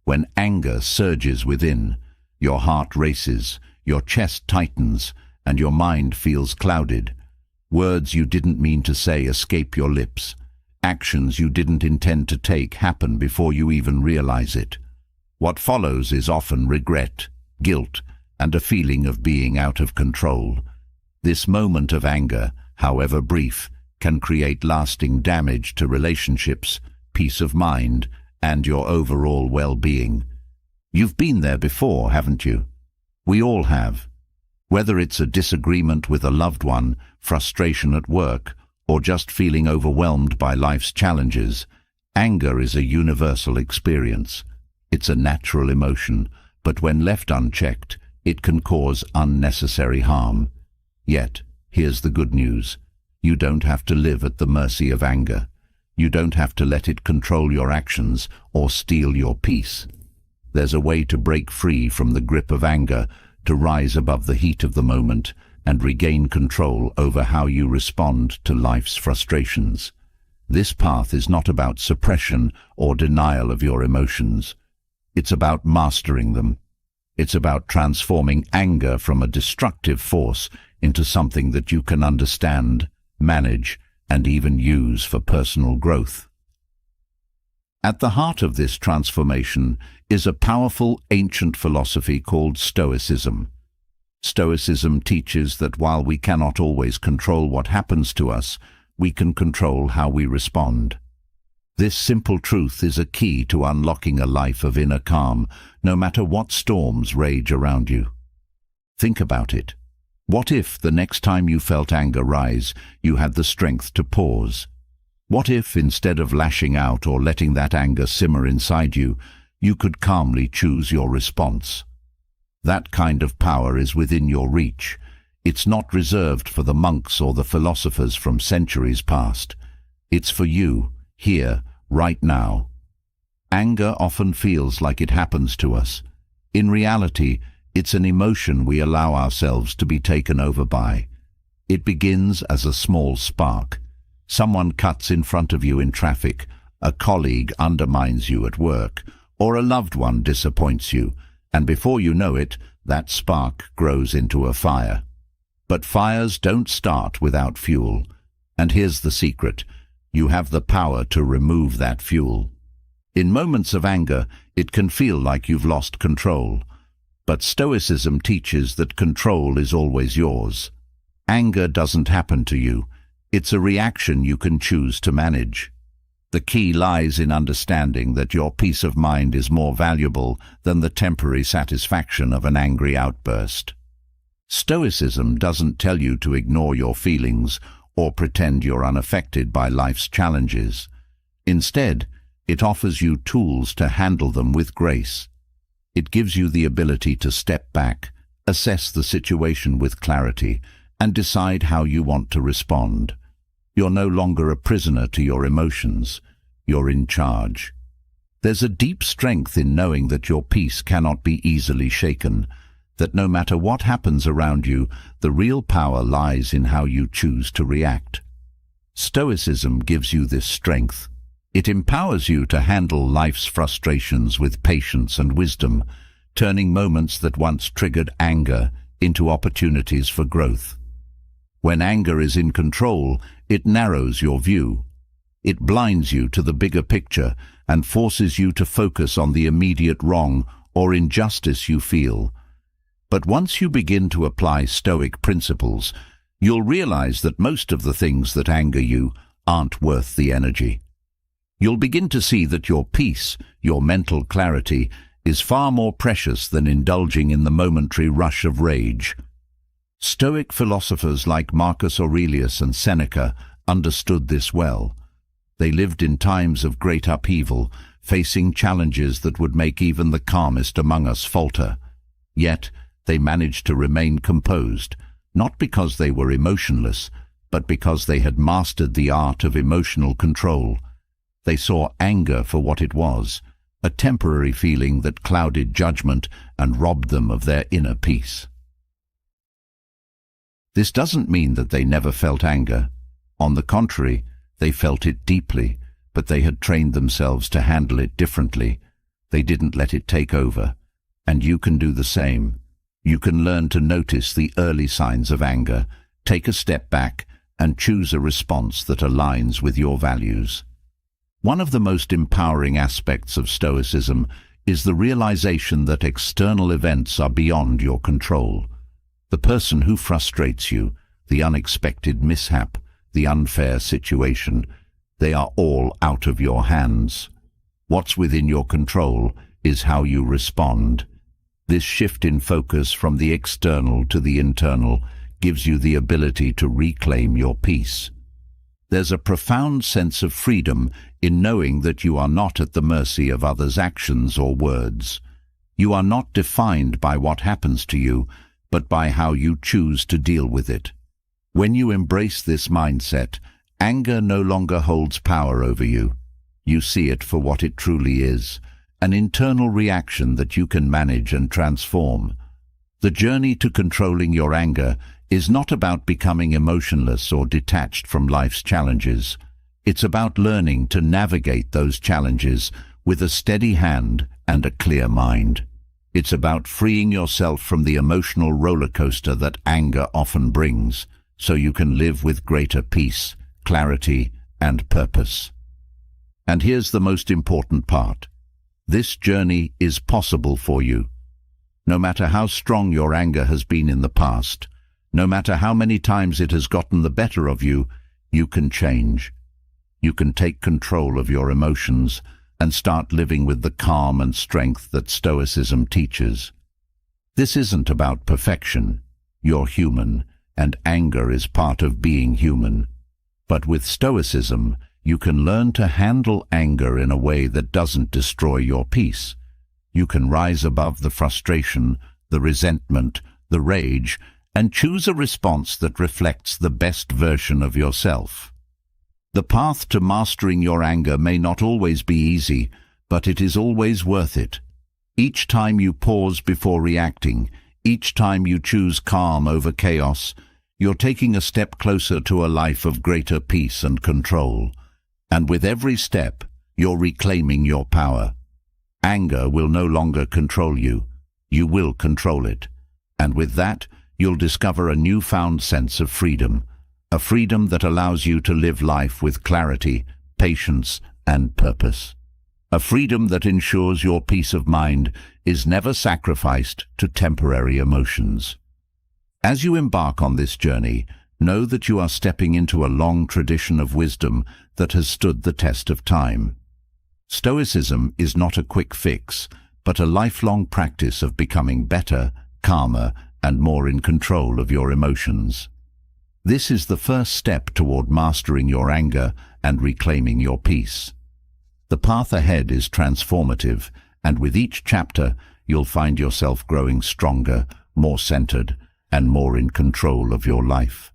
When anger surges within, your heart races, your chest tightens, and your mind feels clouded. Words you didn't mean to say escape your lips. Actions you didn't intend to take happen before you even realize it. What follows is often regret, guilt, and a feeling of being out of control. This moment of anger, however brief, can create lasting damage to relationships, peace of mind, and your overall well-being. You've been there before, haven't you? We all have. Whether it's a disagreement with a loved one, frustration at work, or just feeling overwhelmed by life's challenges, anger is a universal experience. It's a natural emotion, but when left unchecked, it can cause unnecessary harm. Yet, here's the good news. You don't have to live at the mercy of anger. You don't have to let it control your actions or steal your peace. There's a way to break free from the grip of anger, to rise above the heat of the moment and regain control over how you respond to life's frustrations. This path is not about suppression or denial of your emotions. It's about mastering them. It's about transforming anger from a destructive force into something that you can understand, manage, and even use for personal growth. At the heart of this transformation is a powerful ancient philosophy called Stoicism. Stoicism teaches that while we cannot always control what happens to us, we can control how we respond. This simple truth is a key to unlocking a life of inner calm, no matter what storms rage around you. Think about it. What if the next time you felt anger rise, you had the strength to pause? What if, instead of lashing out or letting that anger simmer inside you, you could calmly choose your response? That kind of power is within your reach. It's not reserved for the monks or the philosophers from centuries past. It's for you, here, right now. Anger often feels like it happens to us. In reality, it's an emotion we allow ourselves to be taken over by. It begins as a small spark. Someone cuts in front of you in traffic, a colleague undermines you at work, or a loved one disappoints you, and before you know it, that spark grows into a fire. But fires don't start without fuel. And here's the secret. You have the power to remove that fuel. In moments of anger, it can feel like you've lost control. But Stoicism teaches that control is always yours. Anger doesn't happen to you. It's a reaction you can choose to manage. The key lies in understanding that your peace of mind is more valuable than the temporary satisfaction of an angry outburst. Stoicism doesn't tell you to ignore your feelings or pretend you're unaffected by life's challenges. Instead, it offers you tools to handle them with grace. It gives you the ability to step back, assess the situation with clarity, and decide how you want to respond. You're no longer a prisoner to your emotions. You're in charge. There's a deep strength in knowing that your peace cannot be easily shaken, that no matter what happens around you, the real power lies in how you choose to react. Stoicism gives you this strength. It empowers you to handle life's frustrations with patience and wisdom, turning moments that once triggered anger into opportunities for growth. When anger is in control, it narrows your view. It blinds you to the bigger picture and forces you to focus on the immediate wrong or injustice you feel. But once you begin to apply Stoic principles, you'll realize that most of the things that anger you aren't worth the energy. You'll begin to see that your peace, your mental clarity, is far more precious than indulging in the momentary rush of rage. Stoic philosophers like Marcus Aurelius and Seneca understood this well. They lived in times of great upheaval, facing challenges that would make even the calmest among us falter. Yet, they managed to remain composed, not because they were emotionless, but because they had mastered the art of emotional control. They saw anger for what it was, a temporary feeling that clouded judgment and robbed them of their inner peace. This doesn't mean that they never felt anger. On the contrary, they felt it deeply, but they had trained themselves to handle it differently. They didn't let it take over. And you can do the same. You can learn to notice the early signs of anger, take a step back, and choose a response that aligns with your values. One of the most empowering aspects of Stoicism is the realization that external events are beyond your control. The person who frustrates you, the unexpected mishap, the unfair situation, they are all out of your hands. What's within your control is how you respond. This shift in focus from the external to the internal gives you the ability to reclaim your peace. There's a profound sense of freedom in knowing that you are not at the mercy of others' actions or words. You are not defined by what happens to you, but by how you choose to deal with it. When you embrace this mindset, anger no longer holds power over you. You see it for what it truly is, an internal reaction that you can manage and transform. The journey to controlling your anger is not about becoming emotionless or detached from life's challenges. It's about learning to navigate those challenges with a steady hand and a clear mind. It's about freeing yourself from the emotional roller coaster that anger often brings, so you can live with greater peace, clarity, and purpose. And here's the most important part. This journey is possible for you. No matter how strong your anger has been in the past, no matter how many times it has gotten the better of you, you can change. You can take control of your emotions and start living with the calm and strength that Stoicism teaches. This isn't about perfection. You're human, and anger is part of being human. But with Stoicism, you can learn to handle anger in a way that doesn't destroy your peace. You can rise above the frustration, the resentment, the rage, and choose a response that reflects the best version of yourself. The path to mastering your anger may not always be easy, but it is always worth it. Each time you pause before reacting, each time you choose calm over chaos, you're taking a step closer to a life of greater peace and control. And with every step, you're reclaiming your power. Anger will no longer control you. You will control it. And with that, you'll discover a newfound sense of freedom, a freedom that allows you to live life with clarity, patience, and purpose. A freedom that ensures your peace of mind is never sacrificed to temporary emotions. As you embark on this journey, know that you are stepping into a long tradition of wisdom that has stood the test of time. Stoicism is not a quick fix, but a lifelong practice of becoming better, calmer, and more in control of your emotions. This is the first step toward mastering your anger and reclaiming your peace. The path ahead is transformative, and with each chapter, you'll find yourself growing stronger, more centered, and more in control of your life.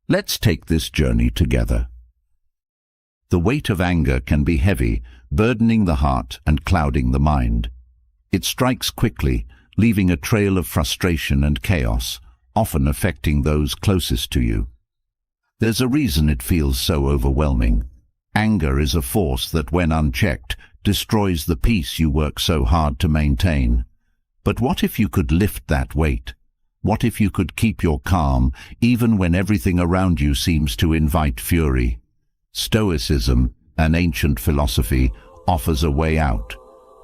Let's take this journey together. The weight of anger can be heavy, burdening the heart and clouding the mind. It strikes quickly, leaving a trail of frustration and chaos, often affecting those closest to you. There's a reason it feels so overwhelming. Anger is a force that, when unchecked, destroys the peace you work so hard to maintain. But what if you could lift that weight? What if you could keep your calm, even when everything around you seems to invite fury? Stoicism, an ancient philosophy, offers a way out,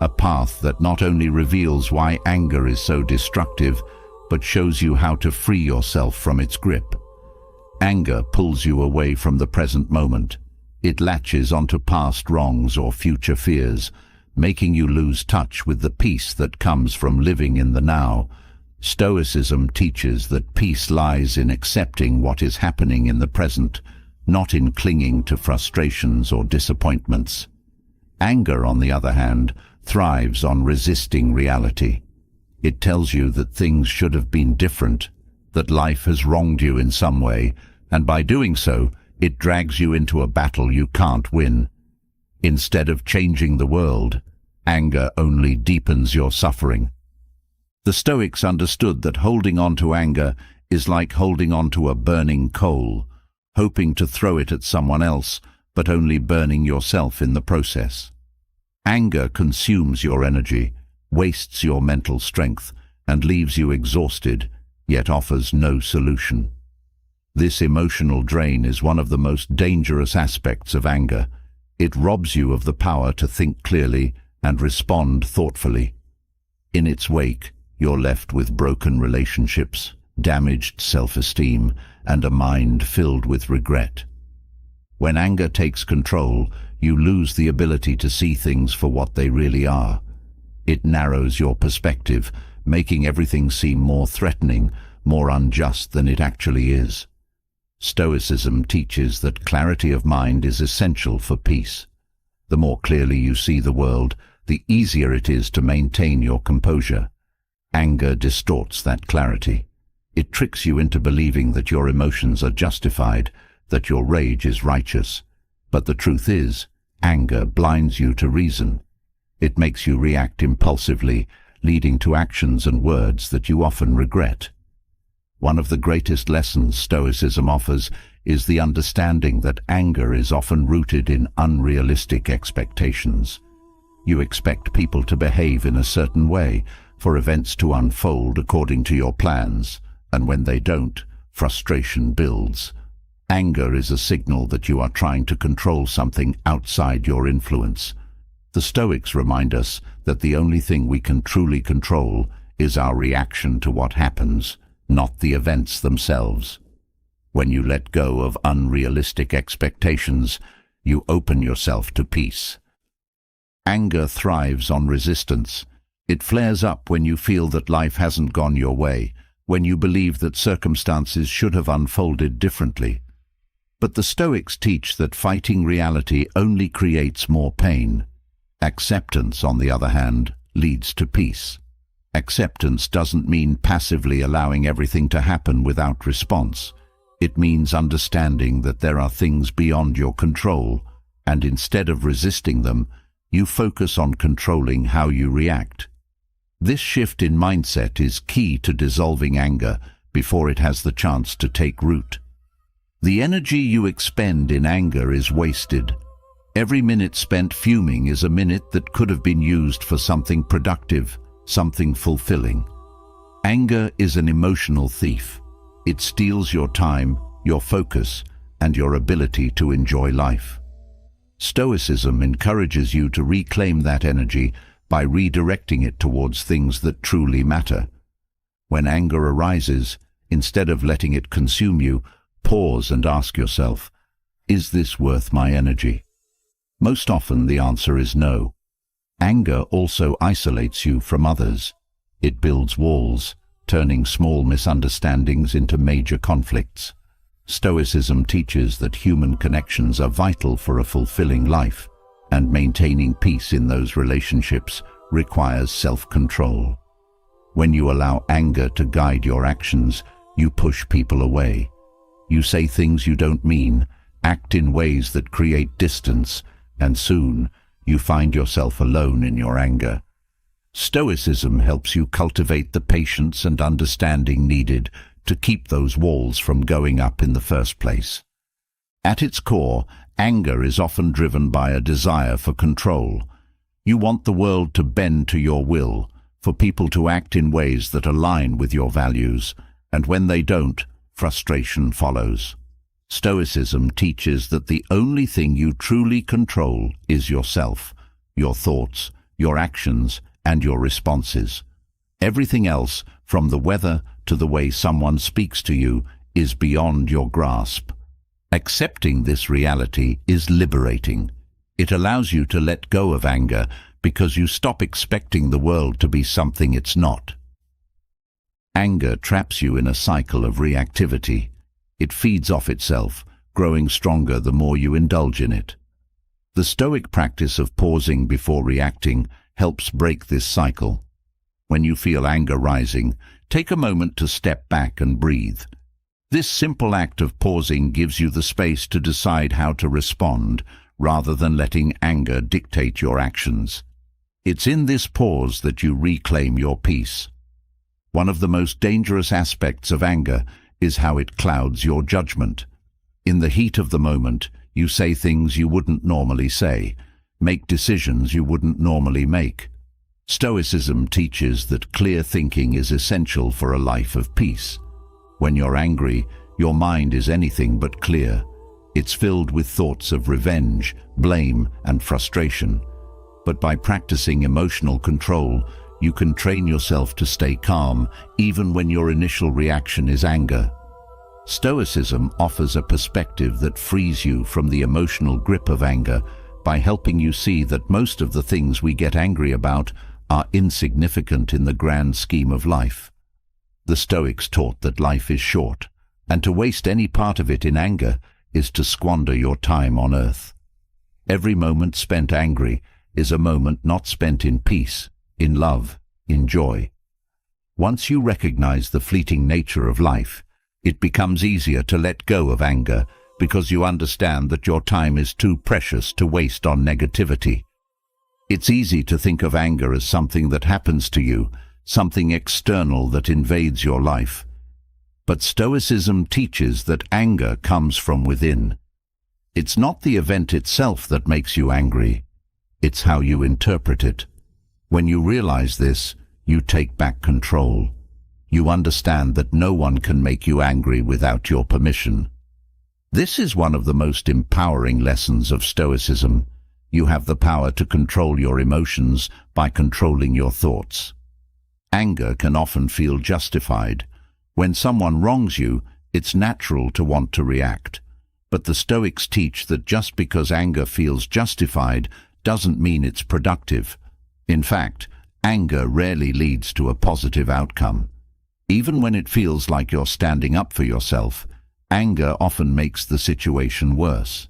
a path that not only reveals why anger is so destructive, but shows you how to free yourself from its grip. Anger pulls you away from the present moment. It latches onto past wrongs or future fears, making you lose touch with the peace that comes from living in the now. Stoicism teaches that peace lies in accepting what is happening in the present, not in clinging to frustrations or disappointments. Anger, on the other hand, thrives on resisting reality. It tells you that things should have been different, that life has wronged you in some way, and by doing so, it drags you into a battle you can't win. Instead of changing the world, anger only deepens your suffering. The Stoics understood that holding on to anger is like holding on to a burning coal, hoping to throw it at someone else, but only burning yourself in the process. Anger consumes your energy, wastes your mental strength, and leaves you exhausted, yet offers no solution. This emotional drain is one of the most dangerous aspects of anger. It robs you of the power to think clearly and respond thoughtfully. In its wake, you're left with broken relationships, damaged self-esteem, and a mind filled with regret. When anger takes control, you lose the ability to see things for what they really are. It narrows your perspective, making everything seem more threatening, more unjust than it actually is. Stoicism teaches that clarity of mind is essential for peace. The more clearly you see the world, the easier it is to maintain your composure. Anger distorts that clarity. It tricks you into believing that your emotions are justified, that your rage is righteous. But the truth is, anger blinds you to reason. It makes you react impulsively, leading to actions and words that you often regret. One of the greatest lessons Stoicism offers is the understanding that anger is often rooted in unrealistic expectations. You expect people to behave in a certain way, for events to unfold according to your plans, and when they don't, frustration builds. Anger is a signal that you are trying to control something outside your influence. The Stoics remind us that the only thing we can truly control is our reaction to what happens, not the events themselves. When you let go of unrealistic expectations, you open yourself to peace. Anger thrives on resistance. It flares up when you feel that life hasn't gone your way, when you believe that circumstances should have unfolded differently. But the Stoics teach that fighting reality only creates more pain. Acceptance, on the other hand, leads to peace. Acceptance doesn't mean passively allowing everything to happen without response. It means understanding that there are things beyond your control, and instead of resisting them, you focus on controlling how you react. This shift in mindset is key to dissolving anger before it has the chance to take root. The energy you expend in anger is wasted. Every minute spent fuming is a minute that could have been used for something productive, something fulfilling. Anger is an emotional thief. It steals your time, your focus, and your ability to enjoy life. Stoicism encourages you to reclaim that energy by redirecting it towards things that truly matter. When anger arises, instead of letting it consume you, pause and ask yourself, is this worth my energy? Most often the answer is no. Anger also isolates you from others. It builds walls, turning small misunderstandings into major conflicts. Stoicism teaches that human connections are vital for a fulfilling life, and maintaining peace in those relationships requires self-control. When you allow anger to guide your actions, you push people away. You say things you don't mean, act in ways that create distance, and soon you find yourself alone in your anger. Stoicism helps you cultivate the patience and understanding needed to keep those walls from going up in the first place. At its core, anger is often driven by a desire for control. You want the world to bend to your will, for people to act in ways that align with your values, and when they don't, frustration follows. Stoicism teaches that the only thing you truly control is yourself, your thoughts, your actions, and your responses. Everything else, from the weather to the way someone speaks to you, is beyond your grasp. Accepting this reality is liberating. It allows you to let go of anger because you stop expecting the world to be something it's not. Anger traps you in a cycle of reactivity. It feeds off itself, growing stronger the more you indulge in it. The Stoic practice of pausing before reacting helps break this cycle. When you feel anger rising, take a moment to step back and breathe. This simple act of pausing gives you the space to decide how to respond, rather than letting anger dictate your actions. It's in this pause that you reclaim your peace. One of the most dangerous aspects of anger is how it clouds your judgment. In the heat of the moment, you say things you wouldn't normally say. make decisions you wouldn't normally make. Stoicism teaches that clear thinking is essential for a life of peace. When you're angry, your mind is anything but clear. It's filled with thoughts of revenge, blame, and frustration. But by practicing emotional control, you can train yourself to stay calm, even when your initial reaction is anger. Stoicism offers a perspective that frees you from the emotional grip of anger by helping you see that most of the things we get angry about are insignificant in the grand scheme of life. The Stoics taught that life is short, and to waste any part of it in anger is to squander your time on earth. Every moment spent angry is a moment not spent in peace, in love, in joy. Once you recognize the fleeting nature of life, it becomes easier to let go of anger because you understand that your time is too precious to waste on negativity. It's easy to think of anger as something that happens to you, something external that invades your life. But Stoicism teaches that anger comes from within. It's not the event itself that makes you angry. It's how you interpret it. When you realize this, you take back control. You understand that no one can make you angry without your permission. This is one of the most empowering lessons of Stoicism. You have the power to control your emotions by controlling your thoughts. Anger can often feel justified. When someone wrongs you, it's natural to want to react. But the Stoics teach that just because anger feels justified doesn't mean it's productive. In fact, anger rarely leads to a positive outcome. Even when it feels like you're standing up for yourself, anger often makes the situation worse.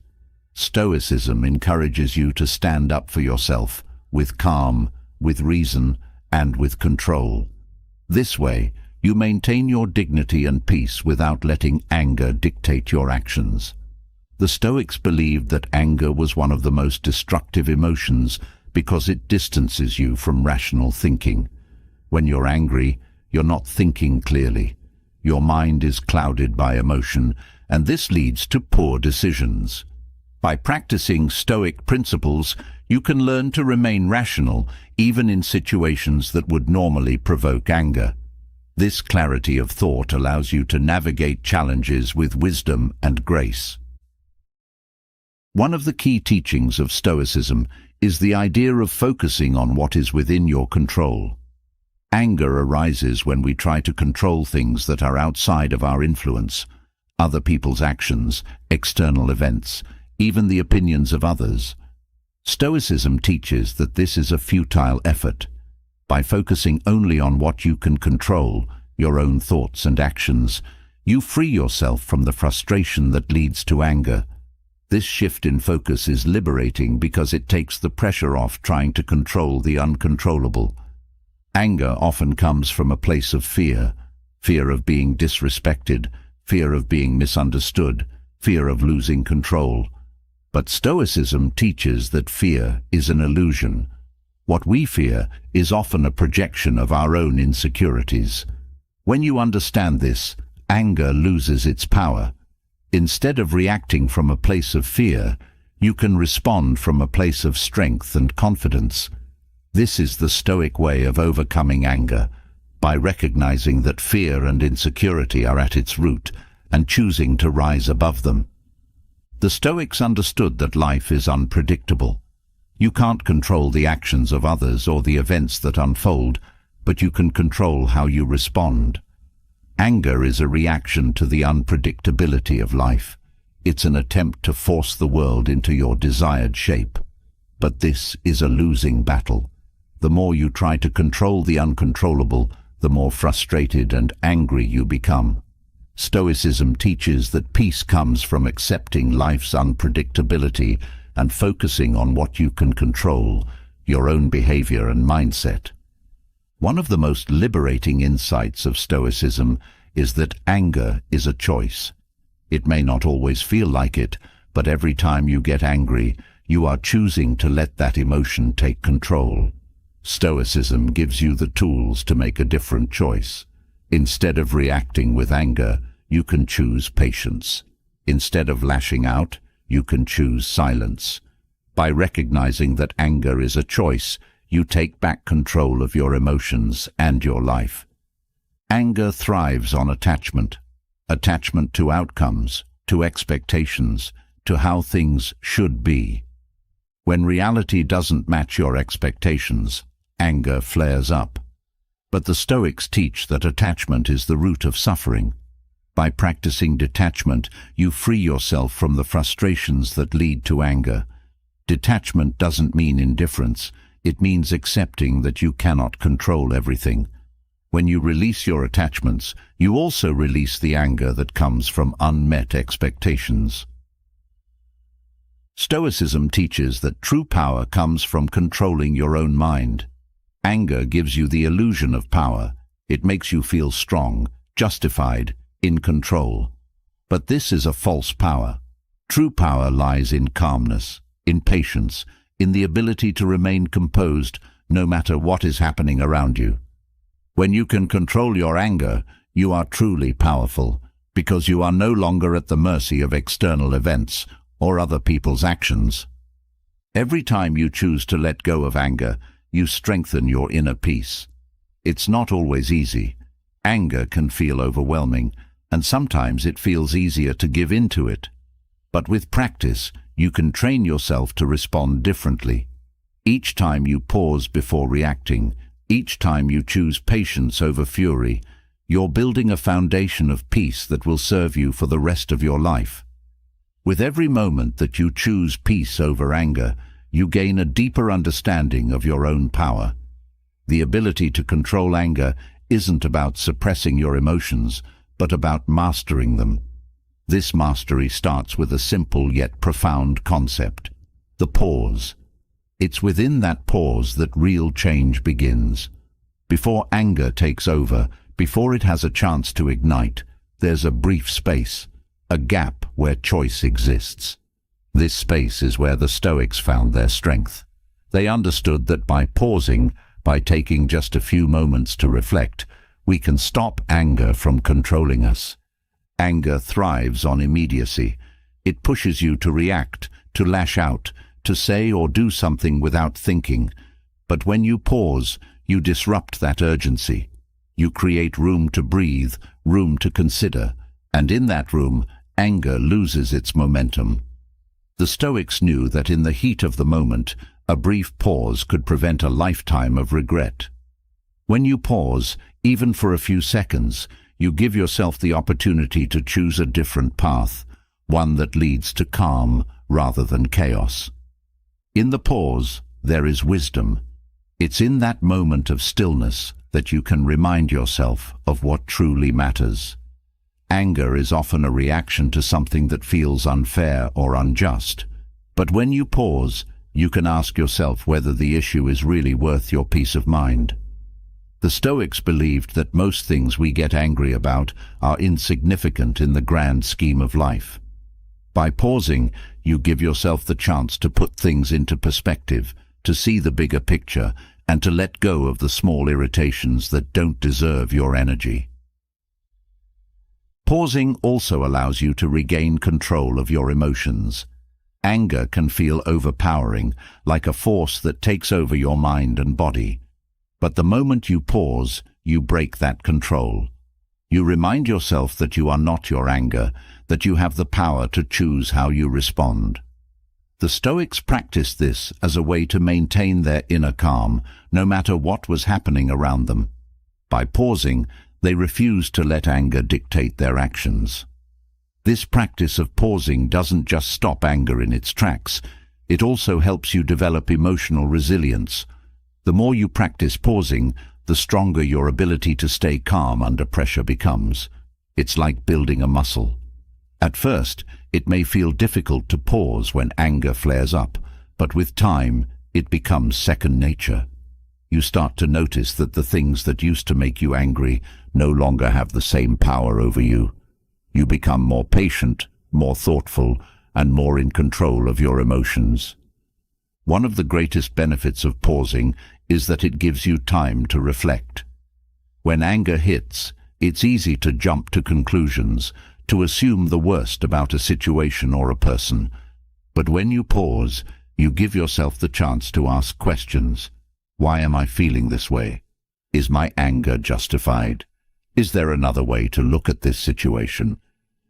Stoicism encourages you to stand up for yourself, with calm, with reason, and with control. This way, you maintain your dignity and peace without letting anger dictate your actions. The Stoics believed that anger was one of the most destructive emotions because it distances you from rational thinking. When you're angry, you're not thinking clearly. Your mind is clouded by emotion, and this leads to poor decisions. By practicing Stoic principles, you can learn to remain rational even in situations that would normally provoke anger. This clarity of thought allows you to navigate challenges with wisdom and grace. One of the key teachings of Stoicism is the idea of focusing on what is within your control. Anger arises when we try to control things that are outside of our influence, other people's actions, external events, even the opinions of others. Stoicism teaches that this is a futile effort. By focusing only on what you can control, your own thoughts and actions, you free yourself from the frustration that leads to anger. This shift in focus is liberating because it takes the pressure off trying to control the uncontrollable. Anger often comes from a place of fear, fear of being disrespected, fear of being misunderstood, fear of losing control. But Stoicism teaches that fear is an illusion. What we fear is often a projection of our own insecurities. When you understand this, anger loses its power. Instead of reacting from a place of fear, you can respond from a place of strength and confidence. This is the Stoic way of overcoming anger, by recognizing that fear and insecurity are at its root and choosing to rise above them. The Stoics understood that life is unpredictable. You can't control the actions of others or the events that unfold, but you can control how you respond. Anger is a reaction to the unpredictability of life. It's an attempt to force the world into your desired shape. But this is a losing battle. The more you try to control the uncontrollable, the more frustrated and angry you become. Stoicism teaches that peace comes from accepting life's unpredictability and focusing on what you can control, your own behavior and mindset. One of the most liberating insights of Stoicism is that anger is a choice. It may not always feel like it, but every time you get angry, you are choosing to let that emotion take control. Stoicism gives you the tools to make a different choice. Instead of reacting with anger, you can choose patience. Instead of lashing out, you can choose silence. By recognizing that anger is a choice, you take back control of your emotions and your life. Anger thrives on attachment. Attachment to outcomes, to expectations, to how things should be. When reality doesn't match your expectations, anger flares up. But the Stoics teach that attachment is the root of suffering. By practicing detachment, you free yourself from the frustrations that lead to anger. Detachment doesn't mean indifference. It means accepting that you cannot control everything. When you release your attachments, you also release the anger that comes from unmet expectations. Stoicism teaches that true power comes from controlling your own mind. Anger gives you the illusion of power. It makes you feel strong, justified, in control. But this is a false power. True power lies in calmness, in patience, in the ability to remain composed no matter what is happening around you. When you can control your anger, you are truly powerful, because you are no longer at the mercy of external events or other people's actions. Every time you choose to let go of anger, you strengthen your inner peace. It's not always easy. Anger can feel overwhelming, and sometimes it feels easier to give in to it. But with practice, you can train yourself to respond differently. Each time you pause before reacting, each time you choose patience over fury, you're building a foundation of peace that will serve you for the rest of your life. With every moment that you choose peace over anger, you gain a deeper understanding of your own power. The ability to control anger isn't about suppressing your emotions, but about mastering them. This mastery starts with a simple yet profound concept: the pause. It's within that pause that real change begins. Before anger takes over, before it has a chance to ignite, there's a brief space, a gap where choice exists. This space is where the Stoics found their strength. They understood that by pausing, by taking just a few moments to reflect, we can stop anger from controlling us. Anger thrives on immediacy. It pushes you to react, to lash out, to say or do something without thinking. But when you pause, you disrupt that urgency. You create room to breathe, room to consider, and in that room, anger loses its momentum. The Stoics knew that in the heat of the moment, a brief pause could prevent a lifetime of regret. When you pause, even for a few seconds, you give yourself the opportunity to choose a different path, one that leads to calm rather than chaos. In the pause, there is wisdom. It's in that moment of stillness that you can remind yourself of what truly matters. Anger is often a reaction to something that feels unfair or unjust. But when you pause, you can ask yourself whether the issue is really worth your peace of mind. The Stoics believed that most things we get angry about are insignificant in the grand scheme of life. By pausing, you give yourself the chance to put things into perspective, to see the bigger picture, and to let go of the small irritations that don't deserve your energy. Pausing also allows you to regain control of your emotions. Anger can feel overpowering, like a force that takes over your mind and body. But the moment you pause, you break that control. You remind yourself that you are not your anger, that you have the power to choose how you respond. The Stoics practiced this as a way to maintain their inner calm, no matter what was happening around them. By pausing, they refused to let anger dictate their actions. This practice of pausing doesn't just stop anger in its tracks, it also helps you develop emotional resilience. The more you practice pausing, the stronger your ability to stay calm under pressure becomes. It's like building a muscle. At first, it may feel difficult to pause when anger flares up, but with time, it becomes second nature. You start to notice that the things that used to make you angry no longer have the same power over you. You become more patient, more thoughtful, and more in control of your emotions. One of the greatest benefits of pausing is that it gives you time to reflect. When anger hits, it's easy to jump to conclusions, to assume the worst about a situation or a person. But when you pause, You give yourself the chance to ask questions. Why am I feeling this way? Is my anger justified? Is there another way to look at this situation?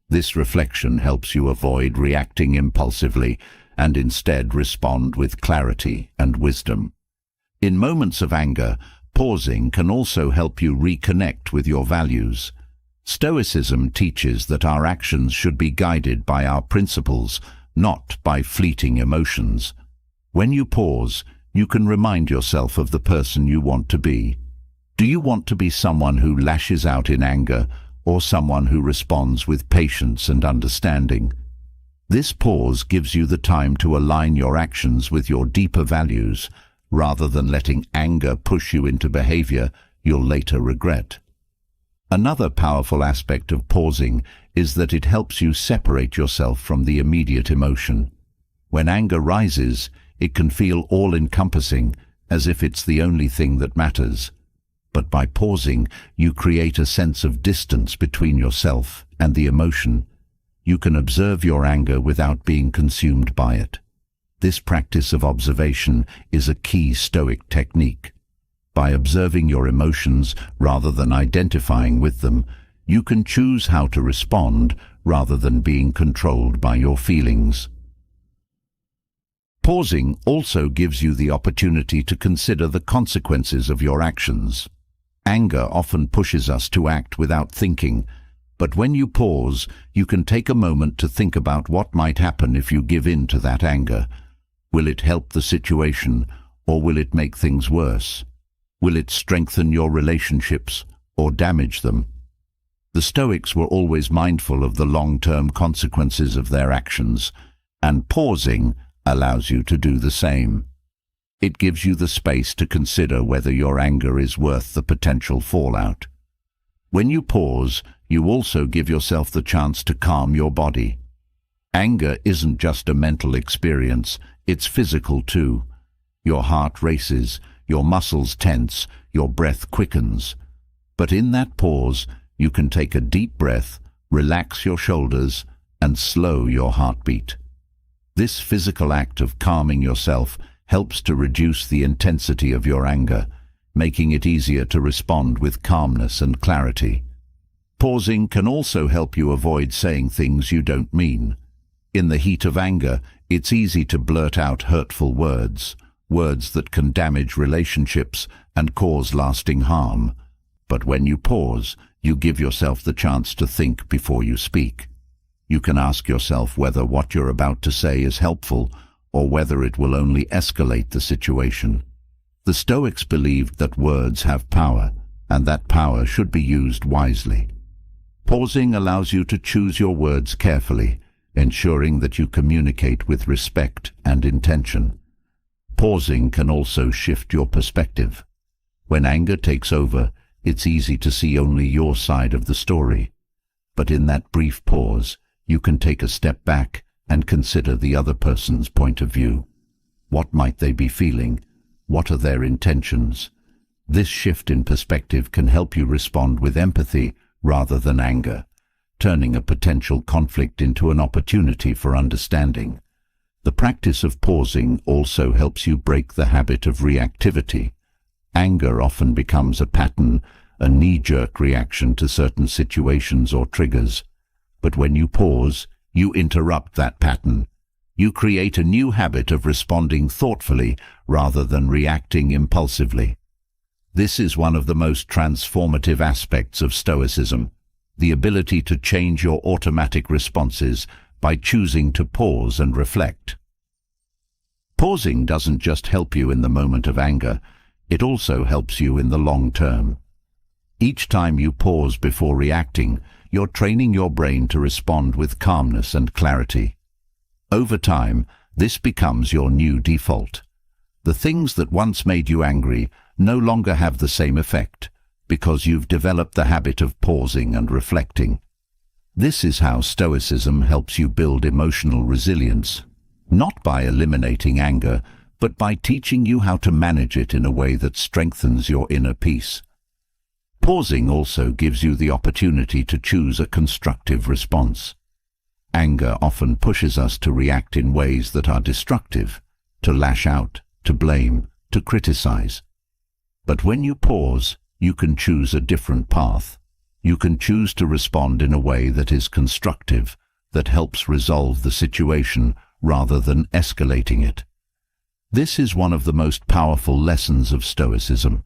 This reflection helps you avoid reacting impulsively and instead respond with clarity and wisdom. In moments of anger, pausing can also help you reconnect with your values. Stoicism teaches that our actions should be guided by our principles, not by fleeting emotions. When you pause, you can remind yourself of the person you want to be. Do you want to be someone who lashes out in anger or someone who responds with patience and understanding? This pause gives you the time to align your actions with your deeper values, rather than letting anger push you into behavior you'll later regret. Another powerful aspect of pausing is that it helps you separate yourself from the immediate emotion. When anger rises, it can feel all-encompassing, as if it's the only thing that matters. But by pausing, you create a sense of distance between yourself and the emotion. You can observe your anger without being consumed by it. This practice of observation is a key Stoic technique. By observing your emotions rather than identifying with them, you can choose how to respond rather than being controlled by your feelings. Pausing also gives you the opportunity to consider the consequences of your actions. Anger often pushes us to act without thinking, but when you pause, you can take a moment to think about what might happen if you give in to that anger. Will it help the situation, or will it make things worse? Will it strengthen your relationships or damage them? The Stoics were always mindful of the long-term consequences of their actions, and pausing allows you to do the same. It gives you the space to consider whether your anger is worth the potential fallout. When you pause, you also give yourself the chance to calm your body. Anger isn't just a mental experience, it's physical too. Your heart races, your muscles tense, your breath quickens. But in that pause, you can take a deep breath, relax your shoulders, and slow your heartbeat. This physical act of calming yourself helps to reduce the intensity of your anger, making it easier to respond with calmness and clarity. Pausing can also help you avoid saying things you don't mean. In the heat of anger, it's easy to blurt out hurtful words that can damage relationships and cause lasting harm. But when you pause, you give yourself the chance to think before you speak. You can ask yourself whether what you're about to say is helpful or whether it will only escalate the situation. The Stoics believed that words have power, and that power should be used wisely. Pausing allows you to choose your words carefully, ensuring that you communicate with respect and intention. Pausing can also shift your perspective. When anger takes over, it's easy to see only your side of the story. But in that brief pause, you can take a step back and consider the other person's point of view. What might they be feeling? What are their intentions? This shift in perspective can help you respond with empathy rather than anger, turning a potential conflict into an opportunity for understanding. The practice of pausing also helps you break the habit of reactivity. Anger often becomes a pattern, a knee-jerk reaction to certain situations or triggers. But when you pause, you interrupt that pattern. You create a new habit of responding thoughtfully rather than reacting impulsively. This is one of the most transformative aspects of Stoicism, the ability to change your automatic responses by choosing to pause and reflect. Pausing doesn't just help you in the moment of anger, it also helps you in the long term. Each time you pause before reacting, you're training your brain to respond with calmness and clarity. Over time, this becomes your new default. The things that once made you angry no longer have the same effect, because you've developed the habit of pausing and reflecting. This is how Stoicism helps you build emotional resilience, not by eliminating anger, but by teaching you how to manage it in a way that strengthens your inner peace. Pausing also gives you the opportunity to choose a constructive response. Anger often pushes us to react in ways that are destructive, to lash out, to blame, to criticize. But when you pause, you can choose a different path. You can choose to respond in a way that is constructive, that helps resolve the situation rather than escalating it. This is one of the most powerful lessons of Stoicism,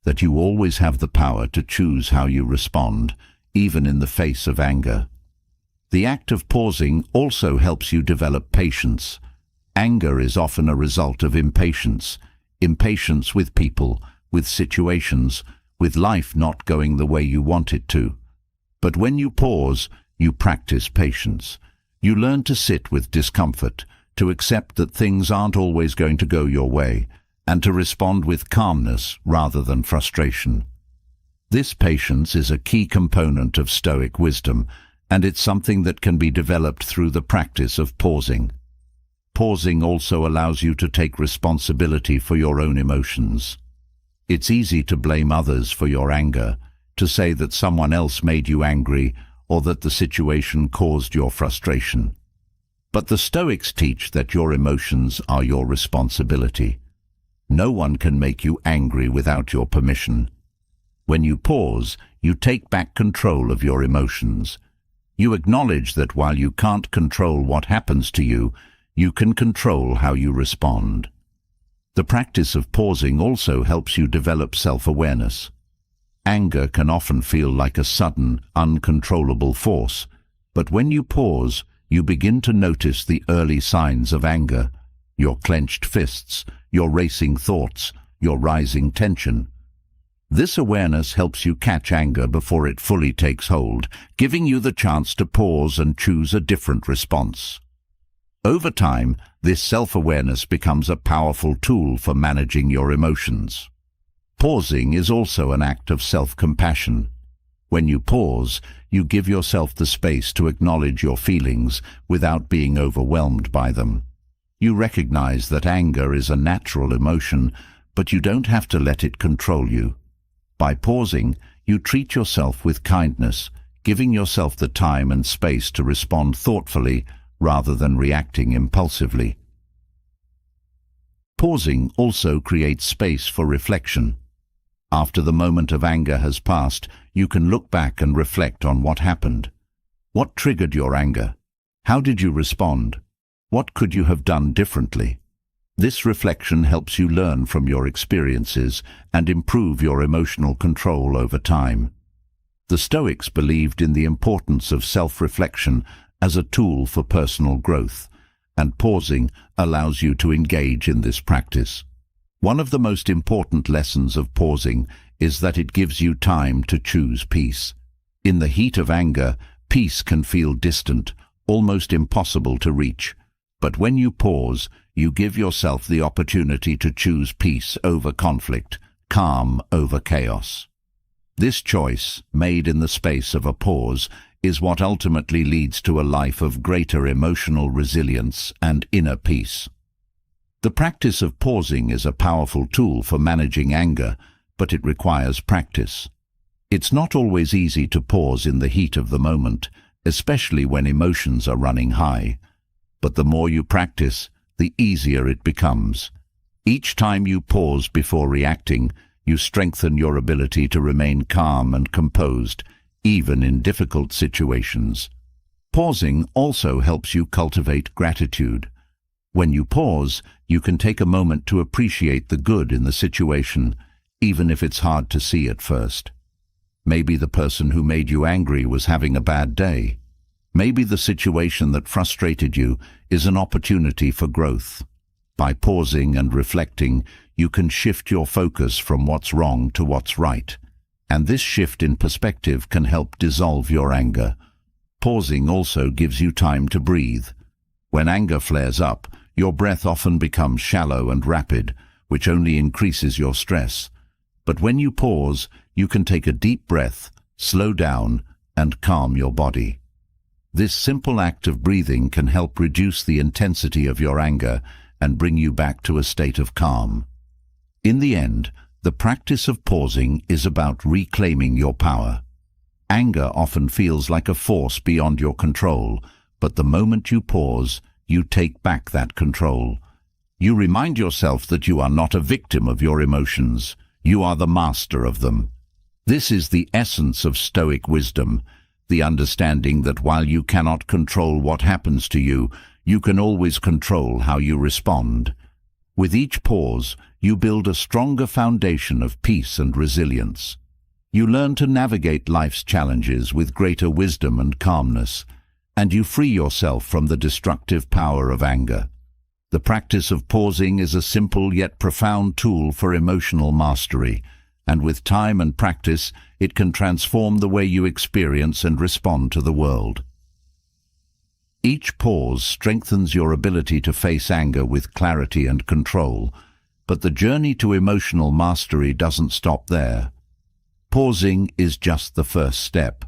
that you always have the power to choose how you respond, even in the face of anger. The act of pausing also helps you develop patience. Anger is often a result of impatience with people, with situations, with life not going the way you want it to. But when you pause, you practice patience. You learn to sit with discomfort, to accept that things aren't always going to go your way, and to respond with calmness rather than frustration. This patience is a key component of Stoic wisdom, and it's something that can be developed through the practice of pausing. Pausing also allows you to take responsibility for your own emotions. It's easy to blame others for your anger, to say that someone else made you angry or that the situation caused your frustration. But the Stoics teach that your emotions are your responsibility. No one can make you angry without your permission. When you pause, you take back control of your emotions. You acknowledge that while you can't control what happens to you, you can control how you respond. The practice of pausing also helps you develop self-awareness. Anger can often feel like a sudden, uncontrollable force, but when you pause, you begin to notice the early signs of anger, your clenched fists, your racing thoughts, your rising tension. This awareness helps you catch anger before it fully takes hold, giving you the chance to pause and choose a different response. Over time, this self-awareness becomes a powerful tool for managing your emotions. Pausing is also an act of self-compassion. When you pause, you give yourself the space to acknowledge your feelings without being overwhelmed by them. You recognize that anger is a natural emotion, but you don't have to let it control you. By pausing, you treat yourself with kindness, giving yourself the time and space to respond thoughtfully rather than reacting impulsively. Pausing also creates space for reflection. After the moment of anger has passed, you can look back and reflect on what happened. What triggered your anger? How did you respond? What could you have done differently? This reflection helps you learn from your experiences and improve your emotional control over time. The Stoics believed in the importance of self-reflection as a tool for personal growth, and pausing allows you to engage in this practice. One of the most important lessons of pausing is that it gives you time to choose peace. In the heat of anger, peace can feel distant, almost impossible to reach. But when you pause, you give yourself the opportunity to choose peace over conflict, calm over chaos. This choice, made in the space of a pause, is what ultimately leads to a life of greater emotional resilience and inner peace. The practice of pausing is a powerful tool for managing anger, but it requires practice. It's not always easy to pause in the heat of the moment, especially when emotions are running high. But the more you practice, the easier it becomes. Each time you pause before reacting, you strengthen your ability to remain calm and composed, even in difficult situations. Pausing also helps you cultivate gratitude. When you pause, you can take a moment to appreciate the good in the situation, even if it's hard to see at first. Maybe the person who made you angry was having a bad day. Maybe the situation that frustrated you is an opportunity for growth. By pausing and reflecting, you can shift your focus from what's wrong to what's right. And this shift in perspective can help dissolve your anger. Pausing also gives you time to breathe. When anger flares up, your breath often becomes shallow and rapid, which only increases your stress. But when you pause, you can take a deep breath, slow down, and calm your body. This simple act of breathing can help reduce the intensity of your anger and bring you back to a state of calm. In the end, the practice of pausing is about reclaiming your power. Anger often feels like a force beyond your control, but the moment you pause, you take back that control. You remind yourself that you are not a victim of your emotions. You are the master of them. This is the essence of Stoic wisdom, the understanding that while you cannot control what happens to you, you can always control how you respond. With each pause, you build a stronger foundation of peace and resilience. You learn to navigate life's challenges with greater wisdom and calmness, and you free yourself from the destructive power of anger. The practice of pausing is a simple yet profound tool for emotional mastery, and with time and practice, it can transform the way you experience and respond to the world. Each pause strengthens your ability to face anger with clarity and control, but the journey to emotional mastery doesn't stop there. Pausing is just the first step.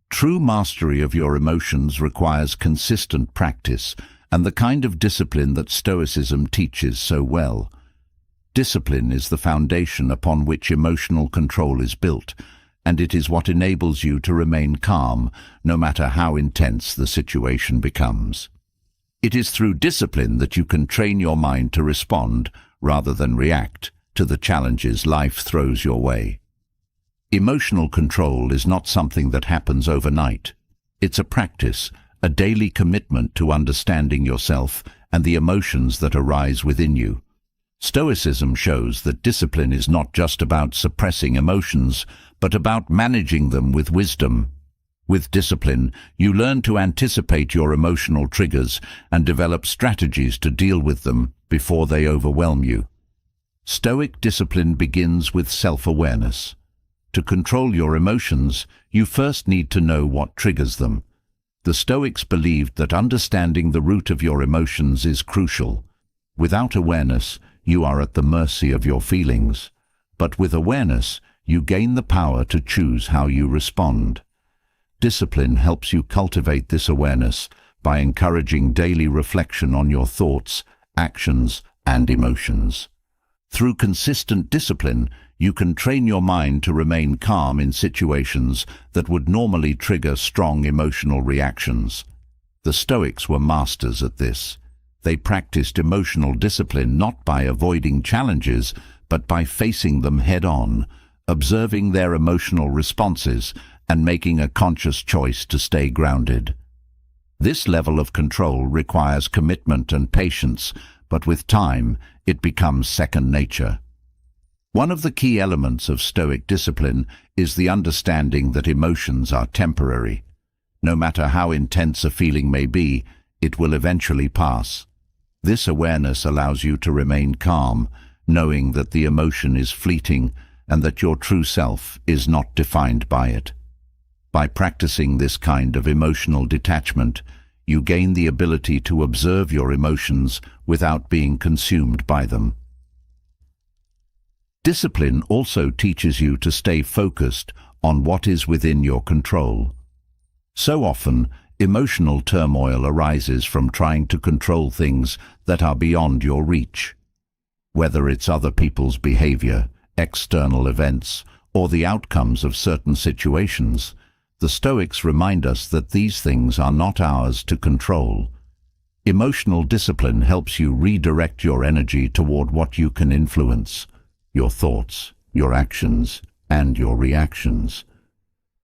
True mastery of your emotions requires consistent practice and the kind of discipline that Stoicism teaches so well. Discipline is the foundation upon which emotional control is built, and it is what enables you to remain calm, no matter how intense the situation becomes. It is through discipline that you can train your mind to respond, rather than react, to the challenges life throws your way. Emotional control is not something that happens overnight. It's a practice, a daily commitment to understanding yourself and the emotions that arise within you. Stoicism shows that discipline is not just about suppressing emotions, but about managing them with wisdom. With discipline, you learn to anticipate your emotional triggers and develop strategies to deal with them before they overwhelm you. Stoic discipline begins with self-awareness. To control your emotions, you first need to know what triggers them. The Stoics believed that understanding the root of your emotions is crucial. Without awareness, you are at the mercy of your feelings. But with awareness, you gain the power to choose how you respond. Discipline helps you cultivate this awareness by encouraging daily reflection on your thoughts, actions, and emotions. Through consistent discipline, you can train your mind to remain calm in situations that would normally trigger strong emotional reactions. The Stoics were masters at this. They practiced emotional discipline not by avoiding challenges, but by facing them head-on, observing their emotional responses, and making a conscious choice to stay grounded. This level of control requires commitment and patience, but with time, it becomes second nature. One of the key elements of Stoic discipline is the understanding that emotions are temporary. No matter how intense a feeling may be, it will eventually pass. This awareness allows you to remain calm, knowing that the emotion is fleeting and that your true self is not defined by it. By practicing this kind of emotional detachment, you gain the ability to observe your emotions without being consumed by them. Discipline also teaches you to stay focused on what is within your control. So often, emotional turmoil arises from trying to control things that are beyond your reach. Whether it's other people's behavior, external events, or the outcomes of certain situations, the Stoics remind us that these things are not ours to control. Emotional discipline helps you redirect your energy toward what you can influence: your thoughts, your actions, and your reactions.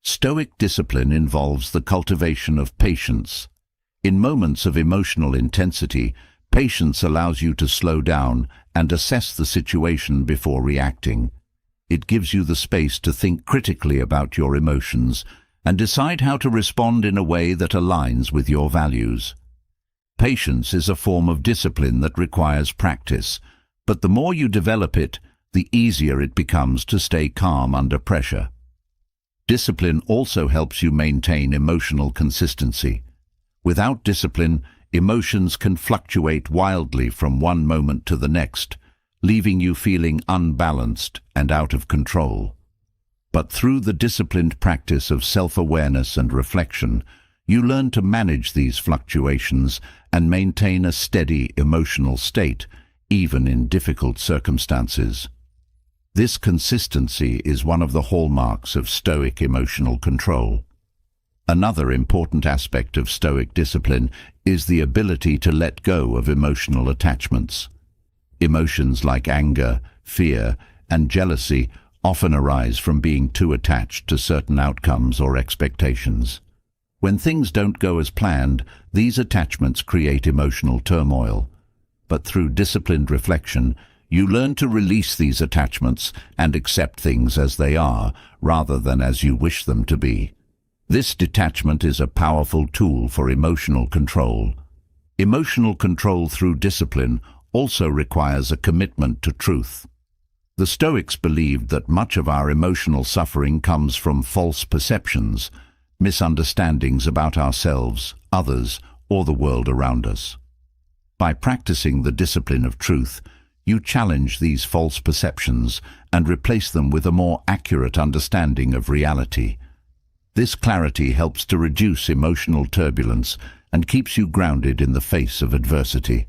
Stoic discipline involves the cultivation of patience. In moments of emotional intensity, patience allows you to slow down and assess the situation before reacting. It gives you the space to think critically about your emotions and decide how to respond in a way that aligns with your values. Patience is a form of discipline that requires practice, but the more you develop it, the easier it becomes to stay calm under pressure. Discipline also helps you maintain emotional consistency. Without discipline, emotions can fluctuate wildly from one moment to the next, leaving you feeling unbalanced and out of control. But through the disciplined practice of self-awareness and reflection, you learn to manage these fluctuations and maintain a steady emotional state, even in difficult circumstances. This consistency is one of the hallmarks of Stoic emotional control. Another important aspect of Stoic discipline is the ability to let go of emotional attachments. Emotions like anger, fear, and jealousy often arise from being too attached to certain outcomes or expectations. When things don't go as planned, these attachments create emotional turmoil. But through disciplined reflection, you learn to release these attachments and accept things as they are, rather than as you wish them to be. This detachment is a powerful tool for emotional control. Emotional control through discipline also requires a commitment to truth. The Stoics believed that much of our emotional suffering comes from false perceptions, misunderstandings about ourselves, others, or the world around us. By practicing the discipline of truth, you challenge these false perceptions and replace them with a more accurate understanding of reality. This clarity helps to reduce emotional turbulence and keeps you grounded in the face of adversity.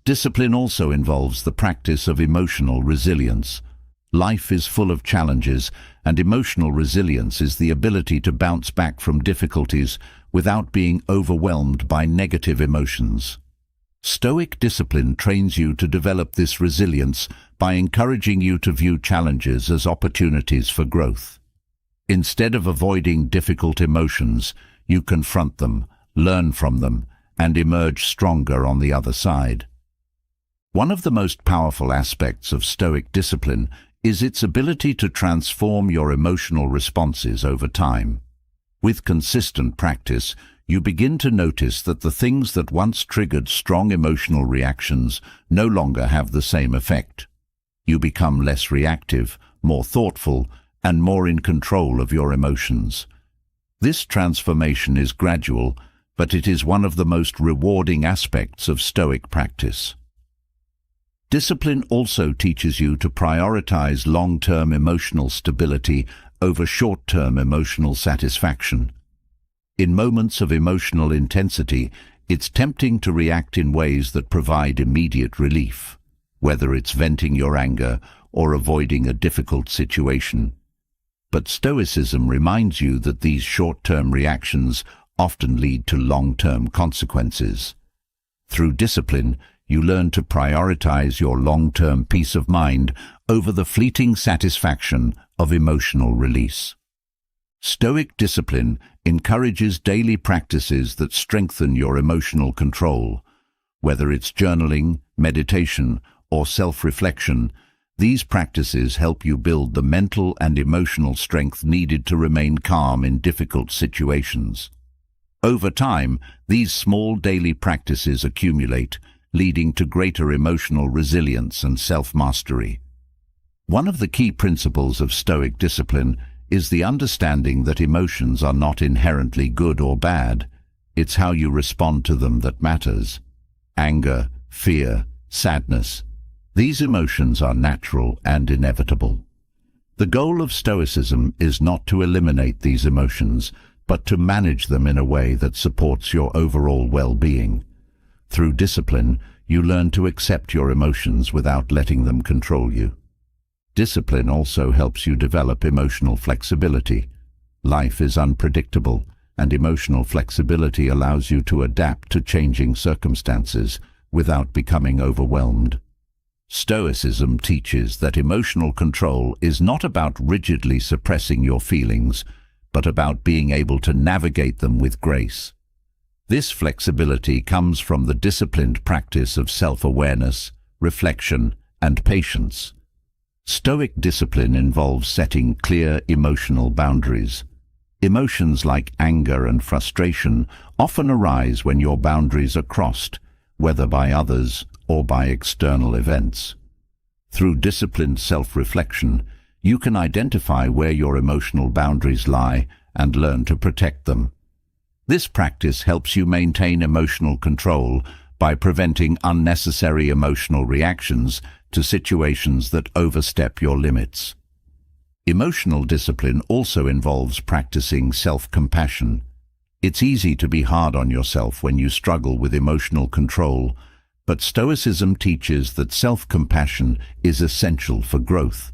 Discipline also involves the practice of emotional resilience. Life is full of challenges, and emotional resilience is the ability to bounce back from difficulties without being overwhelmed by negative emotions. Stoic discipline trains you to develop this resilience by encouraging you to view challenges as opportunities for growth. Instead of avoiding difficult emotions, you confront them, learn from them, and emerge stronger on the other side. One of the most powerful aspects of Stoic discipline is its ability to transform your emotional responses over time. With consistent practice, you begin to notice that the things that once triggered strong emotional reactions no longer have the same effect. You become less reactive, more thoughtful, and more in control of your emotions. This transformation is gradual, but it is one of the most rewarding aspects of Stoic practice. Discipline also teaches you to prioritize long-term emotional stability over short-term emotional satisfaction. In moments of emotional intensity, it's tempting to react in ways that provide immediate relief, whether it's venting your anger or avoiding a difficult situation. But Stoicism reminds you that these short-term reactions often lead to long-term consequences. Through discipline, you learn to prioritize your long-term peace of mind over the fleeting satisfaction of emotional release. Stoic discipline encourages daily practices that strengthen your emotional control. Whether it's journaling, meditation, or self-reflection, these practices help you build the mental and emotional strength needed to remain calm in difficult situations. Over time, these small daily practices accumulate, leading to greater emotional resilience and self-mastery. One of the key principles of Stoic discipline is the understanding that emotions are not inherently good or bad. It's how you respond to them that matters. Anger, fear, sadness. These emotions are natural and inevitable. The goal of Stoicism is not to eliminate these emotions, but to manage them in a way that supports your overall well-being. Through discipline, you learn to accept your emotions without letting them control you. Discipline also helps you develop emotional flexibility. Life is unpredictable, and emotional flexibility allows you to adapt to changing circumstances without becoming overwhelmed. Stoicism teaches that emotional control is not about rigidly suppressing your feelings, but about being able to navigate them with grace. This flexibility comes from the disciplined practice of self-awareness, reflection, and patience. Stoic discipline involves setting clear emotional boundaries. Emotions like anger and frustration often arise when your boundaries are crossed, whether by others or by external events. Through disciplined self-reflection, you can identify where your emotional boundaries lie and learn to protect them. This practice helps you maintain emotional control by preventing unnecessary emotional reactions to situations that overstep your limits. Emotional discipline also involves practicing self-compassion. It's easy to be hard on yourself when you struggle with emotional control, but Stoicism teaches that self-compassion is essential for growth.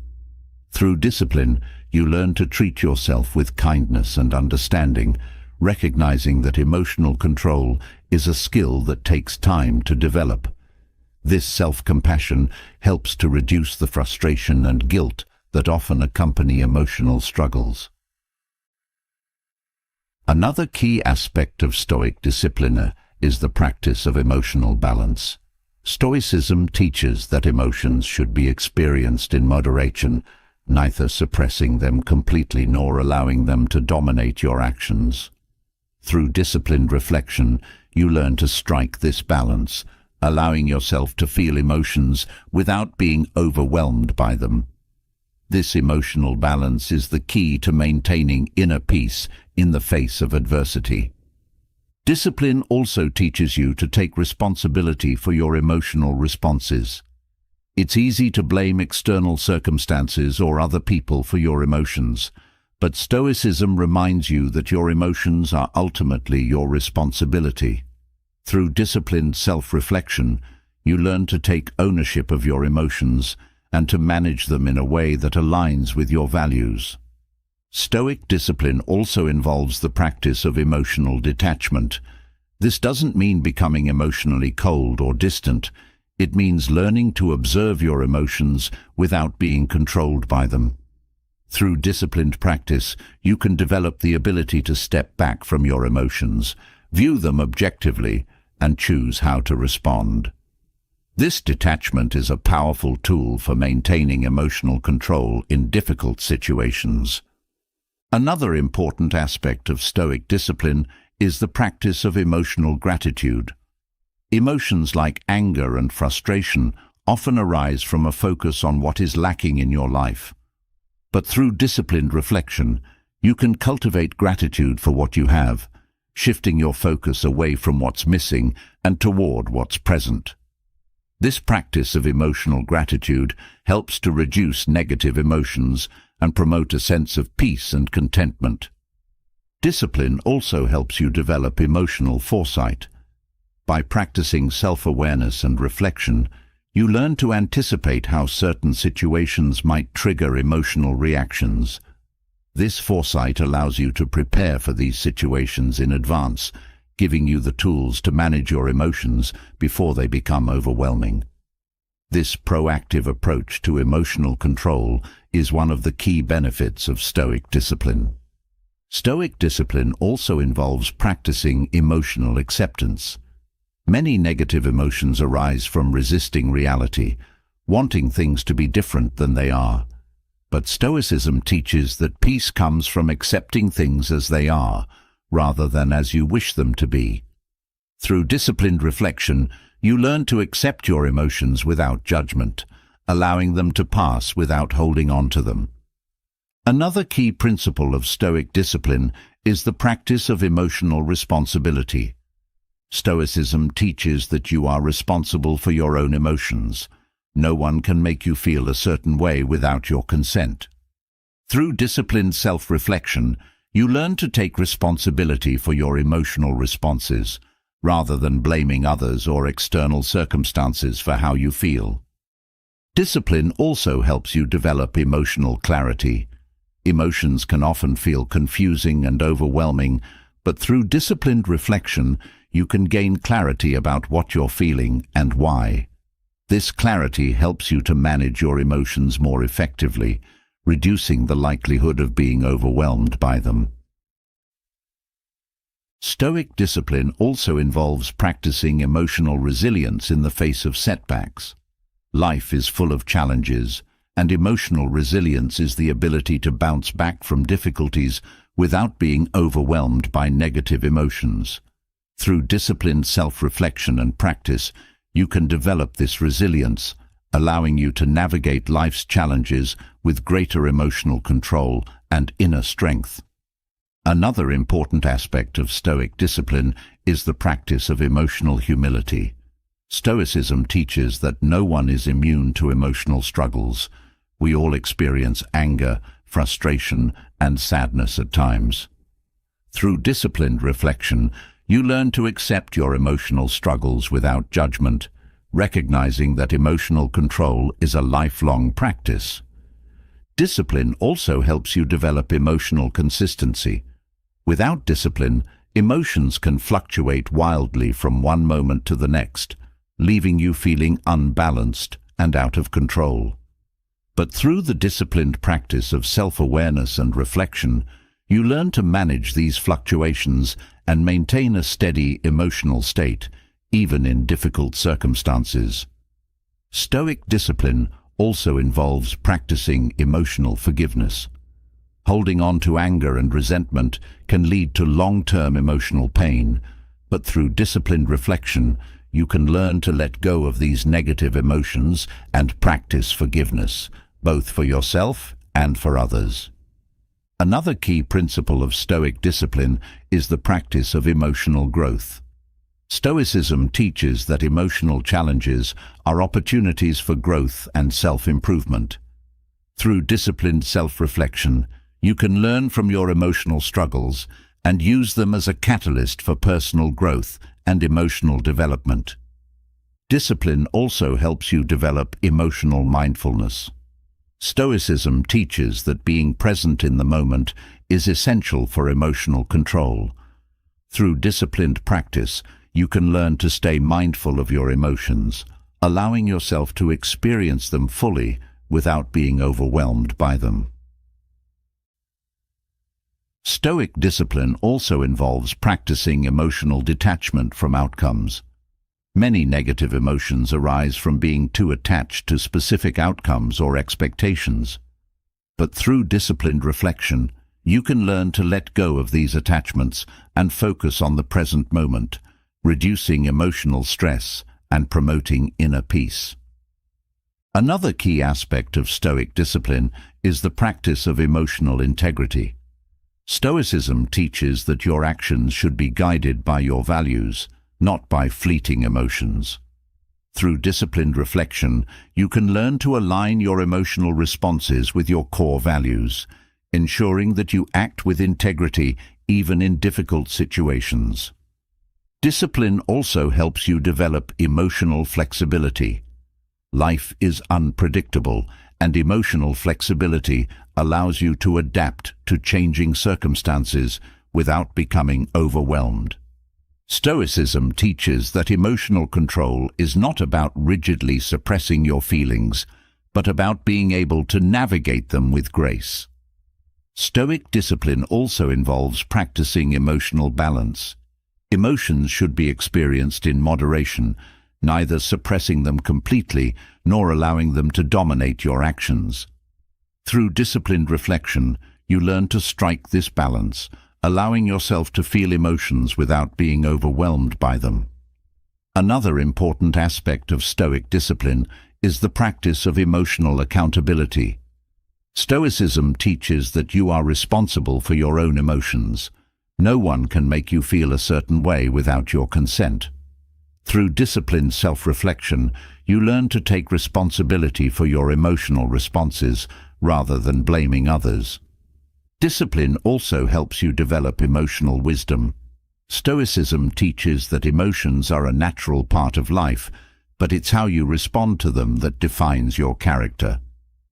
Through discipline, you learn to treat yourself with kindness and understanding, recognizing that emotional control is a skill that takes time to develop. This self-compassion helps to reduce the frustration and guilt that often accompany emotional struggles. Another key aspect of Stoic discipline is the practice of emotional balance. Stoicism teaches that emotions should be experienced in moderation, neither suppressing them completely nor allowing them to dominate your actions. Through disciplined reflection, you learn to strike this balance, allowing yourself to feel emotions without being overwhelmed by them. This emotional balance is the key to maintaining inner peace in the face of adversity. Discipline also teaches you to take responsibility for your emotional responses. It's easy to blame external circumstances or other people for your emotions, but Stoicism reminds you that your emotions are ultimately your responsibility. Through disciplined self-reflection, you learn to take ownership of your emotions and to manage them in a way that aligns with your values. Stoic discipline also involves the practice of emotional detachment. This doesn't mean becoming emotionally cold or distant. It means learning to observe your emotions without being controlled by them. Through disciplined practice, you can develop the ability to step back from your emotions, view them objectively, and choose how to respond. This detachment is a powerful tool for maintaining emotional control in difficult situations. Another important aspect of Stoic discipline is the practice of emotional gratitude. Emotions like anger and frustration often arise from a focus on what is lacking in your life. But through disciplined reflection, you can cultivate gratitude for what you have, shifting your focus away from what's missing and toward what's present. This practice of emotional gratitude helps to reduce negative emotions and promote a sense of peace and contentment. Discipline also helps you develop emotional foresight. By practicing self-awareness and reflection, you learn to anticipate how certain situations might trigger emotional reactions. This foresight allows you to prepare for these situations in advance, giving you the tools to manage your emotions before they become overwhelming. This proactive approach to emotional control is one of the key benefits of Stoic discipline. Stoic discipline also involves practicing emotional acceptance. Many negative emotions arise from resisting reality, wanting things to be different than they are. But Stoicism teaches that peace comes from accepting things as they are, rather than as you wish them to be. Through disciplined reflection, you learn to accept your emotions without judgment, allowing them to pass without holding on to them. Another key principle of Stoic discipline is the practice of emotional responsibility. Stoicism teaches that you are responsible for your own emotions. No one can make you feel a certain way without your consent. Through disciplined self-reflection, you learn to take responsibility for your emotional responses, rather than blaming others or external circumstances for how you feel. Discipline also helps you develop emotional clarity. Emotions can often feel confusing and overwhelming, but through disciplined reflection, you can gain clarity about what you're feeling and why. This clarity helps you to manage your emotions more effectively, reducing the likelihood of being overwhelmed by them. Stoic discipline also involves practicing emotional resilience in the face of setbacks. Life is full of challenges, and emotional resilience is the ability to bounce back from difficulties without being overwhelmed by negative emotions. Through disciplined self-reflection and practice, you can develop this resilience, allowing you to navigate life's challenges with greater emotional control and inner strength. Another important aspect of Stoic discipline is the practice of emotional humility. Stoicism teaches that no one is immune to emotional struggles. We all experience anger, frustration, and sadness at times. Through disciplined reflection, you learn to accept your emotional struggles without judgment, recognizing that emotional control is a lifelong practice. Discipline also helps you develop emotional consistency. Without discipline, emotions can fluctuate wildly from one moment to the next, leaving you feeling unbalanced and out of control. But through the disciplined practice of self-awareness and reflection, you learn to manage these fluctuations and maintain a steady emotional state, even in difficult circumstances. Stoic discipline also involves practicing emotional forgiveness. Holding on to anger and resentment can lead to long-term emotional pain, but through disciplined reflection, you can learn to let go of these negative emotions and practice forgiveness, both for yourself and for others. Another key principle of Stoic discipline is the practice of emotional growth. Stoicism teaches that emotional challenges are opportunities for growth and self-improvement. Through disciplined self-reflection, you can learn from your emotional struggles and use them as a catalyst for personal growth and emotional development. Discipline also helps you develop emotional mindfulness. Stoicism teaches that being present in the moment is essential for emotional control. Through disciplined practice, you can learn to stay mindful of your emotions, allowing yourself to experience them fully without being overwhelmed by them. Stoic discipline also involves practicing emotional detachment from outcomes. Many negative emotions arise from being too attached to specific outcomes or expectations. But through disciplined reflection, you can learn to let go of these attachments and focus on the present moment, reducing emotional stress and promoting inner peace. Another key aspect of Stoic discipline is the practice of emotional integrity. Stoicism teaches that your actions should be guided by your values, not by fleeting emotions. Through disciplined reflection, you can learn to align your emotional responses with your core values, ensuring that you act with integrity even in difficult situations. Discipline also helps you develop emotional flexibility. Life is unpredictable, and emotional flexibility allows you to adapt to changing circumstances without becoming overwhelmed. Stoicism teaches that emotional control is not about rigidly suppressing your feelings, but about being able to navigate them with grace. Stoic discipline also involves practicing emotional balance. Emotions should be experienced in moderation, neither suppressing them completely nor allowing them to dominate your actions. Through disciplined reflection, you learn to strike this balance, allowing yourself to feel emotions without being overwhelmed by them. Another important aspect of Stoic discipline is the practice of emotional accountability. Stoicism teaches that you are responsible for your own emotions. No one can make you feel a certain way without your consent. Through disciplined self-reflection, you learn to take responsibility for your emotional responses rather than blaming others. Discipline also helps you develop emotional wisdom. Stoicism teaches that emotions are a natural part of life, but it's how you respond to them that defines your character.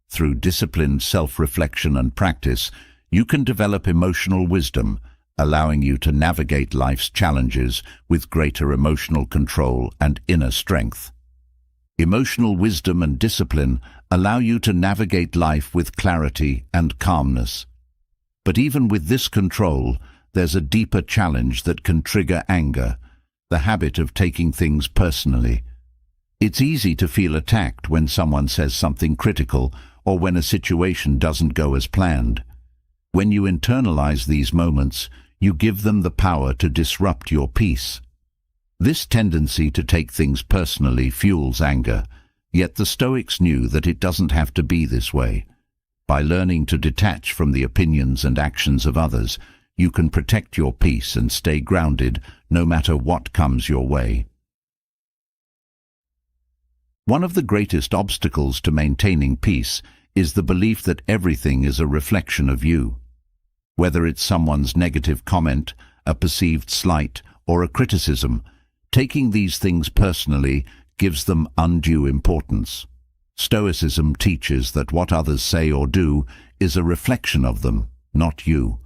Through disciplined self-reflection and practice, you can develop emotional wisdom, allowing you to navigate life's challenges with greater emotional control and inner strength. Emotional wisdom and discipline allow you to navigate life with clarity and calmness. But even with this control, there's a deeper challenge that can trigger anger, the habit of taking things personally. It's easy to feel attacked when someone says something critical or when a situation doesn't go as planned. When you internalize these moments, you give them the power to disrupt your peace. This tendency to take things personally fuels anger, yet the Stoics knew that it doesn't have to be this way. By learning to detach from the opinions and actions of others, you can protect your peace and stay grounded no matter what comes your way. One of the greatest obstacles to maintaining peace is the belief that everything is a reflection of you. Whether it's someone's negative comment, a perceived slight, or a criticism, taking these things personally gives them undue importance. Stoicism teaches that what others say or do is a reflection of them, not you.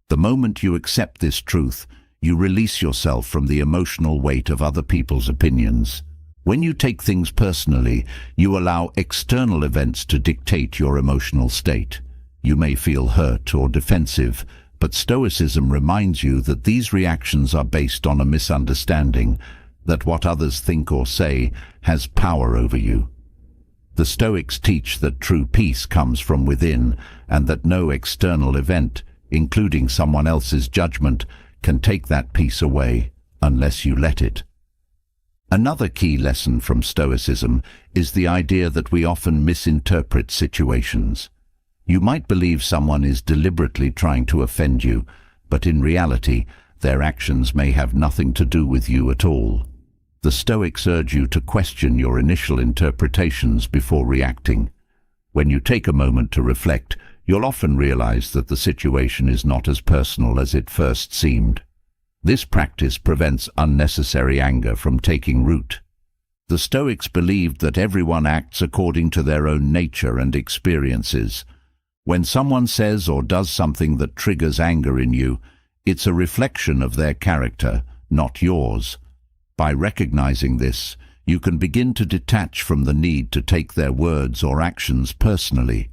The moment you accept this truth, you release yourself from the emotional weight of other people's opinions. When you take things personally, you allow external events to dictate your emotional state. You may feel hurt or defensive, but Stoicism reminds you that these reactions are based on a misunderstanding, that what others think or say has power over you. The Stoics teach that true peace comes from within, and that no external event, including someone else's judgment, can take that peace away unless you let it. Another key lesson from Stoicism is the idea that we often misinterpret situations. You might believe someone is deliberately trying to offend you, but in reality, their actions may have nothing to do with you at all. The Stoics urge you to question your initial interpretations before reacting. When you take a moment to reflect, you'll often realize that the situation is not as personal as it first seemed. This practice prevents unnecessary anger from taking root. The Stoics believed that everyone acts according to their own nature and experiences. When someone says or does something that triggers anger in you, it's a reflection of their character, not yours. By recognizing this, you can begin to detach from the need to take their words or actions personally.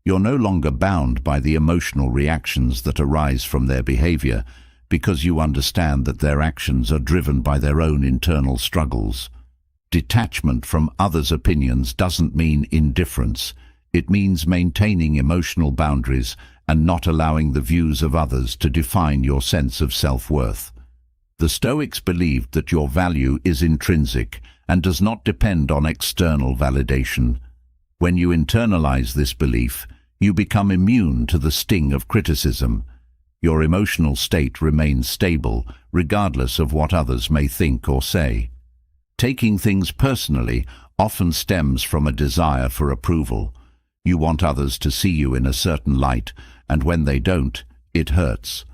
You're no longer bound by the emotional reactions that arise from their behavior, because you understand that their actions are driven by their own internal struggles. Detachment from others' opinions doesn't mean indifference. It means maintaining emotional boundaries and not allowing the views of others to define your sense of self-worth. The Stoics believed that your value is intrinsic and does not depend on external validation. When you internalize this belief, you become immune to the sting of criticism. Your emotional state remains stable, regardless of what others may think or say. Taking things personally often stems from a desire for approval. You want others to see you in a certain light, and when they don't, it hurts.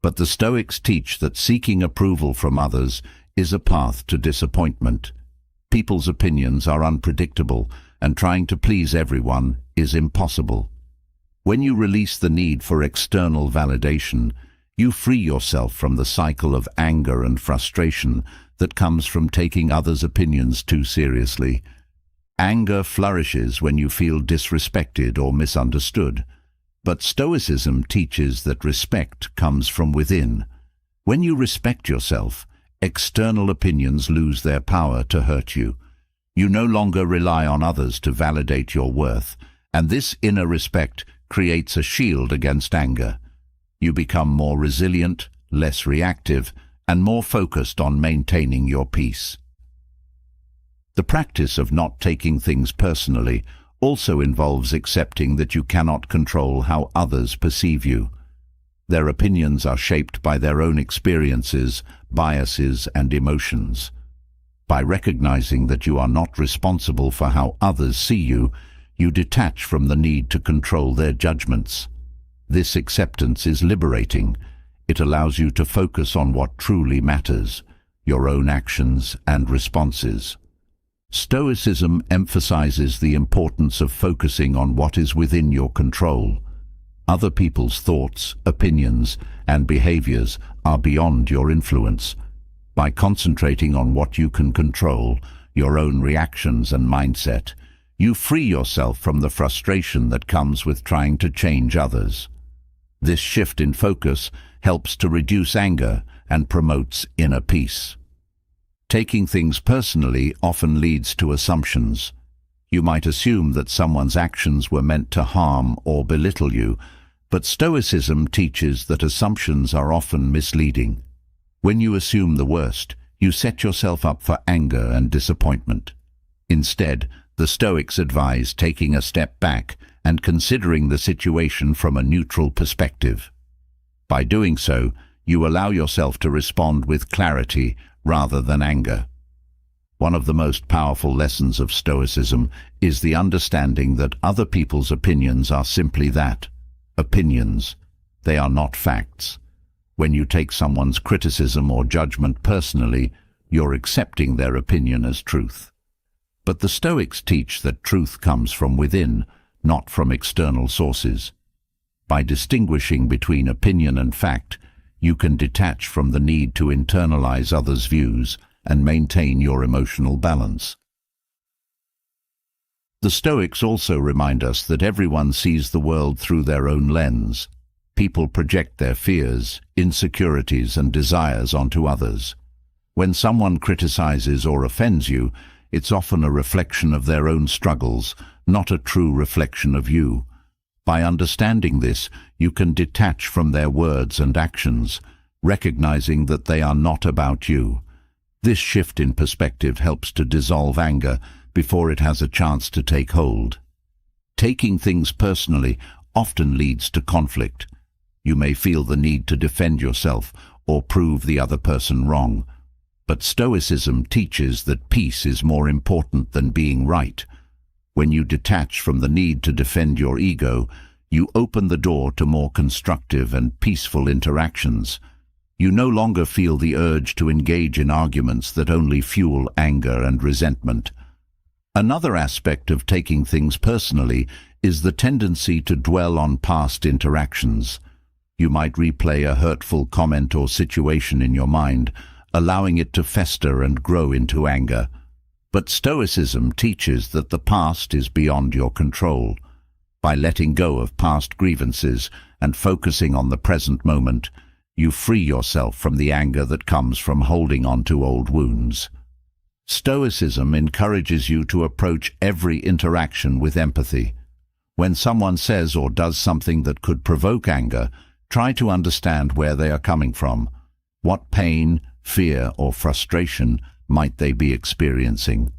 But the Stoics teach that seeking approval from others is a path to disappointment. People's opinions are unpredictable, and trying to please everyone is impossible. When you release the need for external validation, you free yourself from the cycle of anger and frustration that comes from taking others' opinions too seriously. Anger flourishes when you feel disrespected or misunderstood, but Stoicism teaches that respect comes from within. When you respect yourself, external opinions lose their power to hurt you. You no longer rely on others to validate your worth, and this inner respect creates a shield against anger. You become more resilient, less reactive, and more focused on maintaining your peace. The practice of not taking things personally also involves accepting that you cannot control how others perceive you. Their opinions are shaped by their own experiences, biases, and emotions. By recognizing that you are not responsible for how others see you, you detach from the need to control their judgments. This acceptance is liberating. It allows you to focus on what truly matters, your own actions and responses. Stoicism emphasizes the importance of focusing on what is within your control. Other people's thoughts, opinions, and behaviors are beyond your influence. By concentrating on what you can control, your own reactions and mindset, you free yourself from the frustration that comes with trying to change others. This shift in focus helps to reduce anger and promotes inner peace. Taking things personally often leads to assumptions. You might assume that someone's actions were meant to harm or belittle you, but Stoicism teaches that assumptions are often misleading. When you assume the worst, you set yourself up for anger and disappointment. Instead, the Stoics advise taking a step back and considering the situation from a neutral perspective. By doing so, you allow yourself to respond with clarity rather than anger. One of the most powerful lessons of Stoicism is the understanding that other people's opinions are simply that, opinions. They are not facts. When you take someone's criticism or judgment personally, you're accepting their opinion as truth. But the Stoics teach that truth comes from within, not from external sources. By distinguishing between opinion and fact, you can detach from the need to internalize others' views and maintain your emotional balance. The Stoics also remind us that everyone sees the world through their own lens. People project their fears, insecurities, and desires onto others. When someone criticizes or offends you, it's often a reflection of their own struggles, not a true reflection of you. By understanding this, you can detach from their words and actions, recognizing that they are not about you. This shift in perspective helps to dissolve anger before it has a chance to take hold. Taking things personally often leads to conflict. You may feel the need to defend yourself or prove the other person wrong. But Stoicism teaches that peace is more important than being right. When you detach from the need to defend your ego, you open the door to more constructive and peaceful interactions. You no longer feel the urge to engage in arguments that only fuel anger and resentment. Another aspect of taking things personally is the tendency to dwell on past interactions. You might replay a hurtful comment or situation in your mind, allowing it to fester and grow into anger. But Stoicism teaches that the past is beyond your control. By letting go of past grievances and focusing on the present moment, you free yourself from the anger that comes from holding on to old wounds. Stoicism encourages you to approach every interaction with empathy. When someone says or does something that could provoke anger, try to understand where they are coming from. What pain, fear, or frustration might they be experiencing?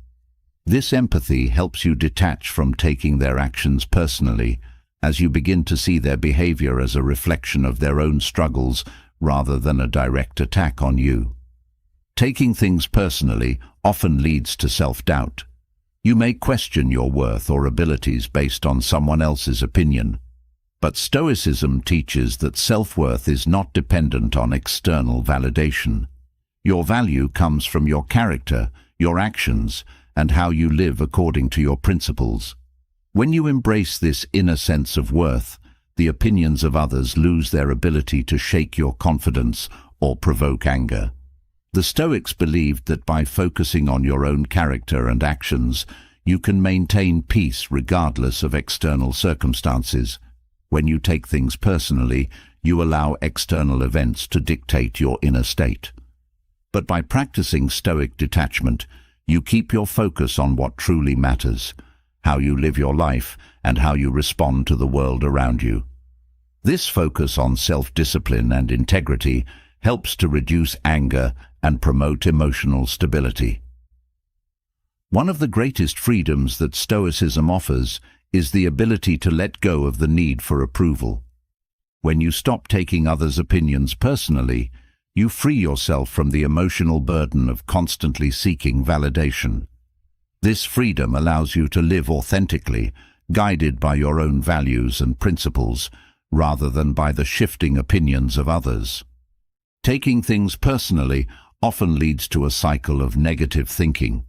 This empathy helps you detach from taking their actions personally, as you begin to see their behavior as a reflection of their own struggles rather than a direct attack on you. Taking things personally often leads to self-doubt. You may question your worth or abilities based on someone else's opinion. But Stoicism teaches that self-worth is not dependent on external validation. Your value comes from your character, your actions, and how you live according to your principles. When you embrace this inner sense of worth, the opinions of others lose their ability to shake your confidence or provoke anger. The Stoics believed that by focusing on your own character and actions, you can maintain peace regardless of external circumstances. When you take things personally, you allow external events to dictate your inner state. But by practicing Stoic detachment, you keep your focus on what truly matters, how you live your life and how you respond to the world around you. This focus on self-discipline and integrity helps to reduce anger and promote emotional stability. One of the greatest freedoms that Stoicism offers is the ability to let go of the need for approval. When you stop taking others' opinions personally, you free yourself from the emotional burden of constantly seeking validation. This freedom allows you to live authentically, guided by your own values and principles, rather than by the shifting opinions of others. Taking things personally often leads to a cycle of negative thinking.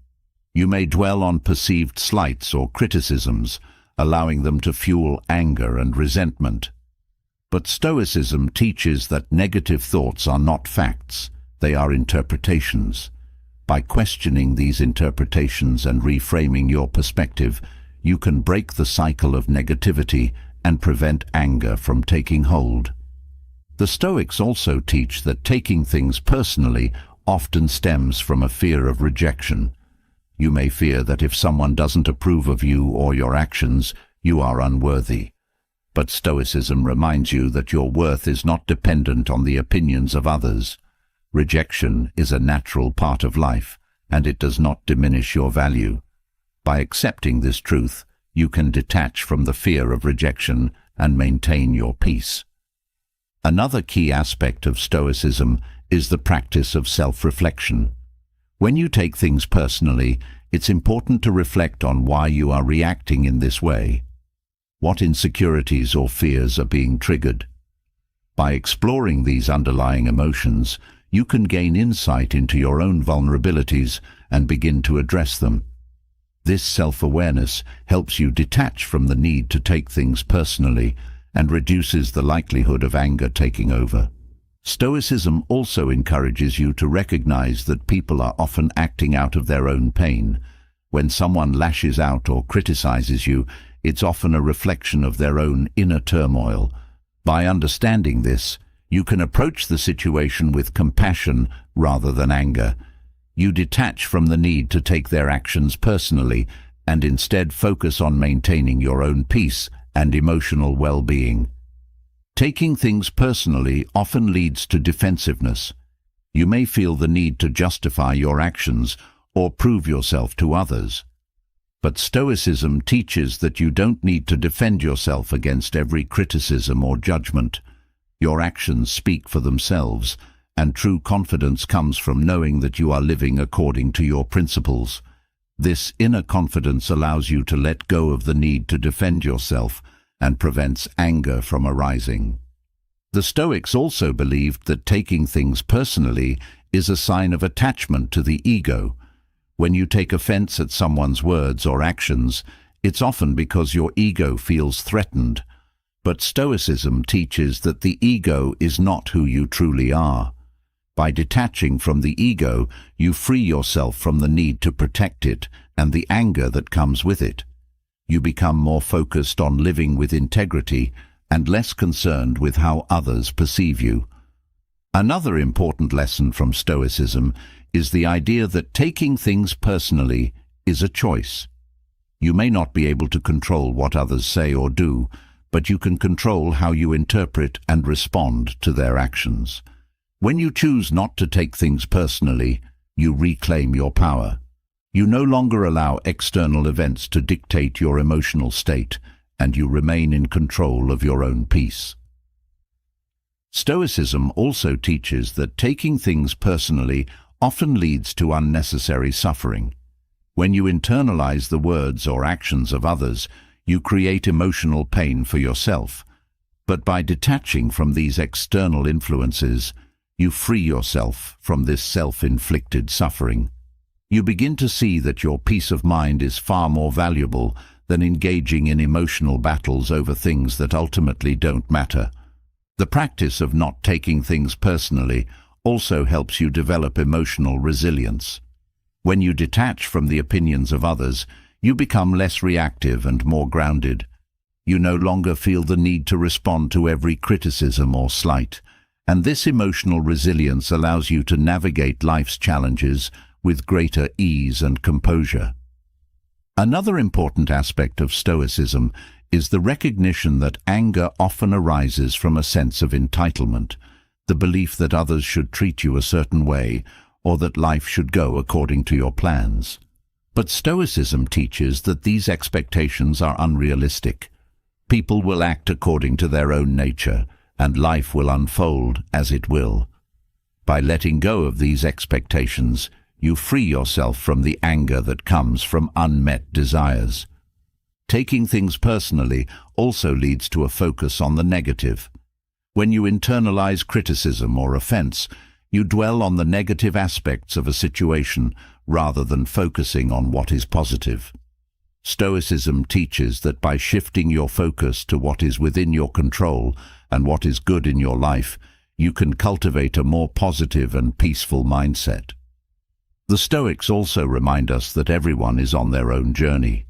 You may dwell on perceived slights or criticisms, allowing them to fuel anger and resentment. But Stoicism teaches that negative thoughts are not facts, they are interpretations. By questioning these interpretations and reframing your perspective, you can break the cycle of negativity and prevent anger from taking hold. The Stoics also teach that taking things personally often stems from a fear of rejection. You may fear that if someone doesn't approve of you or your actions, you are unworthy. But Stoicism reminds you that your worth is not dependent on the opinions of others. Rejection is a natural part of life, and it does not diminish your value. By accepting this truth, you can detach from the fear of rejection and maintain your peace. Another key aspect of Stoicism is the practice of self-reflection. When you take things personally, it's important to reflect on why you are reacting in this way. What insecurities or fears are being triggered? By exploring these underlying emotions, you can gain insight into your own vulnerabilities and begin to address them. This self-awareness helps you detach from the need to take things personally and reduces the likelihood of anger taking over. Stoicism also encourages you to recognize that people are often acting out of their own pain. When someone lashes out or criticizes you, it's often a reflection of their own inner turmoil. By understanding this, you can approach the situation with compassion rather than anger. You detach from the need to take their actions personally and instead focus on maintaining your own peace and emotional well-being. Taking things personally often leads to defensiveness. You may feel the need to justify your actions or prove yourself to others. But Stoicism teaches that you don't need to defend yourself against every criticism or judgment. Your actions speak for themselves, and true confidence comes from knowing that you are living according to your principles. This inner confidence allows you to let go of the need to defend yourself and prevents anger from arising. The Stoics also believed that taking things personally is a sign of attachment to the ego. When you take offense at someone's words or actions, it's often because your ego feels threatened. But Stoicism teaches that the ego is not who you truly are. By detaching from the ego, you free yourself from the need to protect it and the anger that comes with it. You become more focused on living with integrity and less concerned with how others perceive you. Another important lesson from Stoicism is the idea that taking things personally is a choice. You may not be able to control what others say or do, but you can control how you interpret and respond to their actions. When you choose not to take things personally, you reclaim your power. You no longer allow external events to dictate your emotional state, and you remain in control of your own peace. Stoicism also teaches that taking things personally often leads to unnecessary suffering. When you internalize the words or actions of others, you create emotional pain for yourself. But by detaching from these external influences, you free yourself from this self-inflicted suffering. You begin to see that your peace of mind is far more valuable than engaging in emotional battles over things that ultimately don't matter. The practice of not taking things personally also helps you develop emotional resilience. When you detach from the opinions of others, you become less reactive and more grounded. You no longer feel the need to respond to every criticism or slight, and this emotional resilience allows you to navigate life's challenges with greater ease and composure. Another important aspect of Stoicism is the recognition that anger often arises from a sense of entitlement, the belief that others should treat you a certain way or that life should go according to your plans. But Stoicism teaches that these expectations are unrealistic. People will act according to their own nature, and life will unfold as it will. By letting go of these expectations, you free yourself from the anger that comes from unmet desires. Taking things personally also leads to a focus on the negative. When you internalize criticism or offense, you dwell on the negative aspects of a situation rather than focusing on what is positive. Stoicism teaches that by shifting your focus to what is within your control and what is good in your life, you can cultivate a more positive and peaceful mindset. The Stoics also remind us that everyone is on their own journey.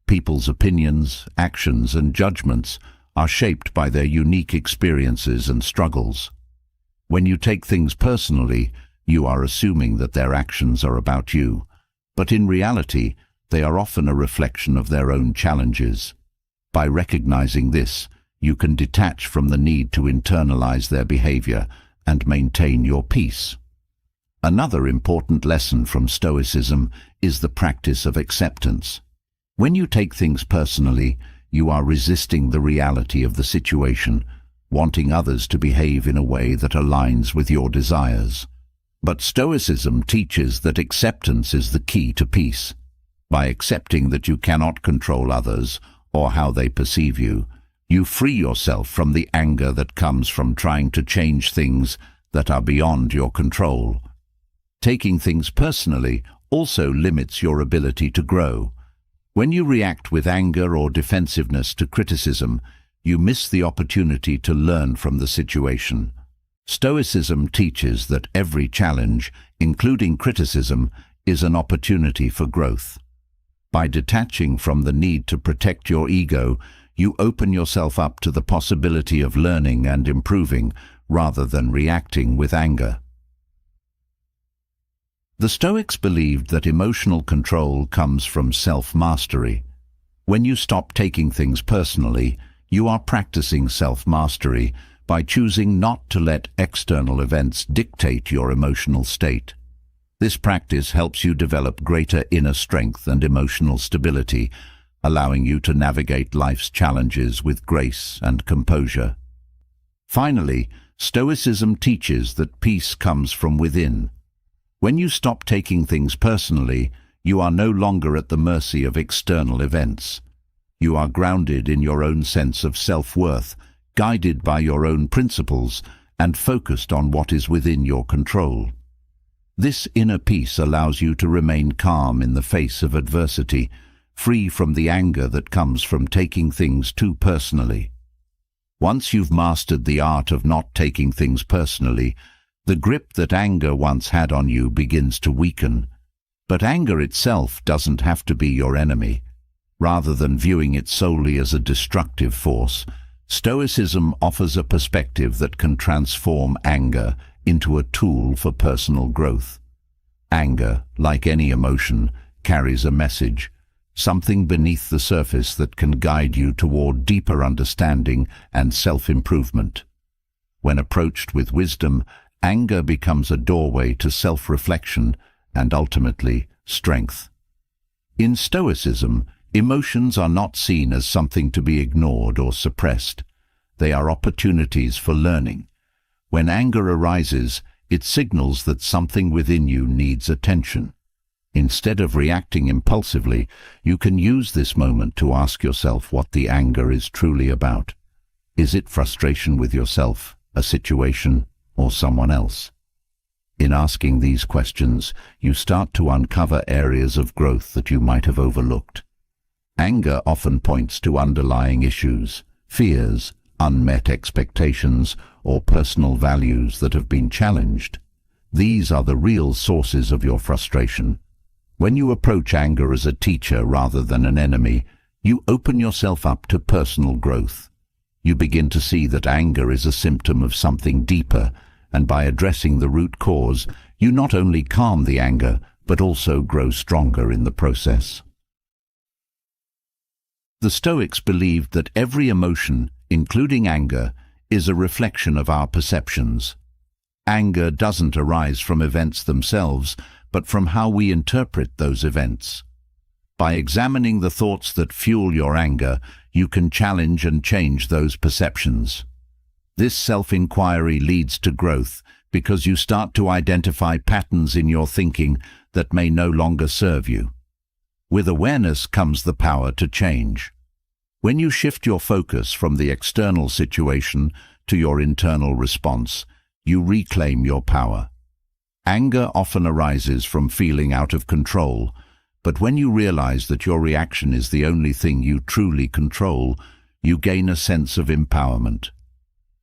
People's opinions, actions, and judgments are shaped by their unique experiences and struggles. When you take things personally, you are assuming that their actions are about you, but in reality, they are often a reflection of their own challenges. By recognizing this, you can detach from the need to internalize their behavior and maintain your peace. Another important lesson from Stoicism is the practice of acceptance. When you take things personally, you are resisting the reality of the situation, wanting others to behave in a way that aligns with your desires. But Stoicism teaches that acceptance is the key to peace. By accepting that you cannot control others or how they perceive you, you free yourself from the anger that comes from trying to change things that are beyond your control. Taking things personally also limits your ability to grow. When you react with anger or defensiveness to criticism, you miss the opportunity to learn from the situation. Stoicism teaches that every challenge, including criticism, is an opportunity for growth. By detaching from the need to protect your ego, you open yourself up to the possibility of learning and improving rather than reacting with anger. The Stoics believed that emotional control comes from self-mastery. When you stop taking things personally, you are practicing self-mastery by choosing not to let external events dictate your emotional state. This practice helps you develop greater inner strength and emotional stability, allowing you to navigate life's challenges with grace and composure. Finally, Stoicism teaches that peace comes from within. When you stop taking things personally, you are no longer at the mercy of external events. You are grounded in your own sense of self-worth, guided by your own principles, and focused on what is within your control. This inner peace allows you to remain calm in the face of adversity, free from the anger that comes from taking things too personally. Once you've mastered the art of not taking things personally, the grip that anger once had on you begins to weaken. But anger itself doesn't have to be your enemy. Rather than viewing it solely as a destructive force, Stoicism offers a perspective that can transform anger into a tool for personal growth. Anger, like any emotion, carries a message, something beneath the surface that can guide you toward deeper understanding and self-improvement. When approached with wisdom, anger becomes a doorway to self-reflection and ultimately strength. In Stoicism, emotions are not seen as something to be ignored or suppressed. They are opportunities for learning. When anger arises, it signals that something within you needs attention. Instead of reacting impulsively, you can use this moment to ask yourself what the anger is truly about. Is it frustration with yourself, a situation, or someone else? In asking these questions, you start to uncover areas of growth that you might have overlooked. Anger often points to underlying issues, fears, unmet expectations, or personal values that have been challenged. These are the real sources of your frustration. When you approach anger as a teacher rather than an enemy, you open yourself up to personal growth. You begin to see that anger is a symptom of something deeper, and by addressing the root cause, you not only calm the anger, but also grow stronger in the process. The Stoics believed that every emotion, including anger, is a reflection of our perceptions. Anger doesn't arise from events themselves, but from how we interpret those events. By examining the thoughts that fuel your anger, you can challenge and change those perceptions. This self-inquiry leads to growth because you start to identify patterns in your thinking that may no longer serve you. With awareness comes the power to change. When you shift your focus from the external situation to your internal response, you reclaim your power. Anger often arises from feeling out of control, but when you realize that your reaction is the only thing you truly control, you gain a sense of empowerment.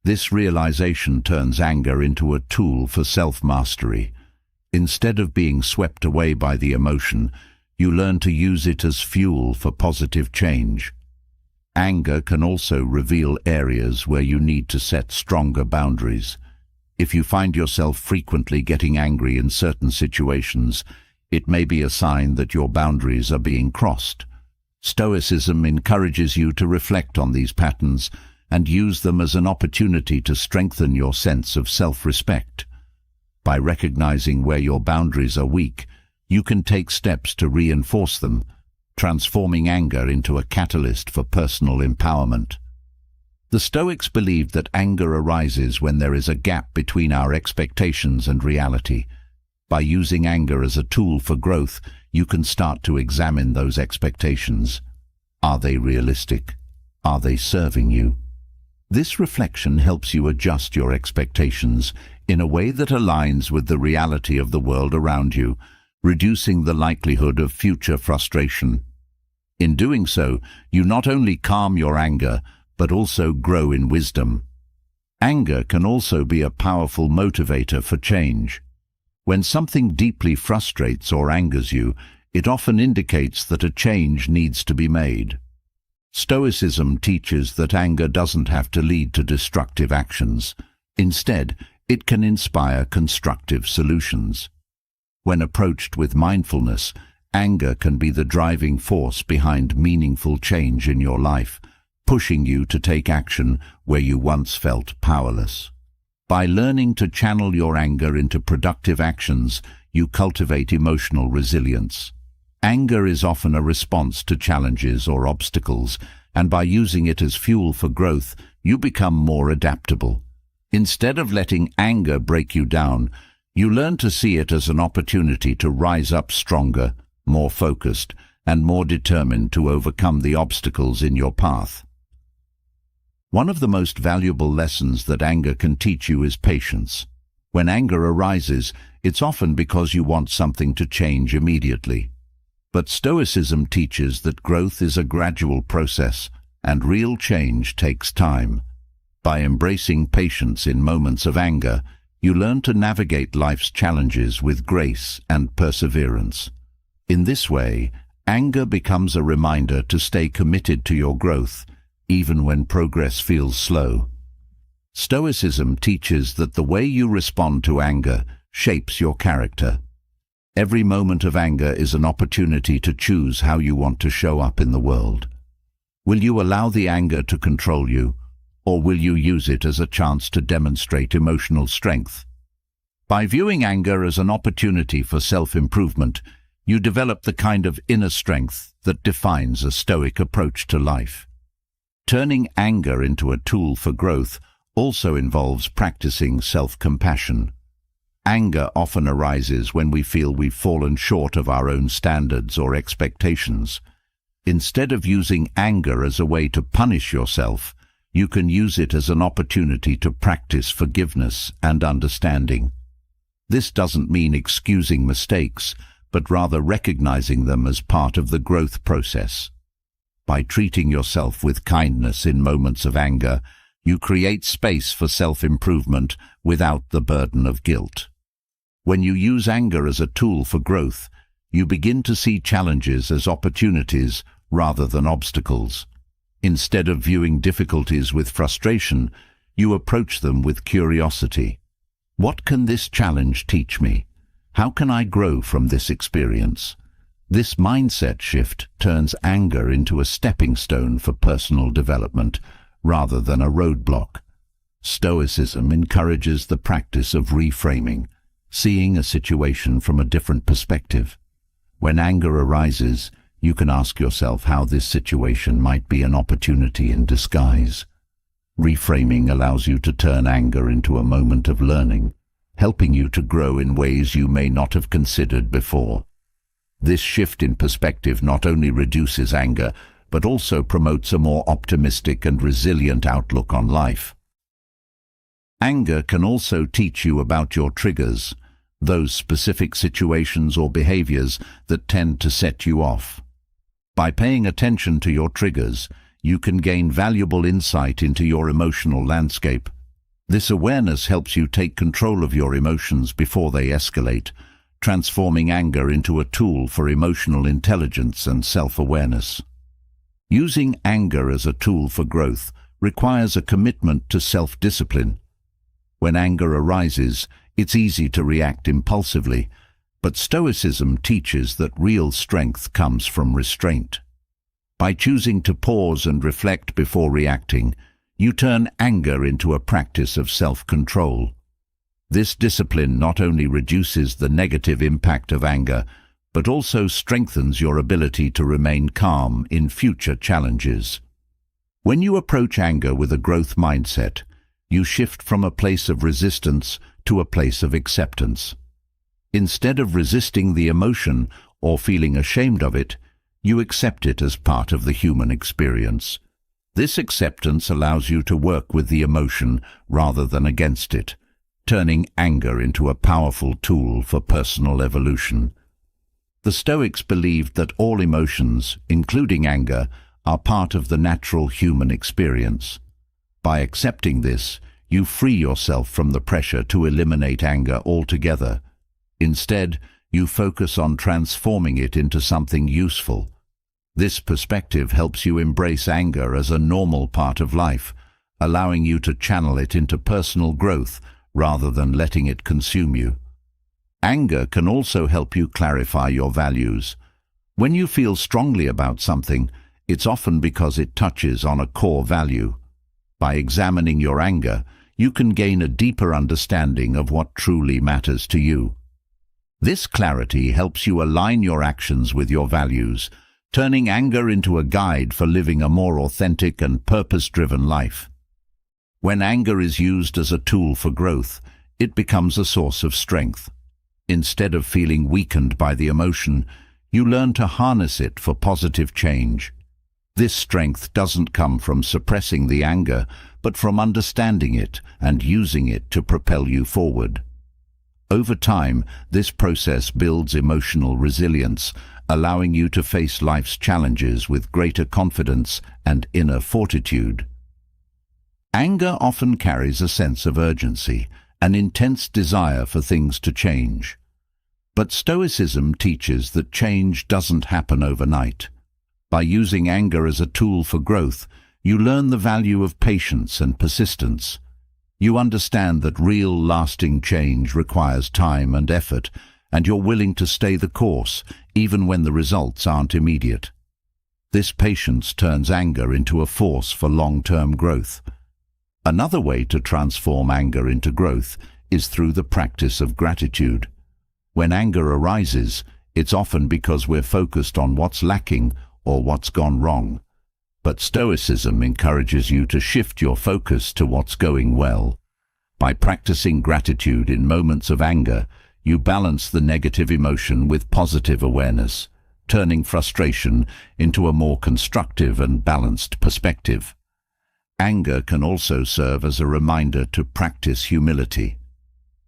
This realization turns anger into a tool for self-mastery. Instead of being swept away by the emotion, you learn to use it as fuel for positive change. Anger can also reveal areas where you need to set stronger boundaries. If you find yourself frequently getting angry in certain situations, it may be a sign that your boundaries are being crossed. Stoicism encourages you to reflect on these patterns and use them as an opportunity to strengthen your sense of self-respect. By recognizing where your boundaries are weak, you can take steps to reinforce them, transforming anger into a catalyst for personal empowerment. The Stoics believed that anger arises when there is a gap between our expectations and reality. By using anger as a tool for growth, you can start to examine those expectations. Are they realistic? Are they serving you? This reflection helps you adjust your expectations in a way that aligns with the reality of the world around you, reducing the likelihood of future frustration. In doing so, you not only calm your anger, but also grow in wisdom. Anger can also be a powerful motivator for change. When something deeply frustrates or angers you, it often indicates that a change needs to be made. Stoicism teaches that anger doesn't have to lead to destructive actions. Instead, it can inspire constructive solutions. When approached with mindfulness, anger can be the driving force behind meaningful change in your life, pushing you to take action where you once felt powerless. By learning to channel your anger into productive actions, you cultivate emotional resilience. Anger is often a response to challenges or obstacles, and by using it as fuel for growth, you become more adaptable. Instead of letting anger break you down, you learn to see it as an opportunity to rise up stronger, more focused, and more determined to overcome the obstacles in your path. One of the most valuable lessons that anger can teach you is patience. When anger arises, it's often because you want something to change immediately. But Stoicism teaches that growth is a gradual process, and real change takes time. By embracing patience in moments of anger, you learn to navigate life's challenges with grace and perseverance. In this way, anger becomes a reminder to stay committed to your growth, even when progress feels slow. Stoicism teaches that the way you respond to anger shapes your character. Every moment of anger is an opportunity to choose how you want to show up in the world. Will you allow the anger to control you, or will you use it as a chance to demonstrate emotional strength? By viewing anger as an opportunity for self-improvement, you develop the kind of inner strength that defines a Stoic approach to life. Turning anger into a tool for growth also involves practicing self-compassion. Anger often arises when we feel we've fallen short of our own standards or expectations. Instead of using anger as a way to punish yourself, you can use it as an opportunity to practice forgiveness and understanding. This doesn't mean excusing mistakes, but rather recognizing them as part of the growth process. By treating yourself with kindness in moments of anger, you create space for self-improvement without the burden of guilt. When you use anger as a tool for growth, you begin to see challenges as opportunities rather than obstacles. Instead of viewing difficulties with frustration, you approach them with curiosity. What can this challenge teach me? How can I grow from this experience? This mindset shift turns anger into a stepping stone for personal development rather than a roadblock. Stoicism encourages the practice of reframing, seeing a situation from a different perspective. When anger arises, you can ask yourself how this situation might be an opportunity in disguise. Reframing allows you to turn anger into a moment of learning, helping you to grow in ways you may not have considered before. This shift in perspective not only reduces anger, but also promotes a more optimistic and resilient outlook on life. Anger can also teach you about your triggers, those specific situations or behaviors that tend to set you off. By paying attention to your triggers, you can gain valuable insight into your emotional landscape. This awareness helps you take control of your emotions before they escalate, transforming anger into a tool for emotional intelligence and self-awareness. Using anger as a tool for growth requires a commitment to self-discipline. When anger arises, it's easy to react impulsively, but Stoicism teaches that real strength comes from restraint. By choosing to pause and reflect before reacting, you turn anger into a practice of self-control. This discipline not only reduces the negative impact of anger, but also strengthens your ability to remain calm in future challenges. When you approach anger with a growth mindset, you shift from a place of resistance to a place of acceptance. Instead of resisting the emotion or feeling ashamed of it, you accept it as part of the human experience. This acceptance allows you to work with the emotion rather than against it, turning anger into a powerful tool for personal evolution. The Stoics believed that all emotions, including anger, are part of the natural human experience. By accepting this, you free yourself from the pressure to eliminate anger altogether. Instead, you focus on transforming it into something useful. This perspective helps you embrace anger as a normal part of life, allowing you to channel it into personal growth rather than letting it consume you. Anger can also help you clarify your values. When you feel strongly about something, it's often because it touches on a core value. By examining your anger, you can gain a deeper understanding of what truly matters to you. This clarity helps you align your actions with your values, turning anger into a guide for living a more authentic and purpose-driven life. When anger is used as a tool for growth, it becomes a source of strength. Instead of feeling weakened by the emotion, you learn to harness it for positive change. This strength doesn't come from suppressing the anger, but from understanding it and using it to propel you forward. Over time, this process builds emotional resilience, allowing you to face life's challenges with greater confidence and inner fortitude. Anger often carries a sense of urgency, an intense desire for things to change. But Stoicism teaches that change doesn't happen overnight. By using anger as a tool for growth, you learn the value of patience and persistence. You understand that real, lasting change requires time and effort, and you're willing to stay the course, even when the results aren't immediate. This patience turns anger into a force for long-term growth. Another way to transform anger into growth is through the practice of gratitude. When anger arises, it's often because we're focused on what's lacking or what's gone wrong. But Stoicism encourages you to shift your focus to what's going well. By practicing gratitude in moments of anger, you balance the negative emotion with positive awareness, turning frustration into a more constructive and balanced perspective. Anger can also serve as a reminder to practice humility.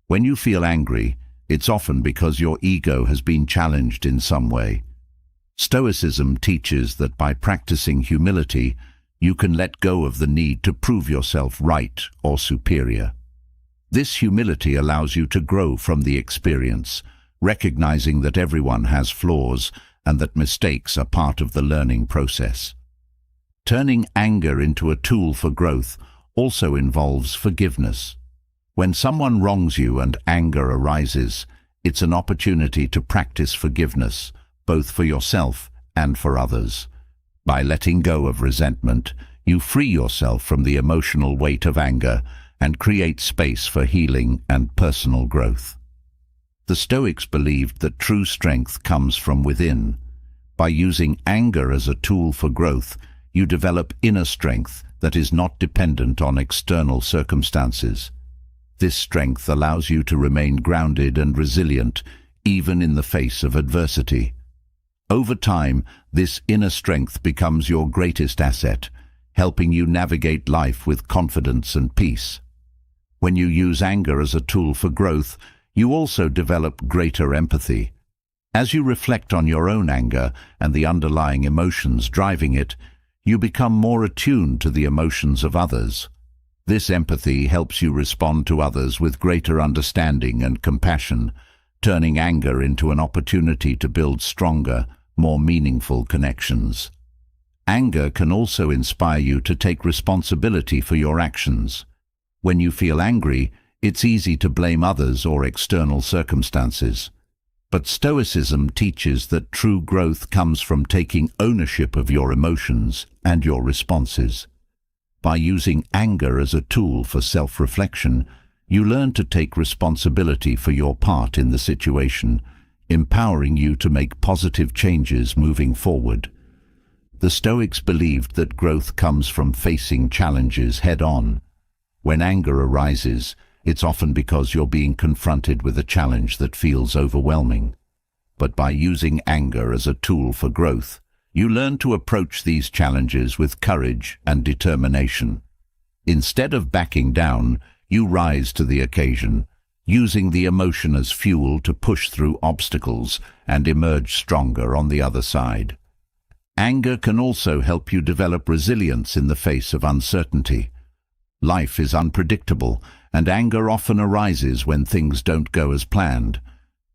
When you feel angry, it's often because your ego has been challenged in some way. Stoicism teaches that by practicing humility, you can let go of the need to prove yourself right or superior. This humility allows you to grow from the experience, recognizing that everyone has flaws and that mistakes are part of the learning process. Turning anger into a tool for growth also involves forgiveness. When someone wrongs you and anger arises, it's an opportunity to practice forgiveness, both for yourself and for others. By letting go of resentment, you free yourself from the emotional weight of anger and create space for healing and personal growth. The Stoics believed that true strength comes from within. By using anger as a tool for growth, you develop inner strength that is not dependent on external circumstances. This strength allows you to remain grounded and resilient, even in the face of adversity. Over time, this inner strength becomes your greatest asset, helping you navigate life with confidence and peace. When you use anger as a tool for growth, you also develop greater empathy. As you reflect on your own anger and the underlying emotions driving it, you become more attuned to the emotions of others. This empathy helps you respond to others with greater understanding and compassion, turning anger into an opportunity to build stronger, more meaningful connections. Anger can also inspire you to take responsibility for your actions. When you feel angry, it's easy to blame others or external circumstances. But Stoicism teaches that true growth comes from taking ownership of your emotions and your responses. By using anger as a tool for self-reflection, you learn to take responsibility for your part in the situation, empowering you to make positive changes moving forward. The Stoics believed that growth comes from facing challenges head-on. When anger arises, it's often because you're being confronted with a challenge that feels overwhelming. But by using anger as a tool for growth, you learn to approach these challenges with courage and determination. Instead of backing down, you rise to the occasion, using the emotion as fuel to push through obstacles and emerge stronger on the other side. Anger can also help you develop resilience in the face of uncertainty. Life is unpredictable, and anger often arises when things don't go as planned.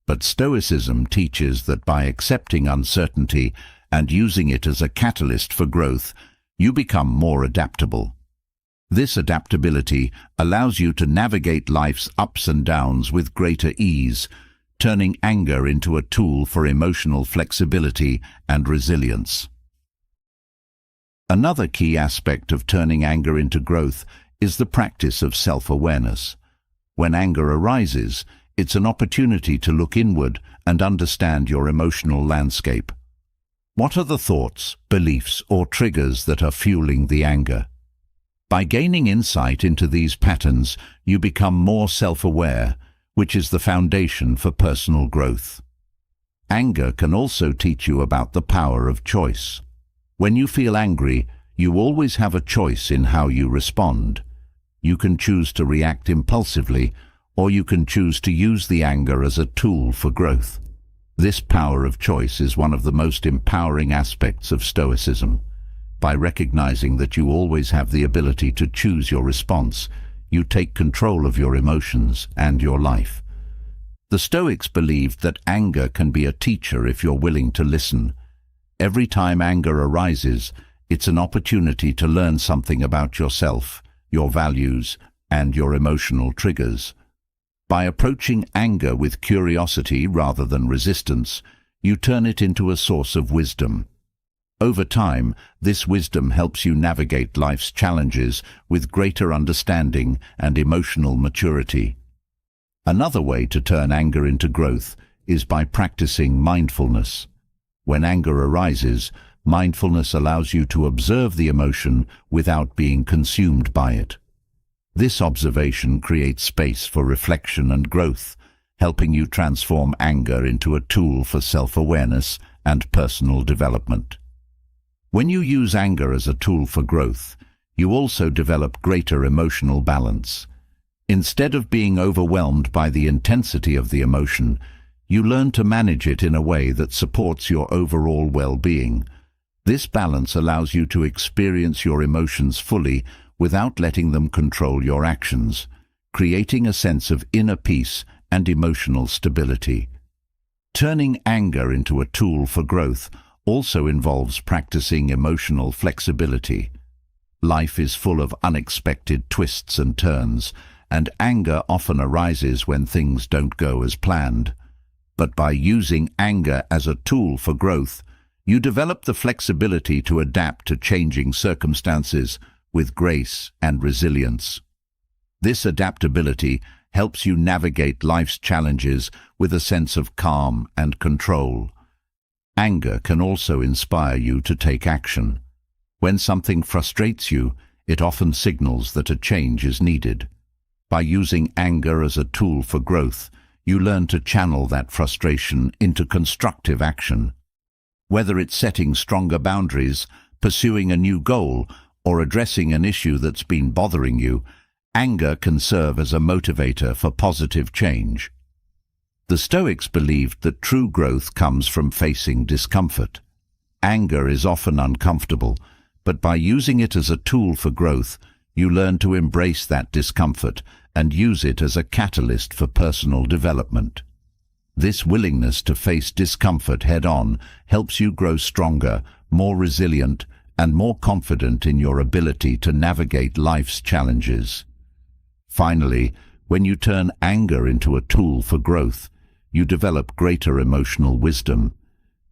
But Stoicism teaches that by accepting uncertainty and using it as a catalyst for growth, you become more adaptable. This adaptability allows you to navigate life's ups and downs with greater ease, turning anger into a tool for emotional flexibility and resilience. Another key aspect of turning anger into growth is the practice of self-awareness. When anger arises, it's an opportunity to look inward and understand your emotional landscape. What are the thoughts, beliefs, or triggers that are fueling the anger? By gaining insight into these patterns, you become more self-aware, which is the foundation for personal growth. Anger can also teach you about the power of choice. When you feel angry, you always have a choice in how you respond. You can choose to react impulsively, or you can choose to use the anger as a tool for growth. This power of choice is one of the most empowering aspects of Stoicism. By recognizing that you always have the ability to choose your response, you take control of your emotions and your life. The Stoics believed that anger can be a teacher if you're willing to listen. Every time anger arises, it's an opportunity to learn something about yourself, your values, and your emotional triggers. By approaching anger with curiosity rather than resistance, you turn it into a source of wisdom. Over time, this wisdom helps you navigate life's challenges with greater understanding and emotional maturity. Another way to turn anger into growth is by practicing mindfulness. When anger arises, mindfulness allows you to observe the emotion without being consumed by it. This observation creates space for reflection and growth, helping you transform anger into a tool for self-awareness and personal development. When you use anger as a tool for growth, you also develop greater emotional balance. Instead of being overwhelmed by the intensity of the emotion, you learn to manage it in a way that supports your overall well-being. This balance allows you to experience your emotions fully without letting them control your actions, creating a sense of inner peace and emotional stability. Turning anger into a tool for growth also involves practicing emotional flexibility. Life is full of unexpected twists and turns, and anger often arises when things don't go as planned. But by using anger as a tool for growth, you develop the flexibility to adapt to changing circumstances with grace and resilience. This adaptability helps you navigate life's challenges with a sense of calm and control. Anger can also inspire you to take action. When something frustrates you, it often signals that a change is needed. By using anger as a tool for growth, you learn to channel that frustration into constructive action. Whether it's setting stronger boundaries, pursuing a new goal, or addressing an issue that's been bothering you, anger can serve as a motivator for positive change. The Stoics believed that true growth comes from facing discomfort. Anger is often uncomfortable, but by using it as a tool for growth, you learn to embrace that discomfort and use it as a catalyst for personal development. This willingness to face discomfort head-on helps you grow stronger, more resilient, and more confident in your ability to navigate life's challenges. Finally, when you turn anger into a tool for growth, you develop greater emotional wisdom.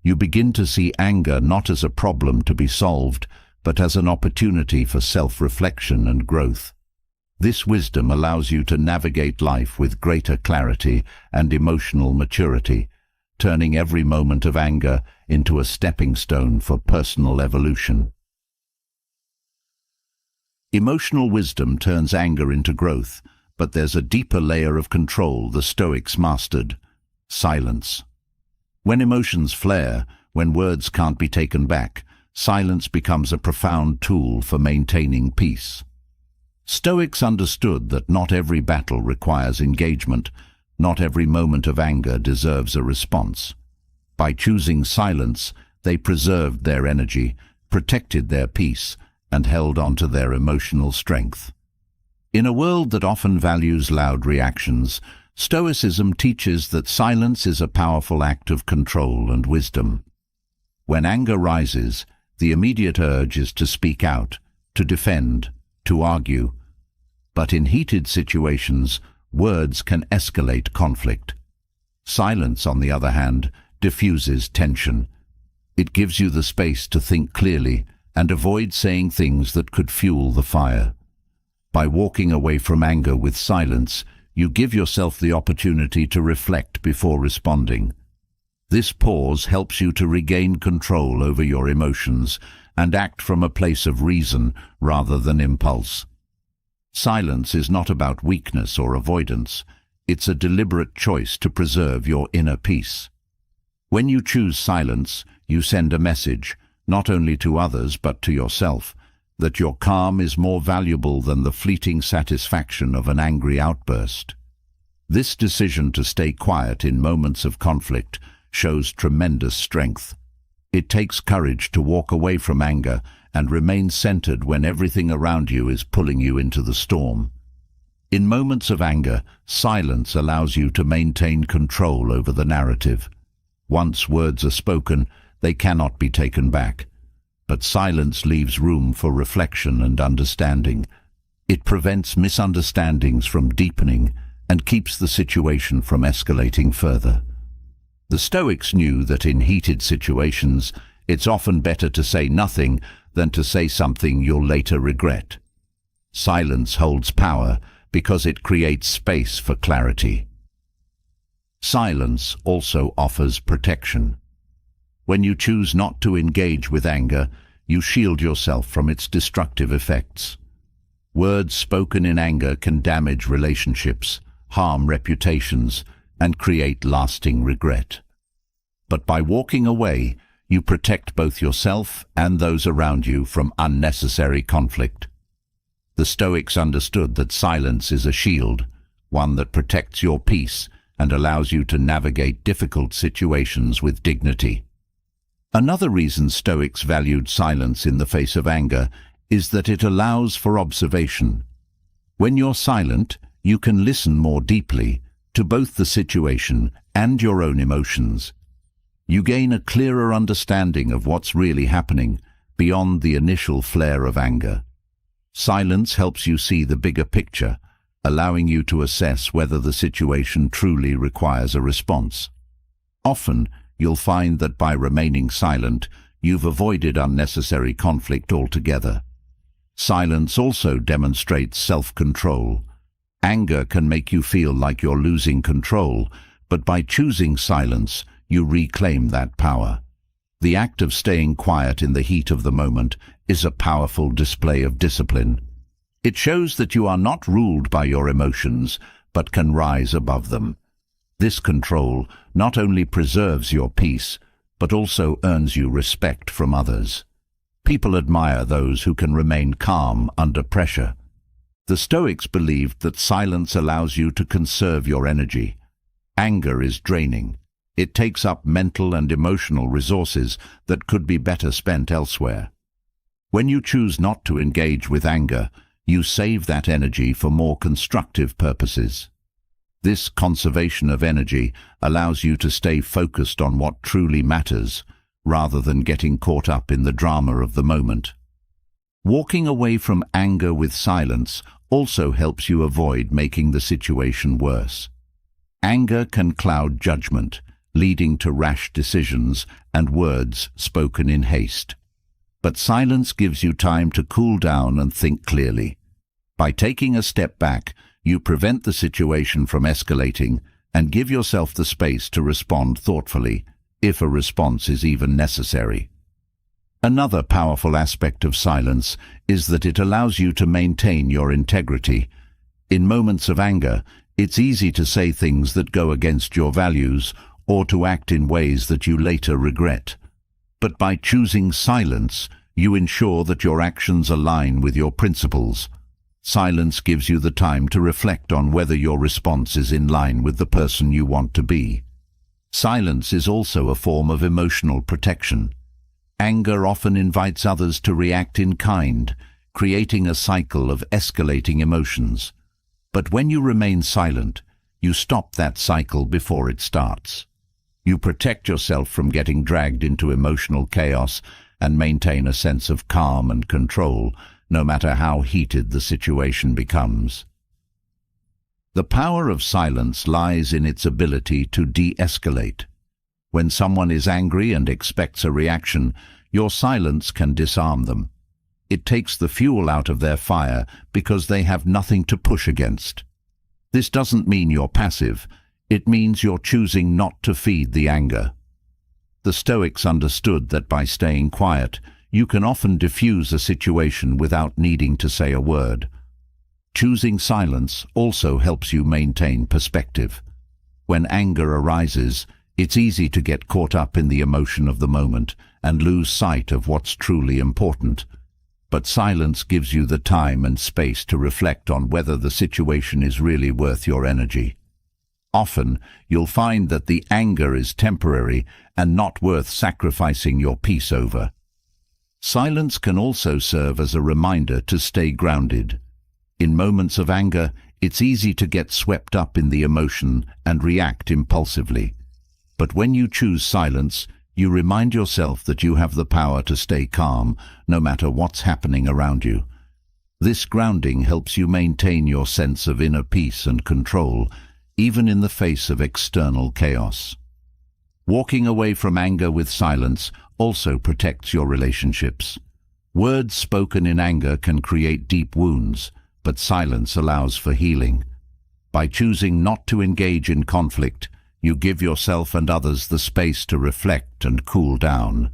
You begin to see anger not as a problem to be solved, but as an opportunity for self-reflection and growth. This wisdom allows you to navigate life with greater clarity and emotional maturity, turning every moment of anger into a stepping stone for personal evolution. Emotional wisdom turns anger into growth, but there's a deeper layer of control the Stoics mastered: silence. When emotions flare, when words can't be taken back, silence becomes a profound tool for maintaining peace. Stoics understood that not every battle requires engagement, not every moment of anger deserves a response. By choosing silence, they preserved their energy, protected their peace, and held on to their emotional strength. In a world that often values loud reactions, Stoicism teaches that silence is a powerful act of control and wisdom. When anger rises, the immediate urge is to speak out, to defend, to argue. But in heated situations, words can escalate conflict. Silence, on the other hand, diffuses tension. It gives you the space to think clearly and avoid saying things that could fuel the fire. By walking away from anger with silence, you give yourself the opportunity to reflect before responding. This pause helps you to regain control over your emotions and act from a place of reason rather than impulse. Silence is not about weakness or avoidance. It's a deliberate choice to preserve your inner peace. When you choose silence, you send a message, not only to others but to yourself, that your calm is more valuable than the fleeting satisfaction of an angry outburst. This decision to stay quiet in moments of conflict shows tremendous strength. It takes courage to walk away from anger and remain centered when everything around you is pulling you into the storm. In moments of anger, silence allows you to maintain control over the narrative. Once words are spoken, they cannot be taken back. But silence leaves room for reflection and understanding. It prevents misunderstandings from deepening and keeps the situation from escalating further. The Stoics knew that in heated situations, it's often better to say nothing than to say something you'll later regret. Silence holds power because it creates space for clarity. Silence also offers protection. When you choose not to engage with anger, you shield yourself from its destructive effects. Words spoken in anger can damage relationships, harm reputations, and create lasting regret. But by walking away, you protect both yourself and those around you from unnecessary conflict. The Stoics understood that silence is a shield, one that protects your peace and allows you to navigate difficult situations with dignity. Another reason Stoics valued silence in the face of anger is that it allows for observation. When you're silent, you can listen more deeply to both the situation and your own emotions. You gain a clearer understanding of what's really happening beyond the initial flare of anger. Silence helps you see the bigger picture, allowing you to assess whether the situation truly requires a response. Often, you'll find that by remaining silent, you've avoided unnecessary conflict altogether. Silence also demonstrates self-control. Anger can make you feel like you're losing control, but by choosing silence, you reclaim that power. The act of staying quiet in the heat of the moment is a powerful display of discipline. It shows that you are not ruled by your emotions, but can rise above them. This control not only preserves your peace, but also earns you respect from others. People admire those who can remain calm under pressure. The Stoics believed that silence allows you to conserve your energy. Anger is draining. It takes up mental and emotional resources that could be better spent elsewhere. When you choose not to engage with anger, you save that energy for more constructive purposes. This conservation of energy allows you to stay focused on what truly matters, rather than getting caught up in the drama of the moment. Walking away from anger with silence also helps you avoid making the situation worse. Anger can cloud judgment, leading to rash decisions and words spoken in haste. But silence gives you time to cool down and think clearly. By taking a step back, you prevent the situation from escalating and give yourself the space to respond thoughtfully, if a response is even necessary. Another powerful aspect of silence is that it allows you to maintain your integrity. In moments of anger, it's easy to say things that go against your values or to act in ways that you later regret. But by choosing silence, you ensure that your actions align with your principles. Silence gives you the time to reflect on whether your response is in line with the person you want to be. Silence is also a form of emotional protection. Anger often invites others to react in kind, creating a cycle of escalating emotions. But when you remain silent, you stop that cycle before it starts. You protect yourself from getting dragged into emotional chaos and maintain a sense of calm and control, no matter how heated the situation becomes. The power of silence lies in its ability to de-escalate. When someone is angry and expects a reaction, your silence can disarm them. It takes the fuel out of their fire because they have nothing to push against. This doesn't mean you're passive. It means you're choosing not to feed the anger. The Stoics understood that by staying quiet, you can often diffuse a situation without needing to say a word. Choosing silence also helps you maintain perspective. When anger arises, it's easy to get caught up in the emotion of the moment and lose sight of what's truly important. But silence gives you the time and space to reflect on whether the situation is really worth your energy. Often, you'll find that the anger is temporary and not worth sacrificing your peace over. Silence can also serve as a reminder to stay grounded. In moments of anger, it's easy to get swept up in the emotion and react impulsively. But when you choose silence, you remind yourself that you have the power to stay calm, no matter what's happening around you. This grounding helps you maintain your sense of inner peace and control, even in the face of external chaos. Walking away from anger with silence also protects your relationships. Words spoken in anger can create deep wounds, but silence allows for healing. By choosing not to engage in conflict, you give yourself and others the space to reflect and cool down.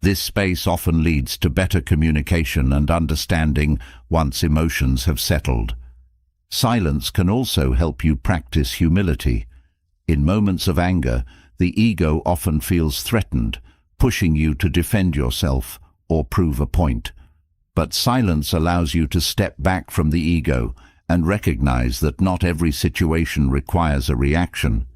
This space often leads to better communication and understanding once emotions have settled. Silence can also help you practice humility. In moments of anger, the ego often feels threatened, pushing you to defend yourself or prove a point. But silence allows you to step back from the ego and recognize that not every situation requires a reaction.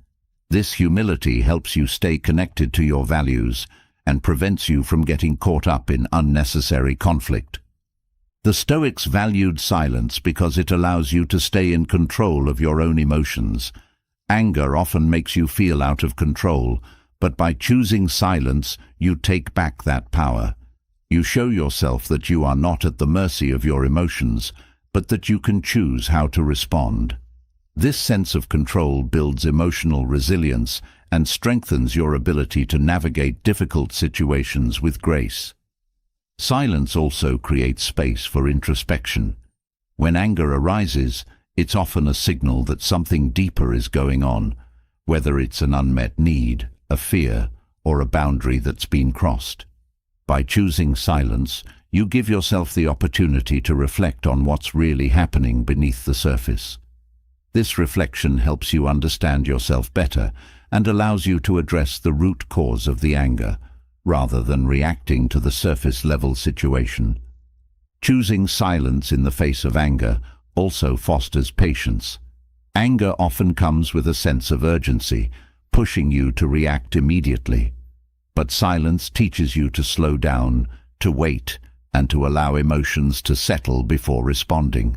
This humility helps you stay connected to your values and prevents you from getting caught up in unnecessary conflict. The Stoics valued silence because it allows you to stay in control of your own emotions. Anger often makes you feel out of control, but by choosing silence, you take back that power. You show yourself that you are not at the mercy of your emotions, but that you can choose how to respond. This sense of control builds emotional resilience and strengthens your ability to navigate difficult situations with grace. Silence also creates space for introspection. When anger arises, it's often a signal that something deeper is going on, whether it's an unmet need, a fear, or a boundary that's been crossed. By choosing silence, you give yourself the opportunity to reflect on what's really happening beneath the surface. This reflection helps you understand yourself better and allows you to address the root cause of the anger, rather than reacting to the surface-level situation. Choosing silence in the face of anger also fosters patience. Anger often comes with a sense of urgency, pushing you to react immediately. But silence teaches you to slow down, to wait, and to allow emotions to settle before responding.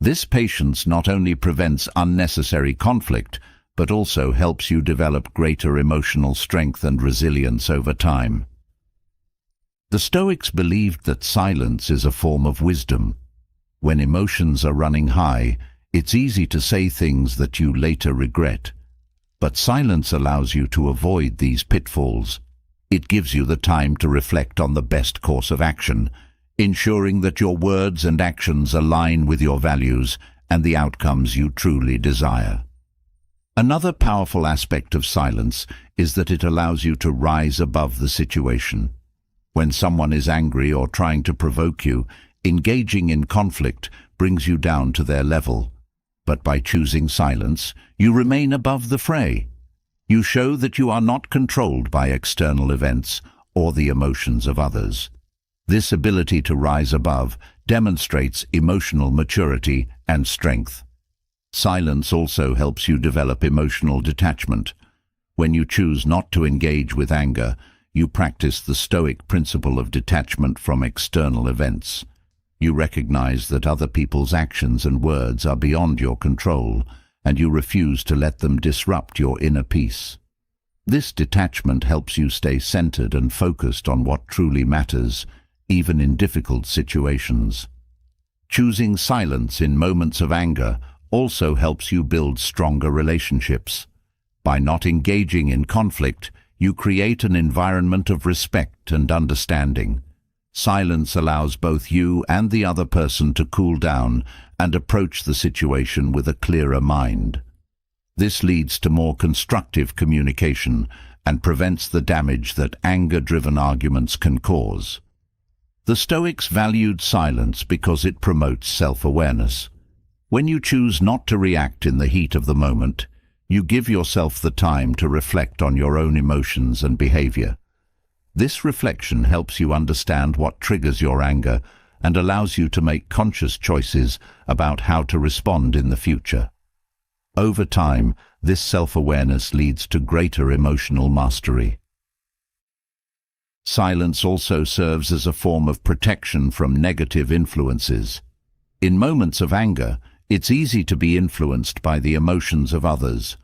This patience not only prevents unnecessary conflict, but also helps you develop greater emotional strength and resilience over time. The Stoics believed that silence is a form of wisdom. When emotions are running high, it's easy to say things that you later regret. But silence allows you to avoid these pitfalls. It gives you the time to reflect on the best course of action, ensuring that your words and actions align with your values and the outcomes you truly desire. Another powerful aspect of silence is that it allows you to rise above the situation. When someone is angry or trying to provoke you, engaging in conflict brings you down to their level. But by choosing silence, you remain above the fray. You show that you are not controlled by external events or the emotions of others. This ability to rise above demonstrates emotional maturity and strength. Silence also helps you develop emotional detachment. When you choose not to engage with anger, you practice the Stoic principle of detachment from external events. You recognize that other people's actions and words are beyond your control, and you refuse to let them disrupt your inner peace. This detachment helps you stay centered and focused on what truly matters, even in difficult situations. Choosing silence in moments of anger also helps you build stronger relationships. By not engaging in conflict, you create an environment of respect and understanding. Silence allows both you and the other person to cool down and approach the situation with a clearer mind. This leads to more constructive communication and prevents the damage that anger-driven arguments can cause. The Stoics valued silence because it promotes self-awareness. When you choose not to react in the heat of the moment, you give yourself the time to reflect on your own emotions and behavior. This reflection helps you understand what triggers your anger and allows you to make conscious choices about how to respond in the future. Over time, this self-awareness leads to greater emotional mastery. Silence also serves as a form of protection from negative influences. In moments of anger, it's easy to be influenced by the emotions of others,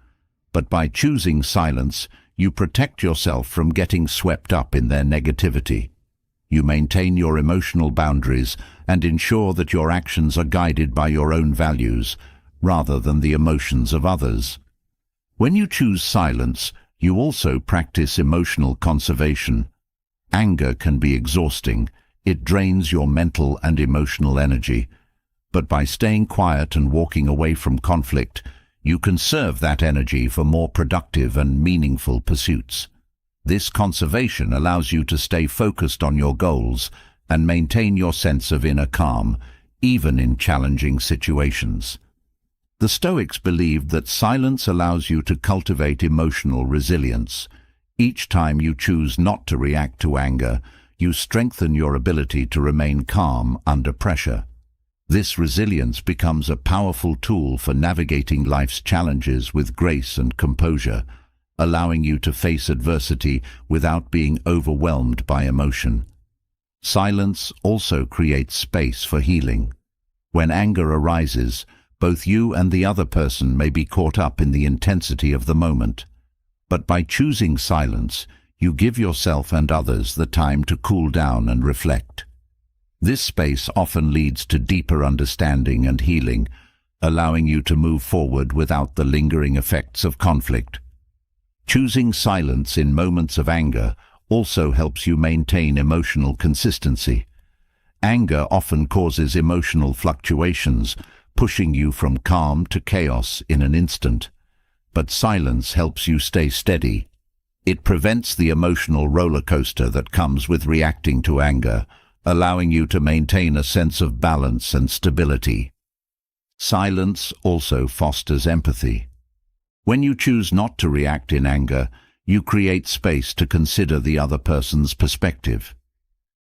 but by choosing silence, you protect yourself from getting swept up in their negativity. You maintain your emotional boundaries and ensure that your actions are guided by your own values, rather than the emotions of others. When you choose silence, you also practice emotional conservation. Anger can be exhausting. It drains your mental and emotional energy. But by staying quiet and walking away from conflict, you conserve that energy for more productive and meaningful pursuits. This conservation allows you to stay focused on your goals and maintain your sense of inner calm, even in challenging situations. The Stoics believed that silence allows you to cultivate emotional resilience. Each time you choose not to react to anger, you strengthen your ability to remain calm under pressure. This resilience becomes a powerful tool for navigating life's challenges with grace and composure, allowing you to face adversity without being overwhelmed by emotion. Silence also creates space for healing. When anger arises, both you and the other person may be caught up in the intensity of the moment. But by choosing silence, you give yourself and others the time to cool down and reflect. This space often leads to deeper understanding and healing, allowing you to move forward without the lingering effects of conflict. Choosing silence in moments of anger also helps you maintain emotional consistency. Anger often causes emotional fluctuations, pushing you from calm to chaos in an instant. But silence helps you stay steady. It prevents the emotional roller coaster that comes with reacting to anger, allowing you to maintain a sense of balance and stability. Silence also fosters empathy. When you choose not to react in anger, you create space to consider the other person's perspective.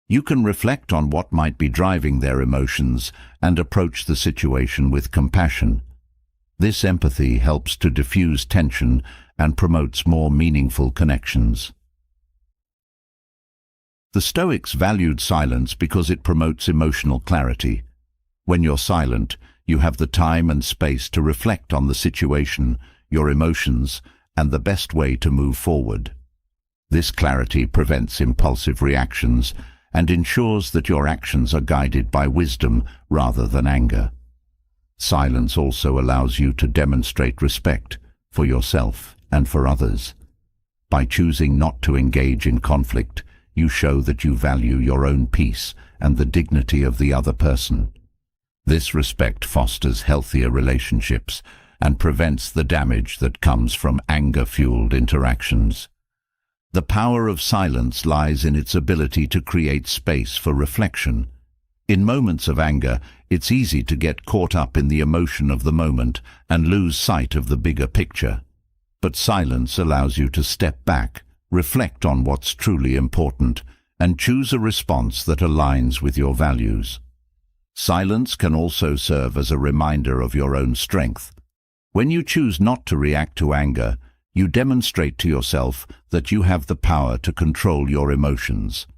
You can reflect on what might be driving their emotions and approach the situation with compassion. This empathy helps to diffuse tension and promotes more meaningful connections. The Stoics valued silence because it promotes emotional clarity. When you're silent, you have the time and space to reflect on the situation, your emotions, and the best way to move forward. This clarity prevents impulsive reactions and ensures that your actions are guided by wisdom rather than anger. Silence also allows you to demonstrate respect for yourself and for others. By choosing not to engage in conflict, you show that you value your own peace and the dignity of the other person. This respect fosters healthier relationships and prevents the damage that comes from anger-fueled interactions. The power of silence lies in its ability to create space for reflection. In moments of anger, it's easy to get caught up in the emotion of the moment and lose sight of the bigger picture. But silence allows you to step back, reflect on what's truly important, and choose a response that aligns with your values. Silence can also serve as a reminder of your own strength. When you choose not to react to anger, you demonstrate to yourself that you have the power to control your emotions.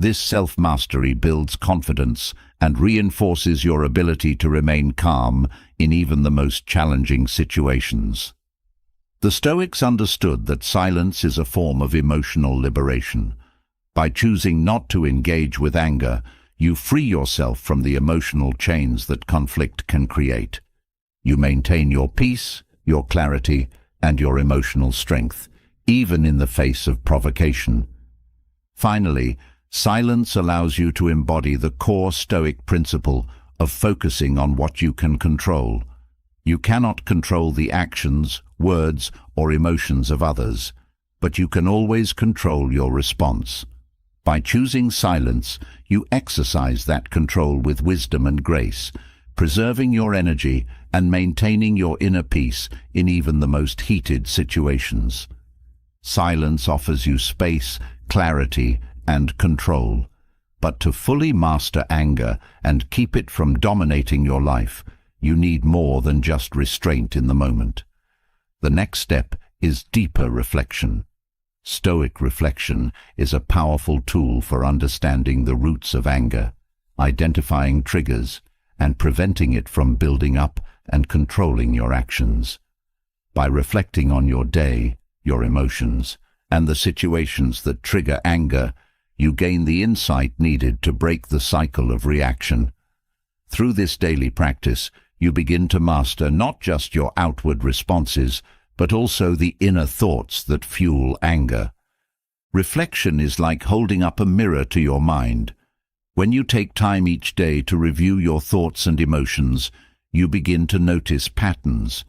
This self-mastery builds confidence and reinforces your ability to remain calm in even the most challenging situations. The Stoics understood that silence is a form of emotional liberation. By choosing not to engage with anger, you free yourself from the emotional chains that conflict can create. You maintain your peace, your clarity, and your emotional strength, even in the face of provocation. Finally, silence allows you to embody the core Stoic principle of focusing on what you can control. You cannot control the actions, words, or emotions of others, but you can always control your response. By choosing silence, you exercise that control with wisdom and grace, preserving your energy and maintaining your inner peace in even the most heated situations. Silence offers you space, clarity, and control. But to fully master anger and keep it from dominating your life, you need more than just restraint in the moment. The next step is deeper reflection. Stoic reflection is a powerful tool for understanding the roots of anger, identifying triggers, and preventing it from building up and controlling your actions. By reflecting on your day, your emotions, and the situations that trigger anger, you gain the insight needed to break the cycle of reaction. Through this daily practice, you begin to master not just your outward responses, but also the inner thoughts that fuel anger. Reflection is like holding up a mirror to your mind. When you take time each day to review your thoughts and emotions, you begin to notice patterns.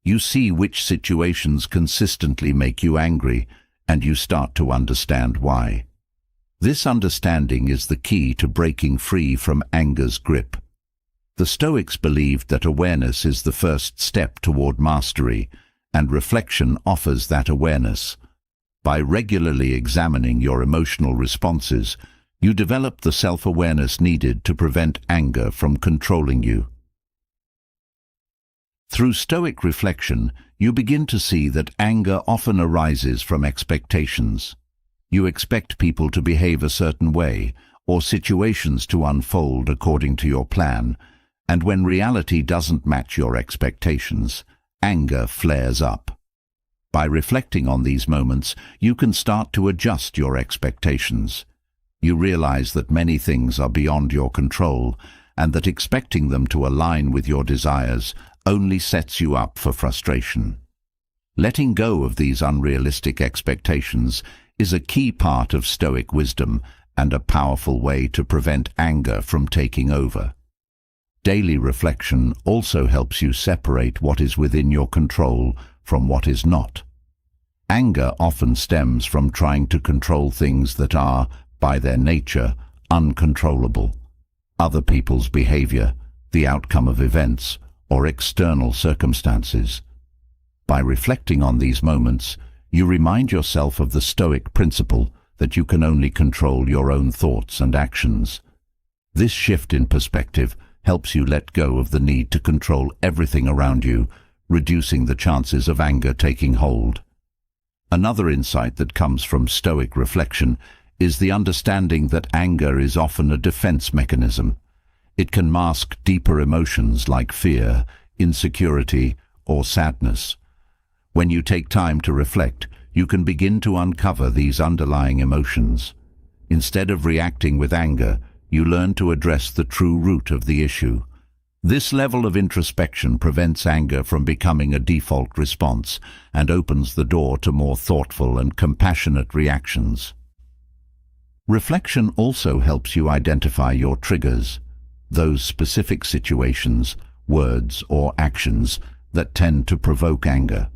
You see which situations consistently make you angry, and you start to understand why. This understanding is the key to breaking free from anger's grip. The Stoics believed that awareness is the first step toward mastery, and reflection offers that awareness. By regularly examining your emotional responses, you develop the self-awareness needed to prevent anger from controlling you. Through Stoic reflection, you begin to see that anger often arises from expectations. You expect people to behave a certain way, or situations to unfold according to your plan, and when reality doesn't match your expectations, anger flares up. By reflecting on these moments, you can start to adjust your expectations. You realize that many things are beyond your control, and that expecting them to align with your desires only sets you up for frustration. Letting go of these unrealistic expectations is a key part of Stoic wisdom and a powerful way to prevent anger from taking over. Daily reflection also helps you separate what is within your control from what is not. Anger often stems from trying to control things that are, by their nature, uncontrollable. Other people's behavior, the outcome of events, or external circumstances. By reflecting on these moments, you remind yourself of the Stoic principle that you can only control your own thoughts and actions. This shift in perspective helps you let go of the need to control everything around you, reducing the chances of anger taking hold. Another insight that comes from Stoic reflection is the understanding that anger is often a defense mechanism. It can mask deeper emotions like fear, insecurity, or sadness. When you take time to reflect, you can begin to uncover these underlying emotions. Instead of reacting with anger, you learn to address the true root of the issue. This level of introspection prevents anger from becoming a default response and opens the door to more thoughtful and compassionate reactions. Reflection also helps you identify your triggers, those specific situations, words, or actions that tend to provoke anger.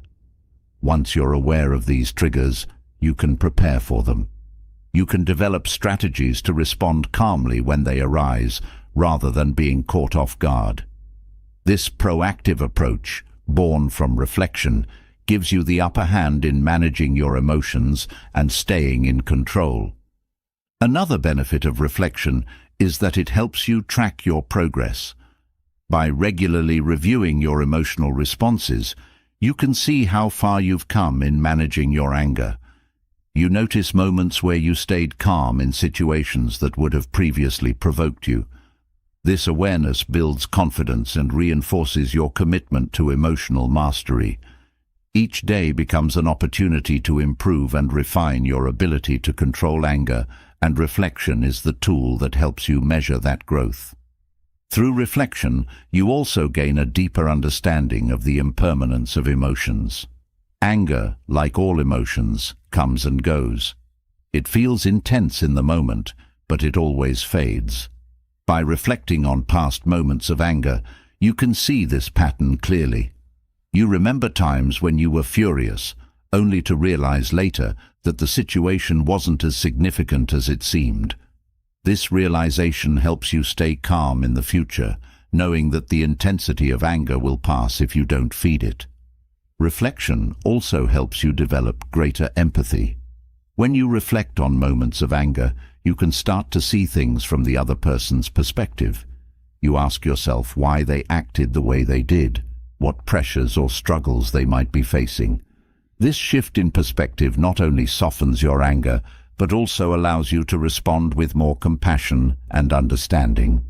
Once you're aware of these triggers, you can prepare for them. You can develop strategies to respond calmly when they arise, rather than being caught off guard. This proactive approach, born from reflection, gives you the upper hand in managing your emotions and staying in control. Another benefit of reflection is that it helps you track your progress. By regularly reviewing your emotional responses, you can see how far you've come in managing your anger. You notice moments where you stayed calm in situations that would have previously provoked you. This awareness builds confidence and reinforces your commitment to emotional mastery. Each day becomes an opportunity to improve and refine your ability to control anger, and reflection is the tool that helps you measure that growth. Through reflection, you also gain a deeper understanding of the impermanence of emotions. Anger, like all emotions, comes and goes. It feels intense in the moment, but it always fades. By reflecting on past moments of anger, you can see this pattern clearly. You remember times when you were furious, only to realize later that the situation wasn't as significant as it seemed. This realization helps you stay calm in the future, knowing that the intensity of anger will pass if you don't feed it. Reflection also helps you develop greater empathy. When you reflect on moments of anger, you can start to see things from the other person's perspective. You ask yourself why they acted the way they did, what pressures or struggles they might be facing. This shift in perspective not only softens your anger, but also allows you to respond with more compassion and understanding.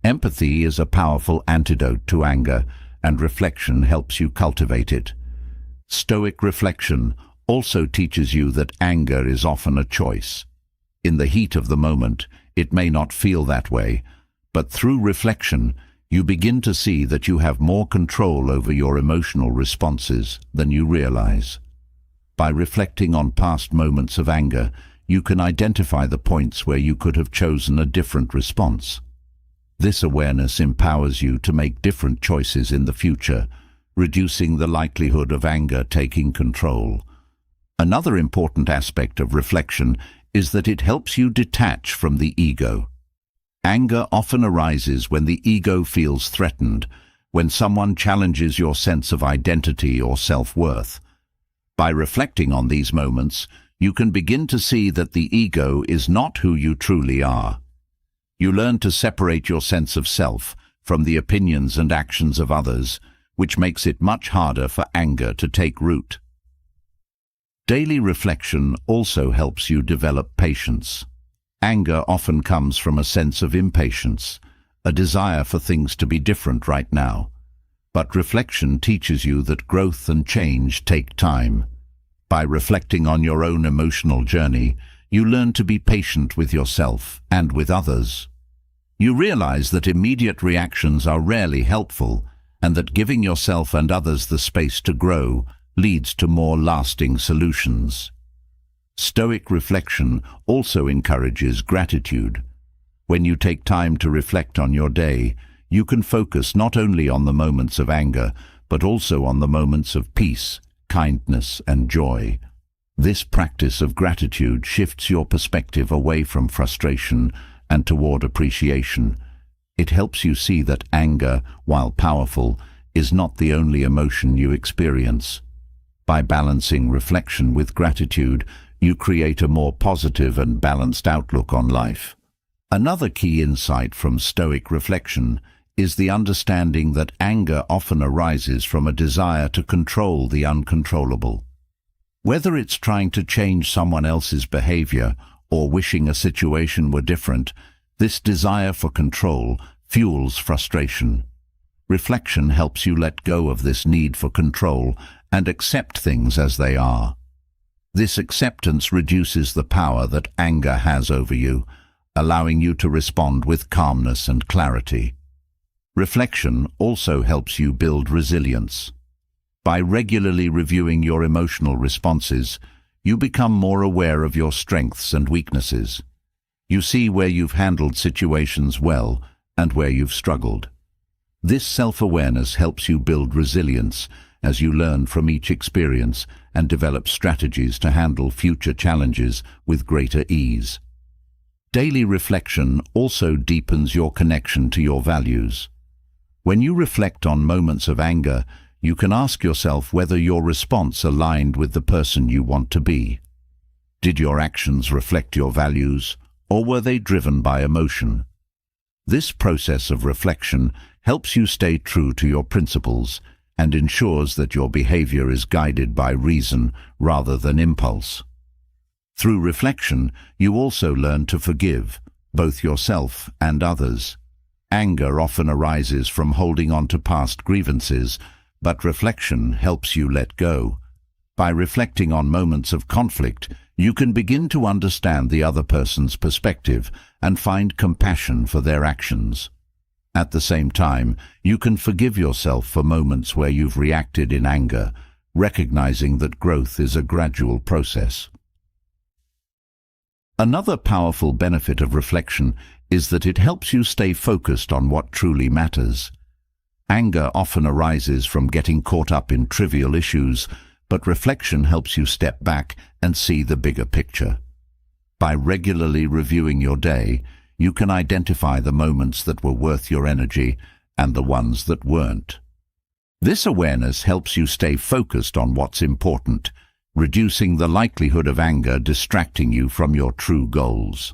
Empathy is a powerful antidote to anger, and reflection helps you cultivate it. Stoic reflection also teaches you that anger is often a choice. In the heat of the moment, it may not feel that way, but through reflection, you begin to see that you have more control over your emotional responses than you realize. By reflecting on past moments of anger, you can identify the points where you could have chosen a different response. This awareness empowers you to make different choices in the future, reducing the likelihood of anger taking control. Another important aspect of reflection is that it helps you detach from the ego. Anger often arises when the ego feels threatened, when someone challenges your sense of identity or self-worth. By reflecting on these moments, you can begin to see that the ego is not who you truly are. You learn to separate your sense of self from the opinions and actions of others, which makes it much harder for anger to take root. Daily reflection also helps you develop patience. Anger often comes from a sense of impatience, a desire for things to be different right now. But reflection teaches you that growth and change take time. By reflecting on your own emotional journey, you learn to be patient with yourself and with others. You realize that immediate reactions are rarely helpful, and that giving yourself and others the space to grow leads to more lasting solutions. Stoic reflection also encourages gratitude. When you take time to reflect on your day, you can focus not only on the moments of anger, but also on the moments of peace, kindness, and joy. This practice of gratitude shifts your perspective away from frustration and toward appreciation. It helps you see that anger, while powerful, is not the only emotion you experience. By balancing reflection with gratitude, you create a more positive and balanced outlook on life. Another key insight from Stoic reflection is the understanding that anger often arises from a desire to control the uncontrollable. Whether it's trying to change someone else's behavior or wishing a situation were different, this desire for control fuels frustration. Reflection helps you let go of this need for control and accept things as they are. This acceptance reduces the power that anger has over you, allowing you to respond with calmness and clarity. Reflection also helps you build resilience. By regularly reviewing your emotional responses, you become more aware of your strengths and weaknesses. You see where you've handled situations well and where you've struggled. This self-awareness helps you build resilience as you learn from each experience and develop strategies to handle future challenges with greater ease. Daily reflection also deepens your connection to your values. When you reflect on moments of anger, you can ask yourself whether your response aligned with the person you want to be. Did your actions reflect your values, or were they driven by emotion? This process of reflection helps you stay true to your principles and ensures that your behavior is guided by reason rather than impulse. Through reflection, you also learn to forgive, both yourself and others. Anger often arises from holding on to past grievances, but reflection helps you let go. By reflecting on moments of conflict, you can begin to understand the other person's perspective and find compassion for their actions. At the same time, you can forgive yourself for moments where you've reacted in anger, recognizing that growth is a gradual process. Another powerful benefit of reflection is that it helps you stay focused on what truly matters. Anger often arises from getting caught up in trivial issues, but reflection helps you step back and see the bigger picture. By regularly reviewing your day, you can identify the moments that were worth your energy and the ones that weren't. This awareness helps you stay focused on what's important, reducing the likelihood of anger distracting you from your true goals.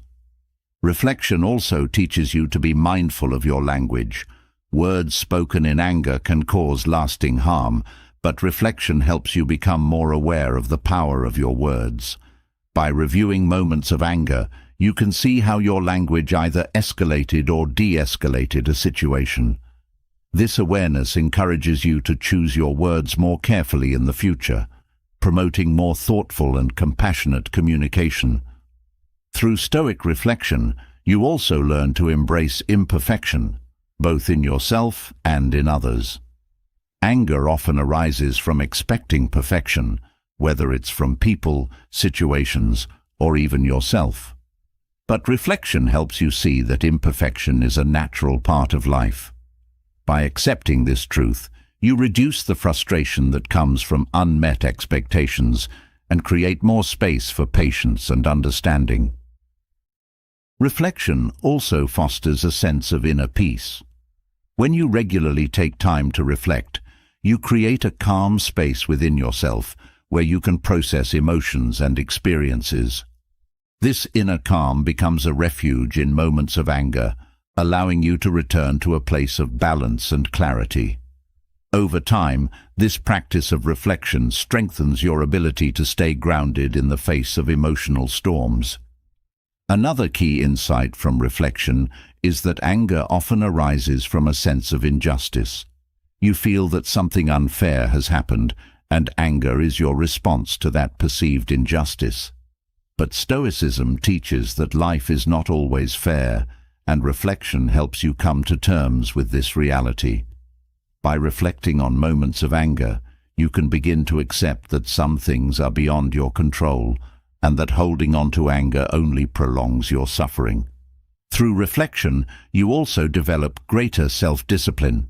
Reflection also teaches you to be mindful of your language. Words spoken in anger can cause lasting harm, but reflection helps you become more aware of the power of your words. By reviewing moments of anger, you can see how your language either escalated or de-escalated a situation. This awareness encourages you to choose your words more carefully in the future, promoting more thoughtful and compassionate communication. Through Stoic reflection, you also learn to embrace imperfection, both in yourself and in others. Anger often arises from expecting perfection, whether it's from people, situations, or even yourself. But reflection helps you see that imperfection is a natural part of life. By accepting this truth, you reduce the frustration that comes from unmet expectations and create more space for patience and understanding. Reflection also fosters a sense of inner peace. When you regularly take time to reflect, you create a calm space within yourself where you can process emotions and experiences. This inner calm becomes a refuge in moments of anger, allowing you to return to a place of balance and clarity. Over time, this practice of reflection strengthens your ability to stay grounded in the face of emotional storms. Another key insight from reflection is that anger often arises from a sense of injustice. You feel that something unfair has happened, and anger is your response to that perceived injustice. But Stoicism teaches that life is not always fair, and reflection helps you come to terms with this reality. By reflecting on moments of anger, you can begin to accept that some things are beyond your control, and that holding on to anger only prolongs your suffering. Through reflection, you also develop greater self-discipline.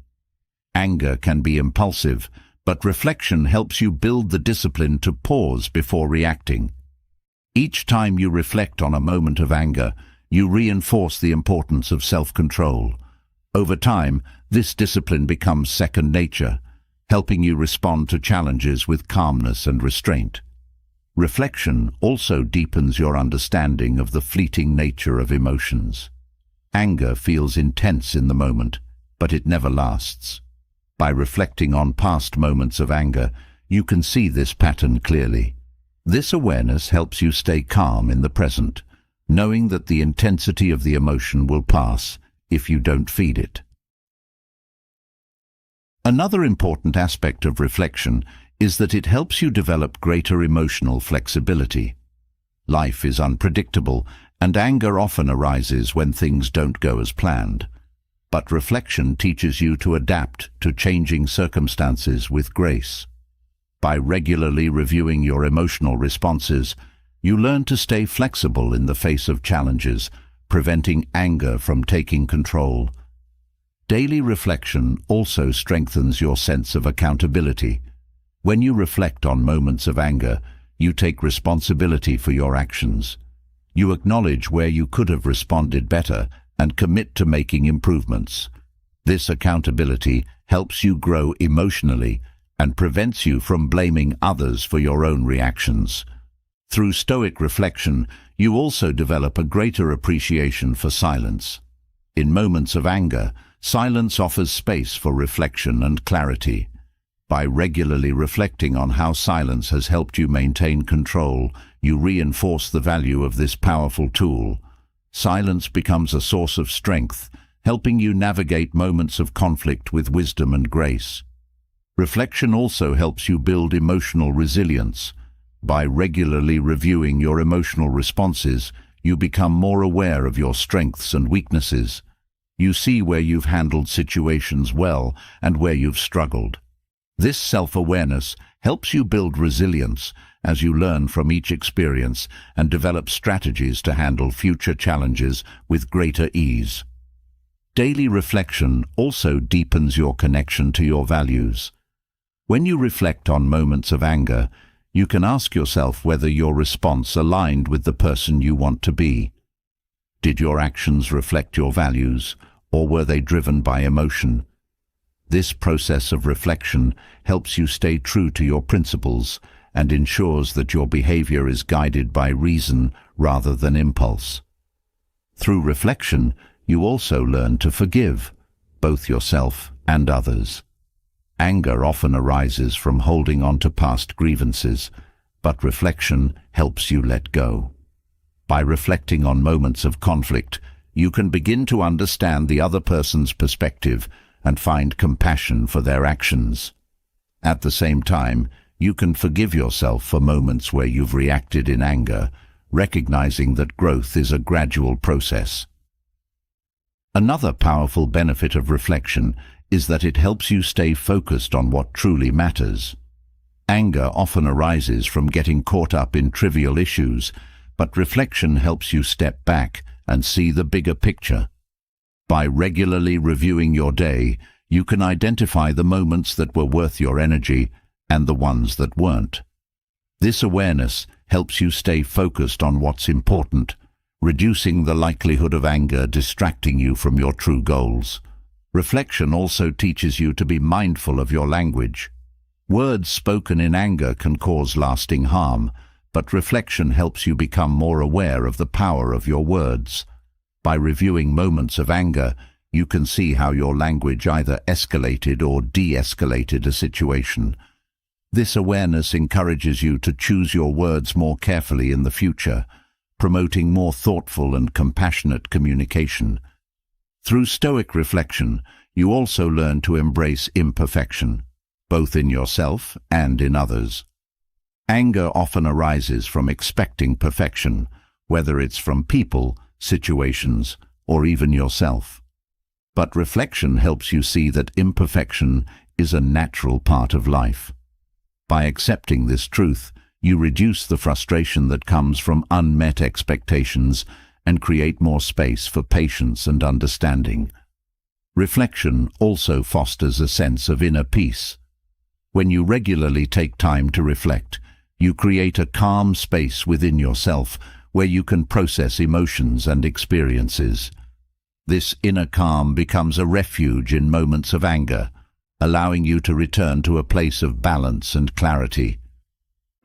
Anger can be impulsive, but reflection helps you build the discipline to pause before reacting. Each time you reflect on a moment of anger, you reinforce the importance of self-control. Over time, this discipline becomes second nature, helping you respond to challenges with calmness and restraint. Reflection also deepens your understanding of the fleeting nature of emotions. Anger feels intense in the moment, but it never lasts. By reflecting on past moments of anger, you can see this pattern clearly. This awareness helps you stay calm in the present, knowing that the intensity of the emotion will pass if you don't feed it. Another important aspect of reflection is that it helps you develop greater emotional flexibility. Life is unpredictable, and anger often arises when things don't go as planned. But reflection teaches you to adapt to changing circumstances with grace. By regularly reviewing your emotional responses, you learn to stay flexible in the face of challenges, preventing anger from taking control. Daily reflection also strengthens your sense of accountability. When you reflect on moments of anger, you take responsibility for your actions. You acknowledge where you could have responded better and commit to making improvements. This accountability helps you grow emotionally and prevents you from blaming others for your own reactions. Through Stoic reflection, you also develop a greater appreciation for silence. In moments of anger, silence offers space for reflection and clarity. By regularly reflecting on how silence has helped you maintain control, you reinforce the value of this powerful tool. Silence becomes a source of strength, helping you navigate moments of conflict with wisdom and grace. Reflection also helps you build emotional resilience. By regularly reviewing your emotional responses, you become more aware of your strengths and weaknesses. You see where you've handled situations well and where you've struggled. This self-awareness helps you build resilience as you learn from each experience and develop strategies to handle future challenges with greater ease. Daily reflection also deepens your connection to your values. When you reflect on moments of anger, you can ask yourself whether your response aligned with the person you want to be. Did your actions reflect your values, or were they driven by emotion? This process of reflection helps you stay true to your principles and ensures that your behavior is guided by reason rather than impulse. Through reflection, you also learn to forgive, both yourself and others. Anger often arises from holding on to past grievances, but reflection helps you let go. By reflecting on moments of conflict, you can begin to understand the other person's perspective and find compassion for their actions. At the same time, you can forgive yourself for moments where you've reacted in anger, recognizing that growth is a gradual process. Another powerful benefit of reflection is that it helps you stay focused on what truly matters. Anger often arises from getting caught up in trivial issues, but reflection helps you step back and see the bigger picture. By regularly reviewing your day, you can identify the moments that were worth your energy and the ones that weren't. This awareness helps you stay focused on what's important, reducing the likelihood of anger distracting you from your true goals. Reflection also teaches you to be mindful of your language. Words spoken in anger can cause lasting harm, but reflection helps you become more aware of the power of your words. By reviewing moments of anger, you can see how your language either escalated or de-escalated a situation. This awareness encourages you to choose your words more carefully in the future, promoting more thoughtful and compassionate communication. Through Stoic reflection, you also learn to embrace imperfection, both in yourself and in others. Anger often arises from expecting perfection, whether it's from people, situations, or even yourself. But reflection helps you see that imperfection is a natural part of life. By accepting this truth, you reduce the frustration that comes from unmet expectations and create more space for patience and understanding. Reflection also fosters a sense of inner peace. When you regularly take time to reflect, you create a calm space within yourself where you can process emotions and experiences. This inner calm becomes a refuge in moments of anger, allowing you to return to a place of balance and clarity.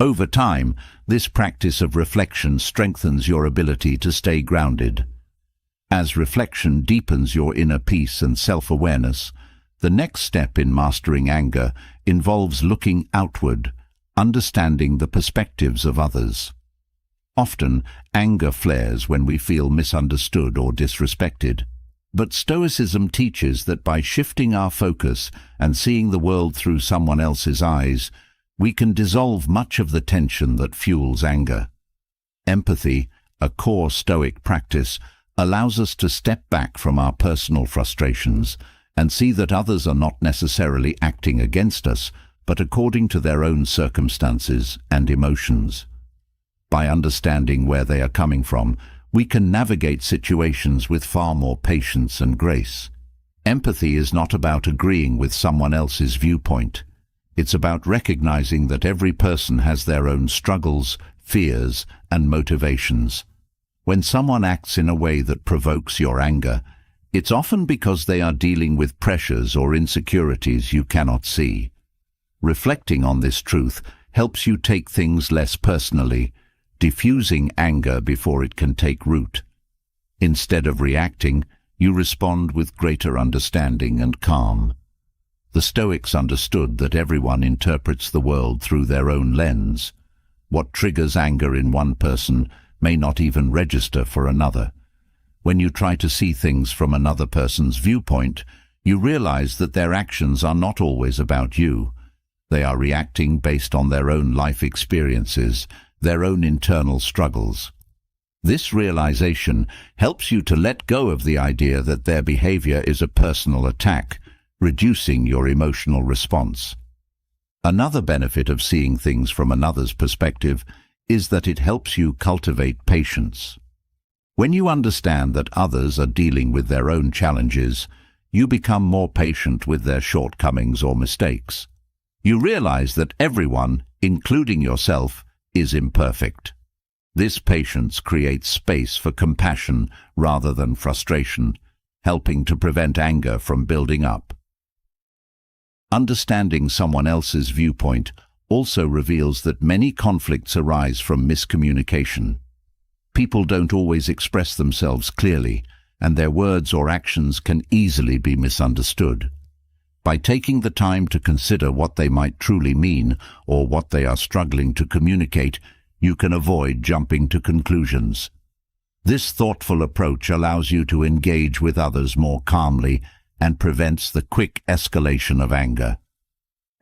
Over time, this practice of reflection strengthens your ability to stay grounded. As reflection deepens your inner peace and self-awareness, the next step in mastering anger involves looking outward, understanding the perspectives of others. Often, anger flares when we feel misunderstood or disrespected. But Stoicism teaches that by shifting our focus and seeing the world through someone else's eyes, we can dissolve much of the tension that fuels anger. Empathy, a core Stoic practice, allows us to step back from our personal frustrations and see that others are not necessarily acting against us, but according to their own circumstances and emotions. By understanding where they are coming from, we can navigate situations with far more patience and grace. Empathy is not about agreeing with someone else's viewpoint. It's about recognizing that every person has their own struggles, fears, and motivations. When someone acts in a way that provokes your anger, it's often because they are dealing with pressures or insecurities you cannot see. Reflecting on this truth helps you take things less personally, diffusing anger before it can take root. Instead of reacting, you respond with greater understanding and calm. The Stoics understood that everyone interprets the world through their own lens. What triggers anger in one person may not even register for another. When you try to see things from another person's viewpoint, you realize that their actions are not always about you. They are reacting based on their own life experiences, their own internal struggles. This realization helps you to let go of the idea that their behavior is a personal attack, reducing your emotional response. Another benefit of seeing things from another's perspective is that it helps you cultivate patience. When you understand that others are dealing with their own challenges, you become more patient with their shortcomings or mistakes. You realize that everyone, including yourself, is imperfect. This patience creates space for compassion rather than frustration, helping to prevent anger from building up. Understanding someone else's viewpoint also reveals that many conflicts arise from miscommunication. People don't always express themselves clearly, and their words or actions can easily be misunderstood. By taking the time to consider what they might truly mean or what they are struggling to communicate, you can avoid jumping to conclusions. This thoughtful approach allows you to engage with others more calmly and prevents the quick escalation of anger.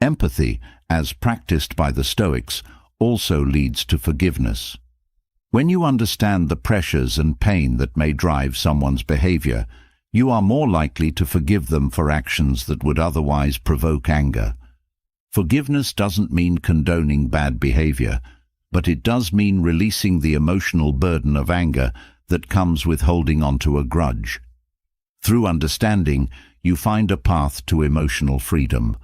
Empathy, as practiced by the Stoics, also leads to forgiveness. When you understand the pressures and pain that may drive someone's behavior, you are more likely to forgive them for actions that would otherwise provoke anger. Forgiveness doesn't mean condoning bad behavior, but it does mean releasing the emotional burden of anger that comes with holding onto a grudge. Through understanding, you find a path to emotional freedom.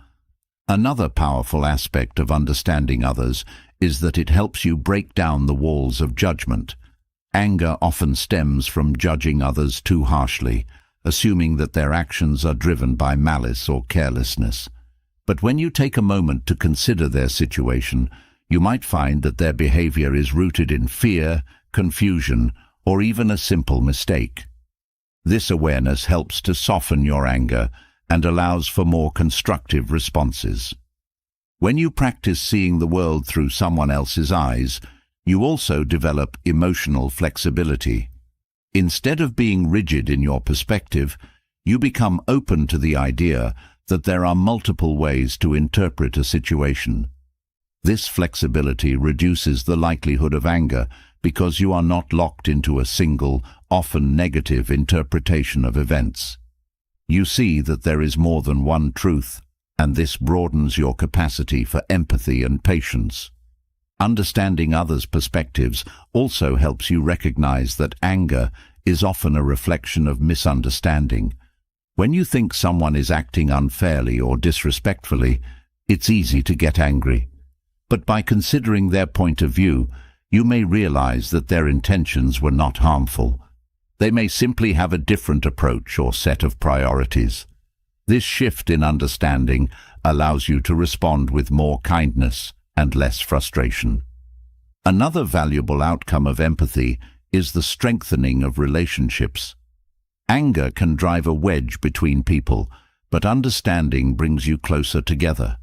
Another powerful aspect of understanding others is that it helps you break down the walls of judgment. Anger often stems from judging others too harshly, assuming that their actions are driven by malice or carelessness. But when you take a moment to consider their situation, you might find that their behavior is rooted in fear, confusion, or even a simple mistake. This awareness helps to soften your anger and allows for more constructive responses. When you practice seeing the world through someone else's eyes, you also develop emotional flexibility. Instead of being rigid in your perspective, you become open to the idea that there are multiple ways to interpret a situation. This flexibility reduces the likelihood of anger because you are not locked into a single, often negative interpretation of events. You see that there is more than one truth, and this broadens your capacity for empathy and patience. Understanding others' perspectives also helps you recognize that anger is often a reflection of misunderstanding. When you think someone is acting unfairly or disrespectfully, it's easy to get angry. But by considering their point of view, you may realize that their intentions were not harmful. They may simply have a different approach or set of priorities. This shift in understanding allows you to respond with more kindness and less frustration. Another valuable outcome of empathy is the strengthening of relationships. Anger can drive a wedge between people, but understanding brings you closer together.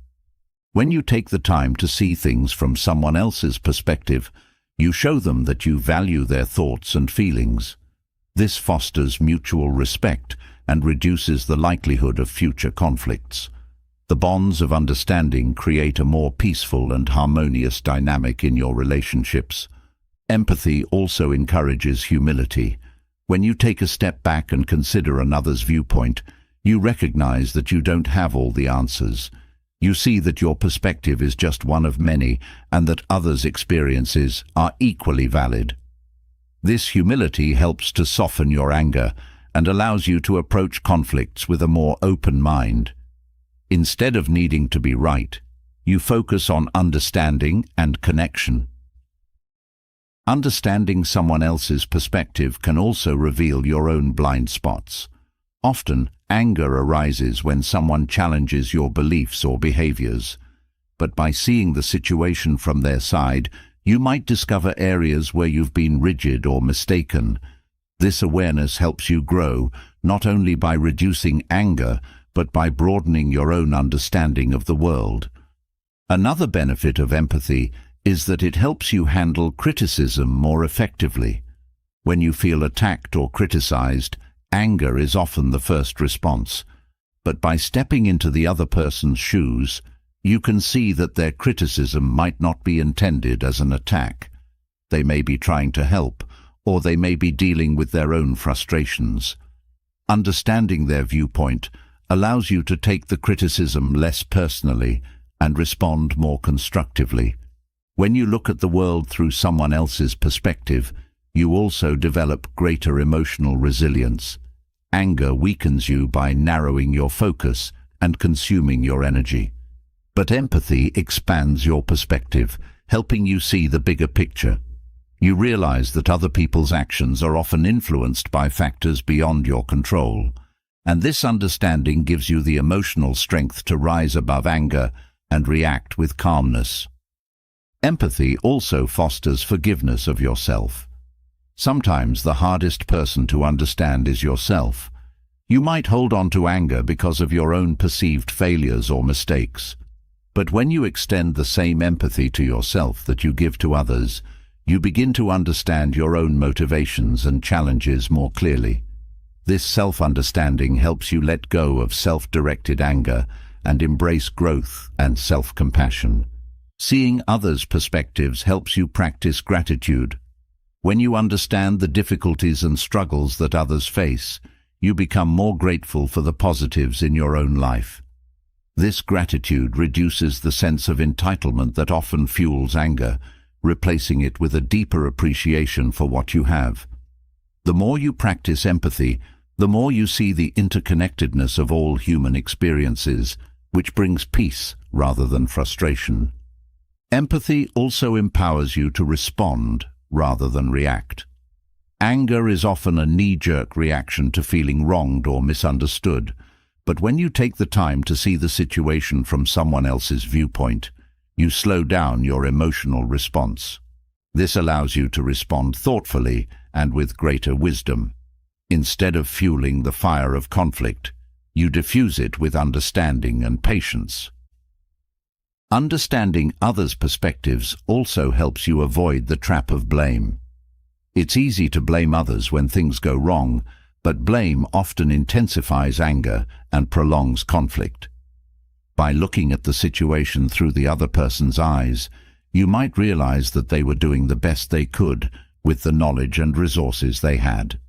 When you take the time to see things from someone else's perspective, you show them that you value their thoughts and feelings. This fosters mutual respect and reduces the likelihood of future conflicts. The bonds of understanding create a more peaceful and harmonious dynamic in your relationships. Empathy also encourages humility. When you take a step back and consider another's viewpoint, you recognize that you don't have all the answers. You see that your perspective is just one of many and that others' experiences are equally valid. This humility helps to soften your anger and allows you to approach conflicts with a more open mind. Instead of needing to be right, you focus on understanding and connection. Understanding someone else's perspective can also reveal your own blind spots. Often, anger arises when someone challenges your beliefs or behaviors. But by seeing the situation from their side, you might discover areas where you've been rigid or mistaken. This awareness helps you grow, not only by reducing anger, but by broadening your own understanding of the world. Another benefit of empathy is that it helps you handle criticism more effectively. When you feel attacked or criticized, anger is often the first response. But by stepping into the other person's shoes, you can see that their criticism might not be intended as an attack. They may be trying to help, or they may be dealing with their own frustrations. Understanding their viewpoint allows you to take the criticism less personally and respond more constructively. When you look at the world through someone else's perspective, you also develop greater emotional resilience. Anger weakens you by narrowing your focus and consuming your energy. But empathy expands your perspective, helping you see the bigger picture. You realize that other people's actions are often influenced by factors beyond your control, and this understanding gives you the emotional strength to rise above anger and react with calmness. Empathy also fosters forgiveness of yourself. Sometimes the hardest person to understand is yourself. You might hold on to anger because of your own perceived failures or mistakes. But when you extend the same empathy to yourself that you give to others, you begin to understand your own motivations and challenges more clearly. This self-understanding helps you let go of self-directed anger and embrace growth and self-compassion. Seeing others' perspectives helps you practice gratitude. When you understand the difficulties and struggles that others face, you become more grateful for the positives in your own life. This gratitude reduces the sense of entitlement that often fuels anger, replacing it with a deeper appreciation for what you have. The more you practice empathy, the more you see the interconnectedness of all human experiences, which brings peace rather than frustration. Empathy also empowers you to respond rather than react. Anger is often a knee-jerk reaction to feeling wronged or misunderstood, but when you take the time to see the situation from someone else's viewpoint, you slow down your emotional response. This allows you to respond thoughtfully and with greater wisdom. Instead of fueling the fire of conflict, you diffuse it with understanding and patience. Understanding others' perspectives also helps you avoid the trap of blame. It's easy to blame others when things go wrong, but blame often intensifies anger and prolongs conflict. By looking at the situation through the other person's eyes, you might realize that they were doing the best they could with the knowledge and resources they had.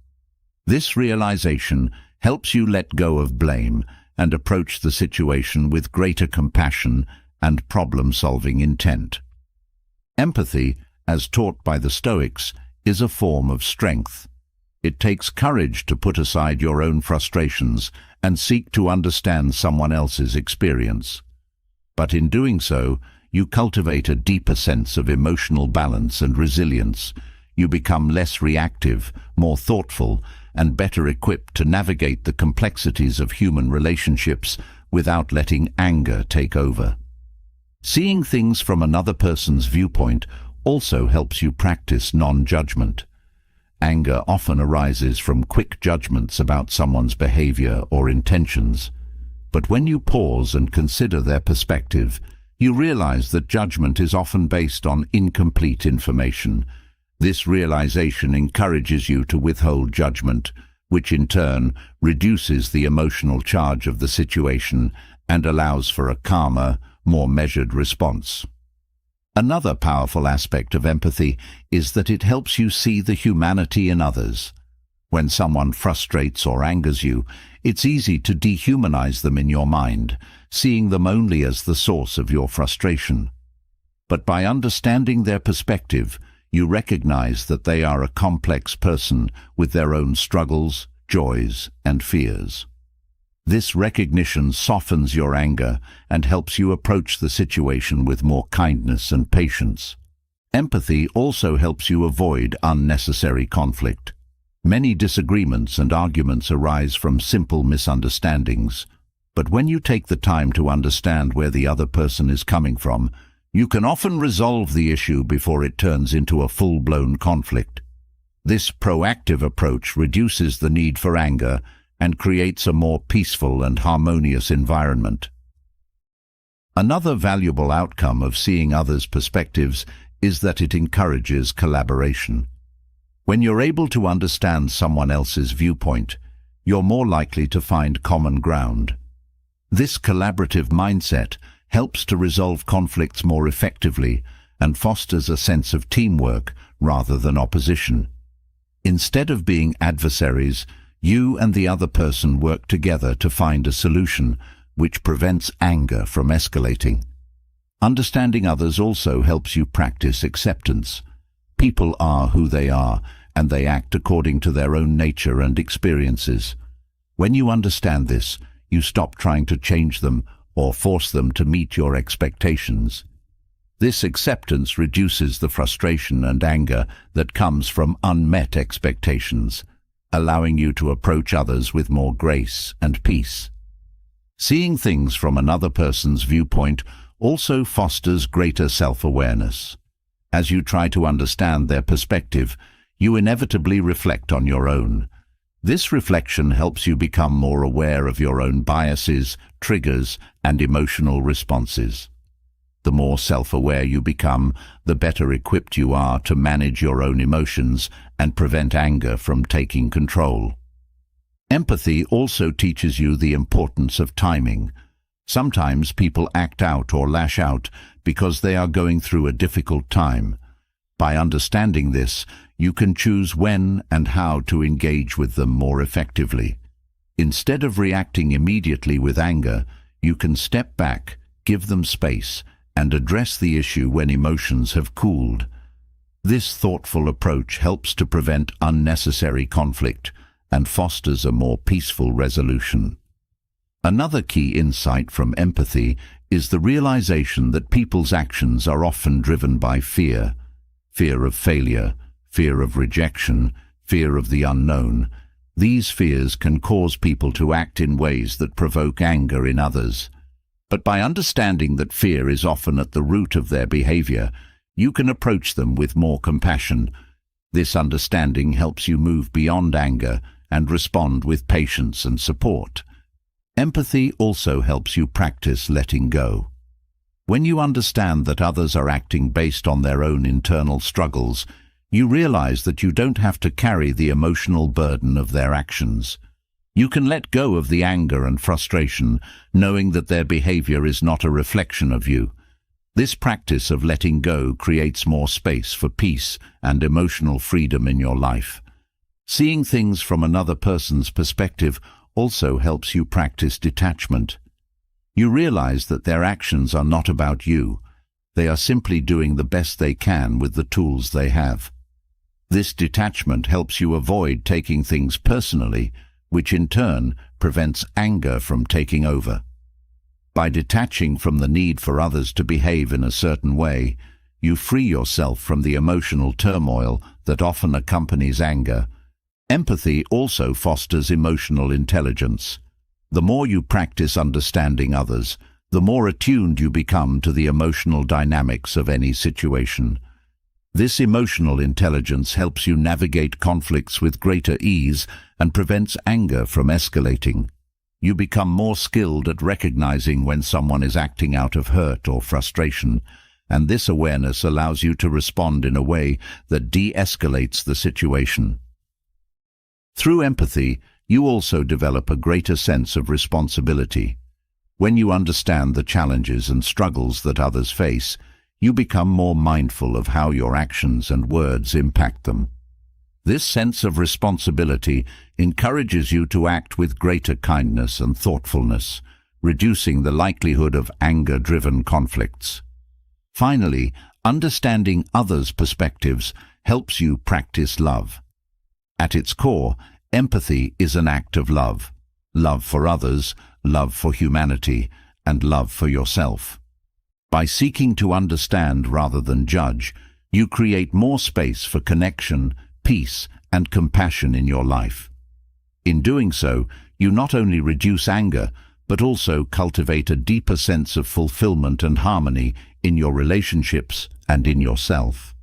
This realization helps you let go of blame and approach the situation with greater compassion and problem-solving intent. Empathy, as taught by the Stoics, is a form of strength. It takes courage to put aside your own frustrations and seek to understand someone else's experience. But in doing so, you cultivate a deeper sense of emotional balance and resilience. You become less reactive, more thoughtful, and better equipped to navigate the complexities of human relationships without letting anger take over. Seeing things from another person's viewpoint also helps you practice non-judgment. Anger often arises from quick judgments about someone's behavior or intentions. But when you pause and consider their perspective, you realize that judgment is often based on incomplete information. This realization encourages you to withhold judgment, which in turn reduces the emotional charge of the situation and allows for a calmer, more measured response. Another powerful aspect of empathy is that it helps you see the humanity in others. When someone frustrates or angers you, it's easy to dehumanize them in your mind, seeing them only as the source of your frustration. But by understanding their perspective, you recognize that they are a complex person with their own struggles, joys, and fears. This recognition softens your anger and helps you approach the situation with more kindness and patience. Empathy also helps you avoid unnecessary conflict. Many disagreements and arguments arise from simple misunderstandings, but when you take the time to understand where the other person is coming from, you can often resolve the issue before it turns into a full-blown conflict. This proactive approach reduces the need for anger and creates a more peaceful and harmonious environment. Another valuable outcome of seeing others' perspectives is that it encourages collaboration. When you're able to understand someone else's viewpoint, you're more likely to find common ground. This collaborative mindset helps to resolve conflicts more effectively and fosters a sense of teamwork rather than opposition. Instead of being adversaries, you and the other person work together to find a solution, which prevents anger from escalating. Understanding others also helps you practice acceptance. People are who they are, and they act according to their own nature and experiences. When you understand this, you stop trying to change them or force them to meet your expectations. This acceptance reduces the frustration and anger that comes from unmet expectations, allowing you to approach others with more grace and peace. Seeing things from another person's viewpoint also fosters greater self-awareness. As you try to understand their perspective, you inevitably reflect on your own. This reflection helps you become more aware of your own biases, triggers, and emotional responses. The more self-aware you become, the better equipped you are to manage your own emotions and prevent anger from taking control. Empathy also teaches you the importance of timing. Sometimes people act out or lash out because they are going through a difficult time. By understanding this, you can choose when and how to engage with them more effectively. Instead of reacting immediately with anger, you can step back, give them space, and address the issue when emotions have cooled. This thoughtful approach helps to prevent unnecessary conflict and fosters a more peaceful resolution. Another key insight from empathy is the realization that people's actions are often driven by fear. Fear of failure, fear of rejection, fear of the unknown. These fears can cause people to act in ways that provoke anger in others. But by understanding that fear is often at the root of their behavior, you can approach them with more compassion. This understanding helps you move beyond anger and respond with patience and support. Empathy also helps you practice letting go. When you understand that others are acting based on their own internal struggles, you realize that you don't have to carry the emotional burden of their actions. You can let go of the anger and frustration, knowing that their behavior is not a reflection of you. This practice of letting go creates more space for peace and emotional freedom in your life. Seeing things from another person's perspective also helps you practice detachment. You realize that their actions are not about you. They are simply doing the best they can with the tools they have. This detachment helps you avoid taking things personally, which in turn prevents anger from taking over. By detaching from the need for others to behave in a certain way, you free yourself from the emotional turmoil that often accompanies anger. Empathy also fosters emotional intelligence. The more you practice understanding others, the more attuned you become to the emotional dynamics of any situation. This emotional intelligence helps you navigate conflicts with greater ease and prevents anger from escalating. You become more skilled at recognizing when someone is acting out of hurt or frustration, and this awareness allows you to respond in a way that de-escalates the situation. Through empathy, you also develop a greater sense of responsibility. When you understand the challenges and struggles that others face, you become more mindful of how your actions and words impact them. This sense of responsibility encourages you to act with greater kindness and thoughtfulness, reducing the likelihood of anger-driven conflicts. Finally, understanding others' perspectives helps you practice love. At its core, empathy is an act of love. Love for others, love for humanity, and love for yourself. By seeking to understand rather than judge, you create more space for connection, peace, and compassion in your life. In doing so, you not only reduce anger, but also cultivate a deeper sense of fulfillment and harmony in your relationships and in yourself.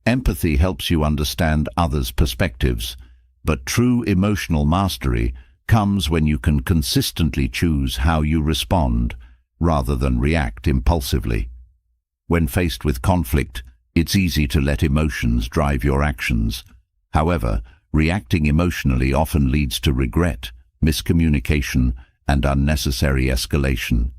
Empathy helps you understand others' perspectives, but true emotional mastery comes when you can consistently choose how you respond, rather than react impulsively. When faced with conflict, it's easy to let emotions drive your actions. However, reacting emotionally often leads to regret, miscommunication, and unnecessary escalation.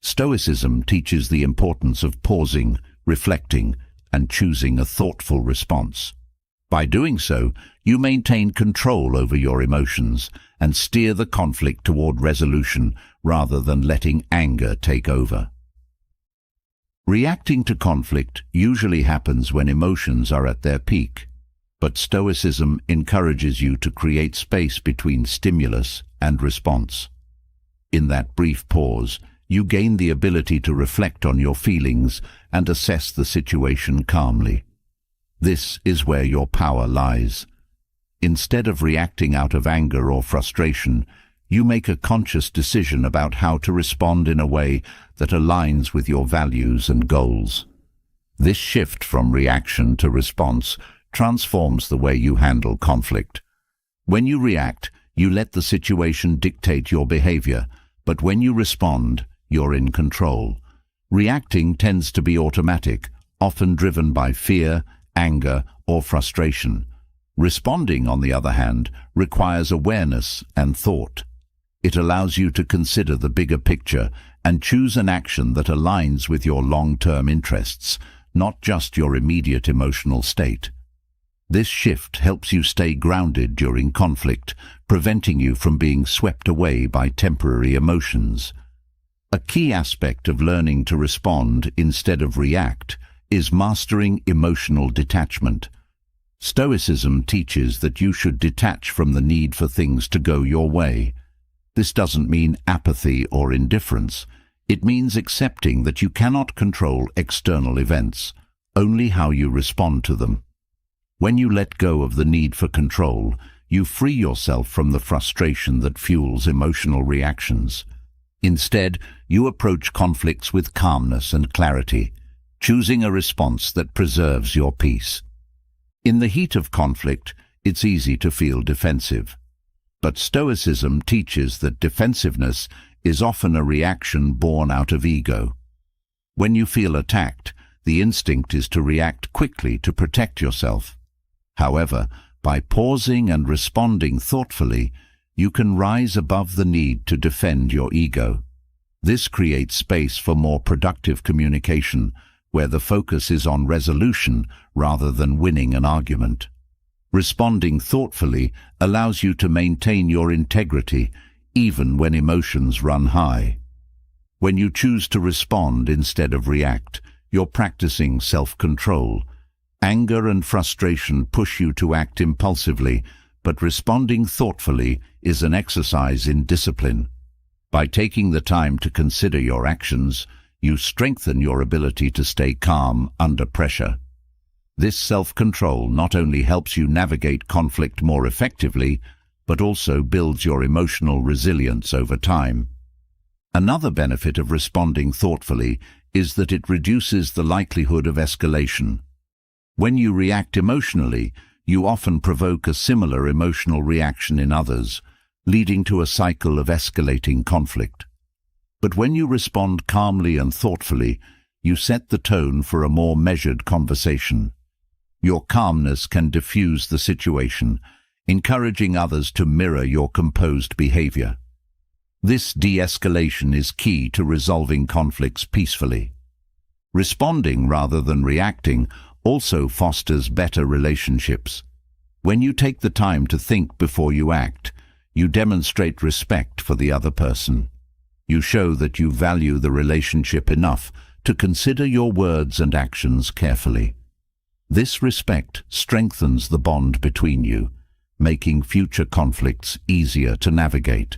Stoicism teaches the importance of pausing, reflecting, and choosing a thoughtful response. By doing so, you maintain control over your emotions and steer the conflict toward resolution rather than letting anger take over. Reacting to conflict usually happens when emotions are at their peak, but Stoicism encourages you to create space between stimulus and response. In that brief pause, you gain the ability to reflect on your feelings and assess the situation calmly. This is where your power lies. Instead of reacting out of anger or frustration, you make a conscious decision about how to respond in a way that aligns with your values and goals. This shift from reaction to response transforms the way you handle conflict. When you react, you let the situation dictate your behavior, but when you respond, you're in control. Reacting tends to be automatic, often driven by fear, anger, or frustration. Responding, on the other hand, requires awareness and thought. It allows you to consider the bigger picture and choose an action that aligns with your long-term interests, not just your immediate emotional state. This shift helps you stay grounded during conflict, preventing you from being swept away by temporary emotions. A key aspect of learning to respond instead of react is mastering emotional detachment. Stoicism teaches that you should detach from the need for things to go your way. This doesn't mean apathy or indifference. It means accepting that you cannot control external events, only how you respond to them. When you let go of the need for control, you free yourself from the frustration that fuels emotional reactions. Instead, you approach conflicts with calmness and clarity, choosing a response that preserves your peace. In the heat of conflict, it's easy to feel defensive. But Stoicism teaches that defensiveness is often a reaction born out of ego. When you feel attacked, the instinct is to react quickly to protect yourself. However, by pausing and responding thoughtfully, you can rise above the need to defend your ego. This creates space for more productive communication, where the focus is on resolution rather than winning an argument. Responding thoughtfully allows you to maintain your integrity even when emotions run high. When you choose to respond instead of react, you're practicing self-control. Anger and frustration push you to act impulsively, but responding thoughtfully is an exercise in discipline. By taking the time to consider your actions, you strengthen your ability to stay calm under pressure. This self-control not only helps you navigate conflict more effectively, but also builds your emotional resilience over time. Another benefit of responding thoughtfully is that it reduces the likelihood of escalation. When you react emotionally, you often provoke a similar emotional reaction in others, leading to a cycle of escalating conflict. But when you respond calmly and thoughtfully, you set the tone for a more measured conversation. Your calmness can diffuse the situation, encouraging others to mirror your composed behavior. This de-escalation is key to resolving conflicts peacefully. Responding rather than reacting also fosters better relationships. When you take the time to think before you act, you demonstrate respect for the other person. You show that you value the relationship enough to consider your words and actions carefully. This respect strengthens the bond between you, making future conflicts easier to navigate.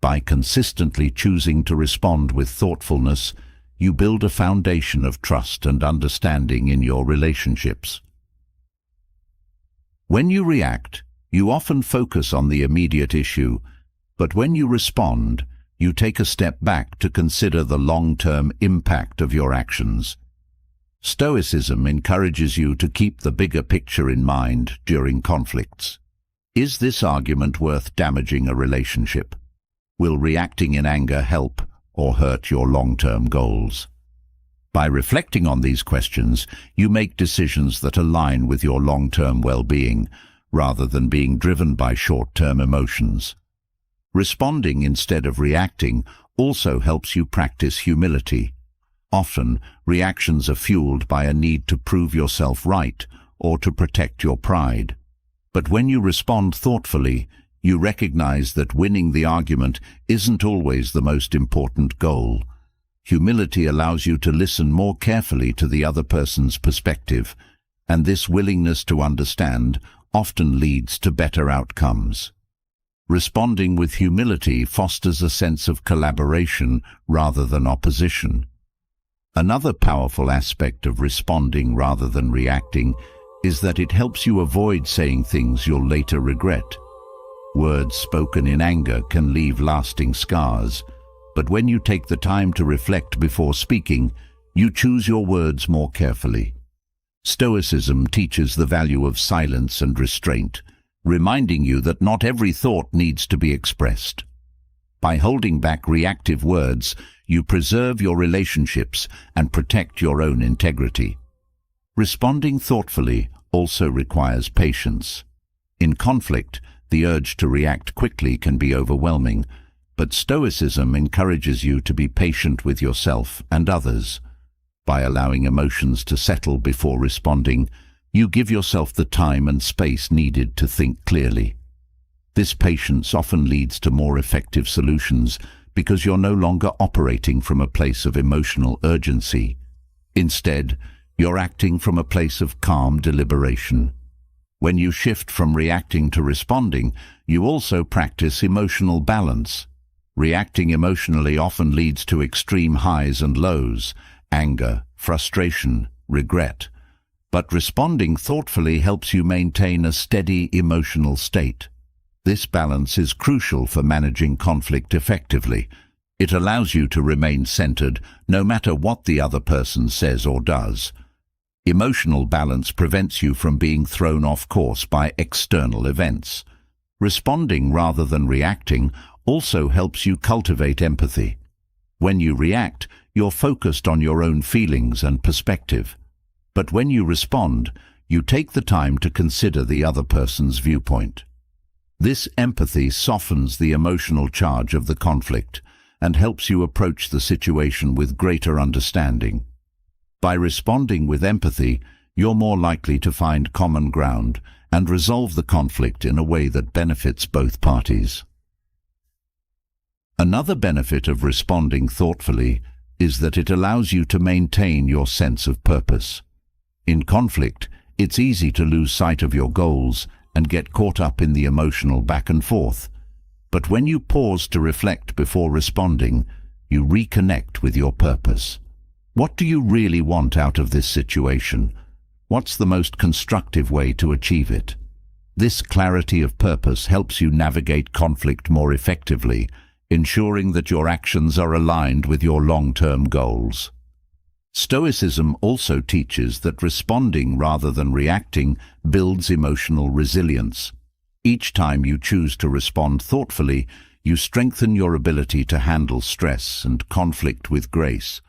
By consistently choosing to respond with thoughtfulness, you build a foundation of trust and understanding in your relationships. When you react, you often focus on the immediate issue, but when you respond, you take a step back to consider the long-term impact of your actions. Stoicism encourages you to keep the bigger picture in mind during conflicts. Is this argument worth damaging a relationship? Will reacting in anger help or hurt your long-term goals? By reflecting on these questions, you make decisions that align with your long-term well-being, rather than being driven by short-term emotions. Responding instead of reacting also helps you practice humility. Often, reactions are fueled by a need to prove yourself right or to protect your pride. But when you respond thoughtfully, you recognize that winning the argument isn't always the most important goal. Humility allows you to listen more carefully to the other person's perspective, and this willingness to understand often leads to better outcomes. Responding with humility fosters a sense of collaboration rather than opposition. Another powerful aspect of responding rather than reacting is that it helps you avoid saying things you'll later regret. Words spoken in anger can leave lasting scars, but when you take the time to reflect before speaking, you choose your words more carefully. Stoicism teaches the value of silence and restraint, reminding you that not every thought needs to be expressed. By holding back reactive words, you preserve your relationships and protect your own integrity. Responding thoughtfully also requires patience. In conflict, the urge to react quickly can be overwhelming, but Stoicism encourages you to be patient with yourself and others. By allowing emotions to settle before responding, you give yourself the time and space needed to think clearly. This patience often leads to more effective solutions because you're no longer operating from a place of emotional urgency. Instead, you're acting from a place of calm deliberation. When you shift from reacting to responding, you also practice emotional balance. Reacting emotionally often leads to extreme highs and lows, anger, frustration, regret. But responding thoughtfully helps you maintain a steady emotional state. This balance is crucial for managing conflict effectively. It allows you to remain centered no matter what the other person says or does. Emotional balance prevents you from being thrown off course by external events. Responding rather than reacting also helps you cultivate empathy. When you react, you're focused on your own feelings and perspective. But when you respond, you take the time to consider the other person's viewpoint. This empathy softens the emotional charge of the conflict and helps you approach the situation with greater understanding. By responding with empathy, you're more likely to find common ground and resolve the conflict in a way that benefits both parties. Another benefit of responding thoughtfully is that it allows you to maintain your sense of purpose. In conflict, it's easy to lose sight of your goals and get caught up in the emotional back and forth. But when you pause to reflect before responding, you reconnect with your purpose. What do you really want out of this situation? What's the most constructive way to achieve it? This clarity of purpose helps you navigate conflict more effectively, ensuring that your actions are aligned with your long-term goals. Stoicism also teaches that responding rather than reacting builds emotional resilience. Each time you choose to respond thoughtfully, you strengthen your ability to handle stress and conflict with grace.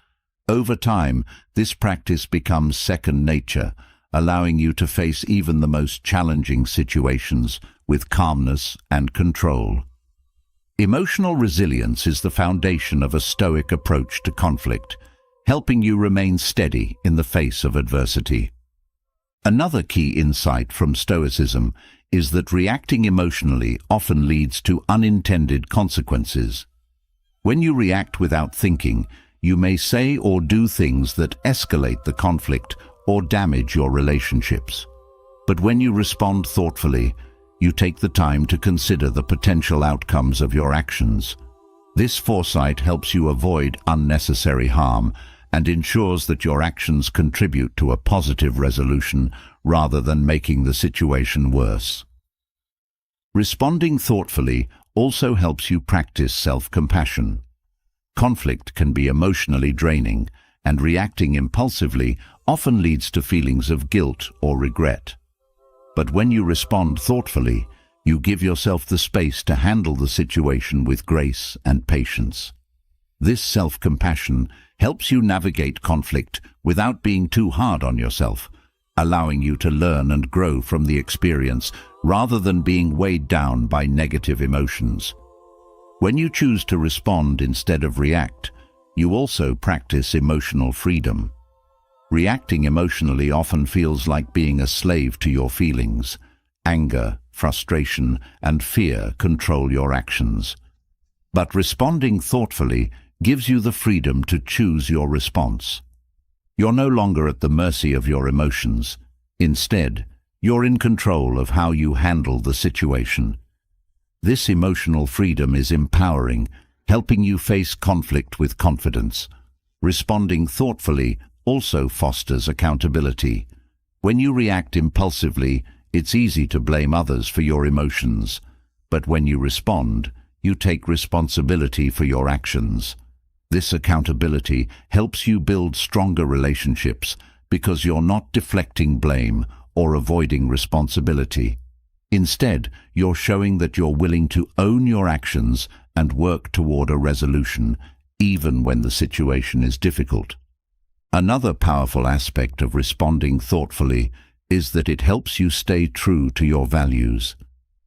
Over time, this practice becomes second nature, allowing you to face even the most challenging situations with calmness and control. Emotional resilience is the foundation of a Stoic approach to conflict, helping you remain steady in the face of adversity. Another key insight from Stoicism is that reacting emotionally often leads to unintended consequences. When you react without thinking, you may say or do things that escalate the conflict or damage your relationships. But when you respond thoughtfully, you take the time to consider the potential outcomes of your actions. This foresight helps you avoid unnecessary harm and ensures that your actions contribute to a positive resolution rather than making the situation worse. Responding thoughtfully also helps you practice self-compassion. Conflict can be emotionally draining, and reacting impulsively often leads to feelings of guilt or regret. But when you respond thoughtfully, You give yourself the space to handle the situation with grace and patience. This self-compassion helps you navigate conflict without being too hard on yourself, allowing you to learn and grow from the experience rather than being weighed down by negative emotions. When you choose to respond instead of react, you also practice emotional freedom. Reacting emotionally often feels like being a slave to your feelings. Anger, frustration, and fear control your actions. But responding thoughtfully gives you the freedom to choose your response. You're no longer at the mercy of your emotions. Instead, you're in control of how you handle the situation. This emotional freedom is empowering, helping you face conflict with confidence. Responding thoughtfully also fosters accountability. When you react impulsively, it's easy to blame others for your emotions. But when you respond, you take responsibility for your actions. This accountability helps you build stronger relationships because you're not deflecting blame or avoiding responsibility. Instead, you're showing that you're willing to own your actions and work toward a resolution, even when the situation is difficult. Another powerful aspect of responding thoughtfully is that it helps you stay true to your values.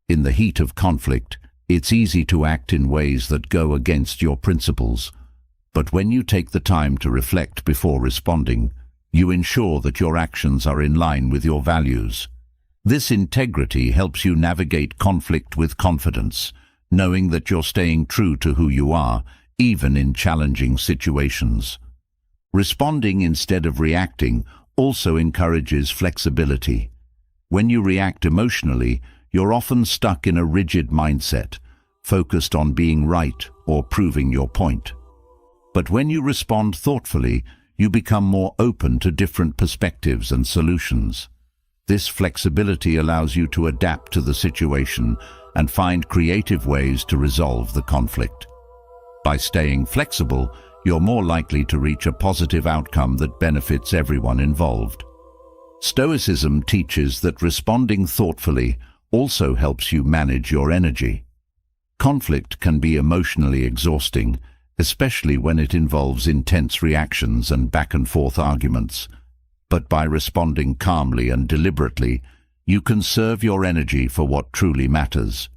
In the heat of conflict, it's easy to act in ways that go against your principles. But when you take the time to reflect before responding, you ensure that your actions are in line with your values. This integrity helps you navigate conflict with confidence, knowing that you're staying true to who you are, even in challenging situations. Responding instead of reacting also encourages flexibility. When you react emotionally, you're often stuck in a rigid mindset, focused on being right or proving your point. But when you respond thoughtfully, you become more open to different perspectives and solutions. This flexibility allows you to adapt to the situation and find creative ways to resolve the conflict. By staying flexible, you're more likely to reach a positive outcome that benefits everyone involved. Stoicism teaches that responding thoughtfully also helps you manage your energy. Conflict can be emotionally exhausting, especially when it involves intense reactions and back-and-forth arguments. But by responding calmly and deliberately, you conserve your energy for what truly matters.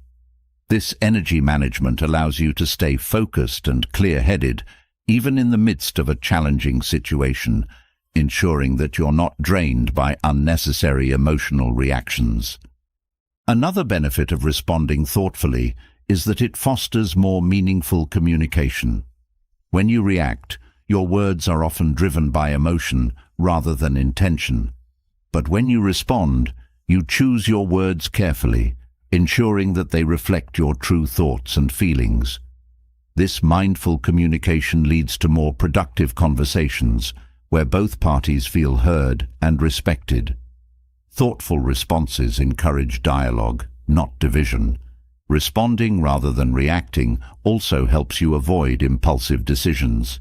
This energy management allows you to stay focused and clear-headed, even in the midst of a challenging situation, ensuring that you're not drained by unnecessary emotional reactions. Another benefit of responding thoughtfully is that it fosters more meaningful communication. When you react, your words are often driven by emotion rather than intention. But when you respond, you choose your words carefully, ensuring that they reflect your true thoughts and feelings. This mindful communication leads to more productive conversations, where both parties feel heard and respected. Thoughtful responses encourage dialogue, not division. Responding rather than reacting also helps you avoid impulsive decisions.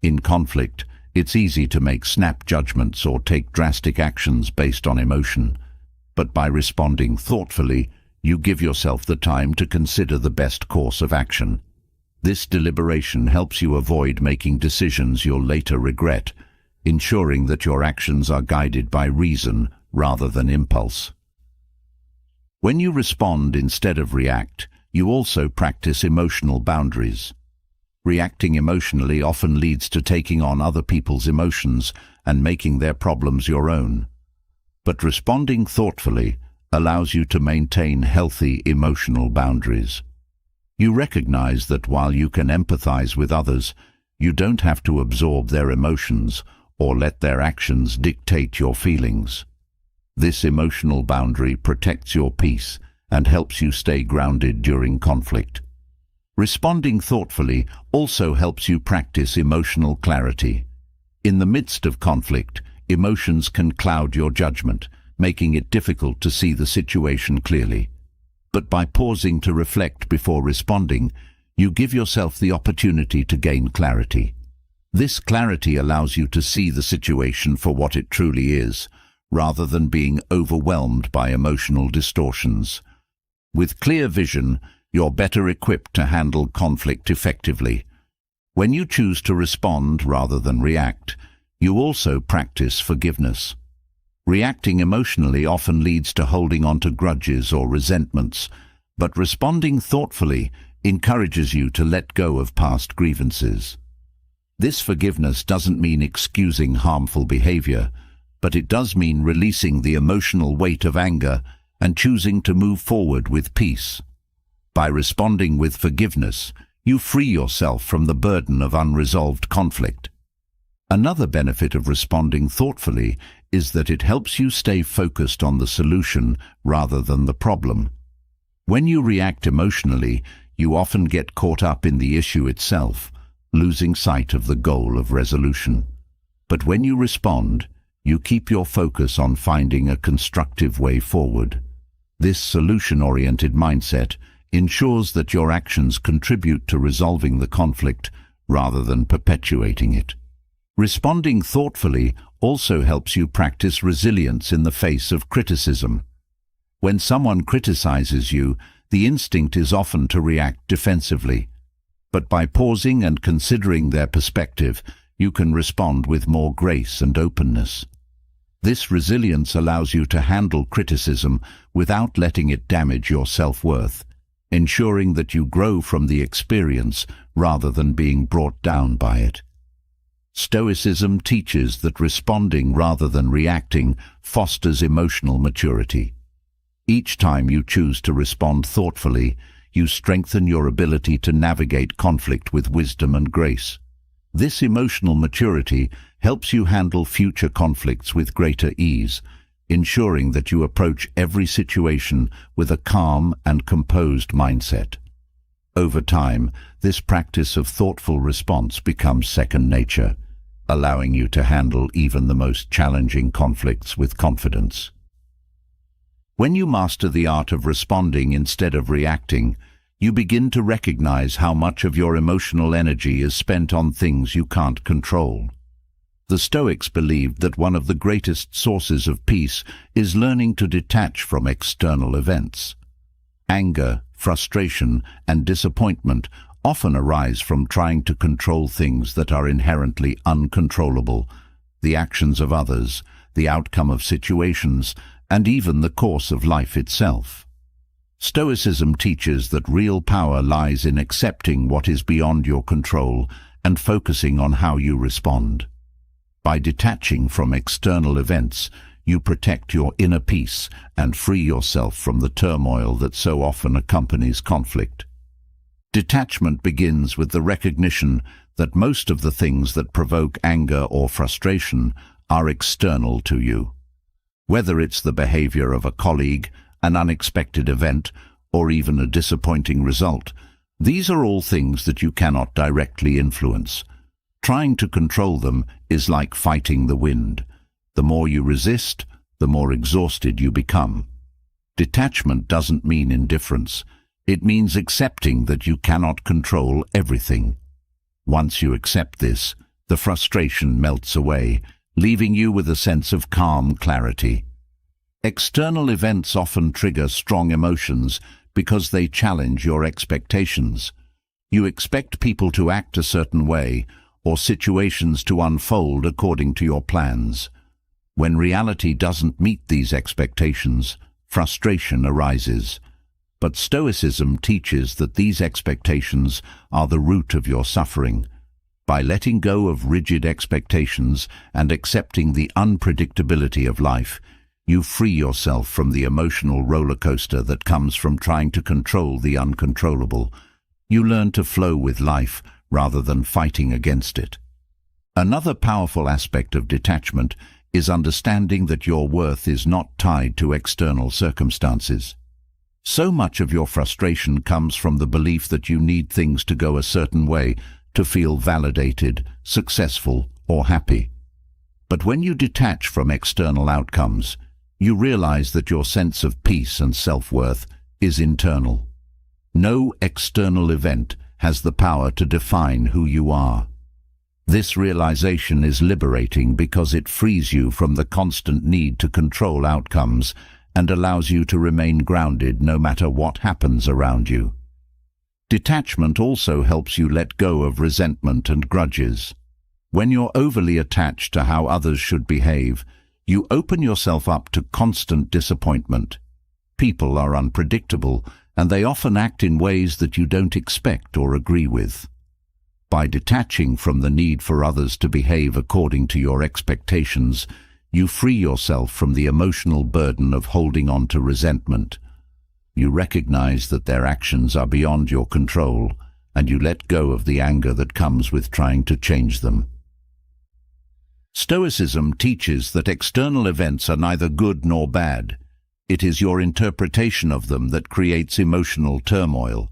In conflict, it's easy to make snap judgments or take drastic actions based on emotion. But by responding thoughtfully, you give yourself the time to consider the best course of action. This deliberation helps you avoid making decisions you'll later regret, ensuring that your actions are guided by reason rather than impulse. When you respond instead of react, you also practice emotional boundaries. Reacting emotionally often leads to taking on other people's emotions and making their problems your own. But responding thoughtfully allows you to maintain healthy emotional boundaries. You recognize that while you can empathize with others, you don't have to absorb their emotions or let their actions dictate your feelings. This emotional boundary protects your peace and helps you stay grounded during conflict. Responding thoughtfully also helps you practice emotional clarity. In the midst of conflict, emotions can cloud your judgment, making it difficult to see the situation clearly. But by pausing to reflect before responding, you give yourself the opportunity to gain clarity. This clarity allows you to see the situation for what it truly is, rather than being overwhelmed by emotional distortions. With clear vision, you're better equipped to handle conflict effectively. When you choose to respond rather than react, you also practice forgiveness. Reacting emotionally often leads to holding on to grudges or resentments, but responding thoughtfully encourages you to let go of past grievances. This forgiveness doesn't mean excusing harmful behavior, but it does mean releasing the emotional weight of anger and choosing to move forward with peace. By responding with forgiveness, you free yourself from the burden of unresolved conflict. Another benefit of responding thoughtfully is that it helps you stay focused on the solution rather than the problem. When you react emotionally, you often get caught up in the issue itself, losing sight of the goal of resolution. But when you respond, you keep your focus on finding a constructive way forward. This solution-oriented mindset ensures that your actions contribute to resolving the conflict rather than perpetuating it. Responding thoughtfully also helps you practice resilience in the face of criticism. When someone criticizes you, the instinct is often to react defensively. But by pausing and considering their perspective, you can respond with more grace and openness. This resilience allows you to handle criticism without letting it damage your self-worth, ensuring that you grow from the experience rather than being brought down by it. Stoicism teaches that responding rather than reacting fosters emotional maturity. Each time you choose to respond thoughtfully, you strengthen your ability to navigate conflict with wisdom and grace. This emotional maturity helps you handle future conflicts with greater ease, ensuring that you approach every situation with a calm and composed mindset. Over time, this practice of thoughtful response becomes second nature, allowing you to handle even the most challenging conflicts with confidence. When you master the art of responding instead of reacting, you begin to recognize how much of your emotional energy is spent on things you can't control. The Stoics believed that one of the greatest sources of peace is learning to detach from external events. Anger, frustration, and disappointment often arise from trying to control things that are inherently uncontrollable: the actions of others, the outcome of situations, and even the course of life itself. Stoicism teaches that real power lies in accepting what is beyond your control and focusing on how you respond. By detaching from external events, you protect your inner peace and free yourself from the turmoil that so often accompanies conflict. Detachment begins with the recognition that most of the things that provoke anger or frustration are external to you. Whether it's the behavior of a colleague, an unexpected event, or even a disappointing result, these are all things that you cannot directly influence. Trying to control them is like fighting the wind. The more you resist, the more exhausted you become. Detachment doesn't mean indifference. It means accepting that you cannot control everything. Once you accept this, the frustration melts away, leaving you with a sense of calm clarity. External events often trigger strong emotions because they challenge your expectations. You expect people to act a certain way, or situations to unfold according to your plans. When reality doesn't meet these expectations, frustration arises. But Stoicism teaches that these expectations are the root of your suffering. By letting go of rigid expectations and accepting the unpredictability of life, you free yourself from the emotional roller coaster that comes from trying to control the uncontrollable. You learn to flow with life rather than fighting against it. Another powerful aspect of detachment is understanding that your worth is not tied to external circumstances. So much of your frustration comes from the belief that you need things to go a certain way to feel validated, successful, or happy. But when you detach from external outcomes, you realize that your sense of peace and self-worth is internal. No external event has the power to define who you are. This realization is liberating because it frees you from the constant need to control outcomes and allows you to remain grounded no matter what happens around you. Detachment also helps you let go of resentment and grudges. When you're overly attached to how others should behave, you open yourself up to constant disappointment. People are unpredictable, and they often act in ways that you don't expect or agree with. By detaching from the need for others to behave according to your expectations, you free yourself from the emotional burden of holding on to resentment. You recognize that their actions are beyond your control, and you let go of the anger that comes with trying to change them. Stoicism teaches that external events are neither good nor bad. It is your interpretation of them that creates emotional turmoil.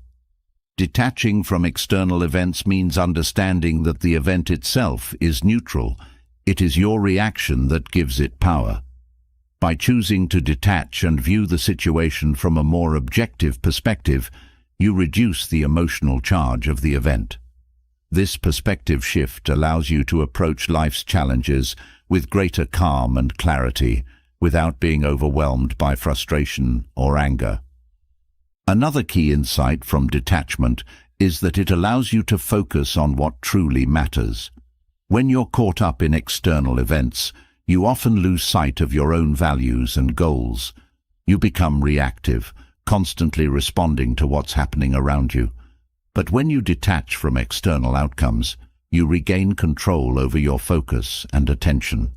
Detaching from external events means understanding that the event itself is neutral. It is your reaction that gives it power. By choosing to detach and view the situation from a more objective perspective, you reduce the emotional charge of the event. This perspective shift allows you to approach life's challenges with greater calm and clarity, without being overwhelmed by frustration or anger. Another key insight from detachment is that it allows you to focus on what truly matters. When you're caught up in external events, you often lose sight of your own values and goals. You become reactive, constantly responding to what's happening around you. But when you detach from external outcomes, you regain control over your focus and attention.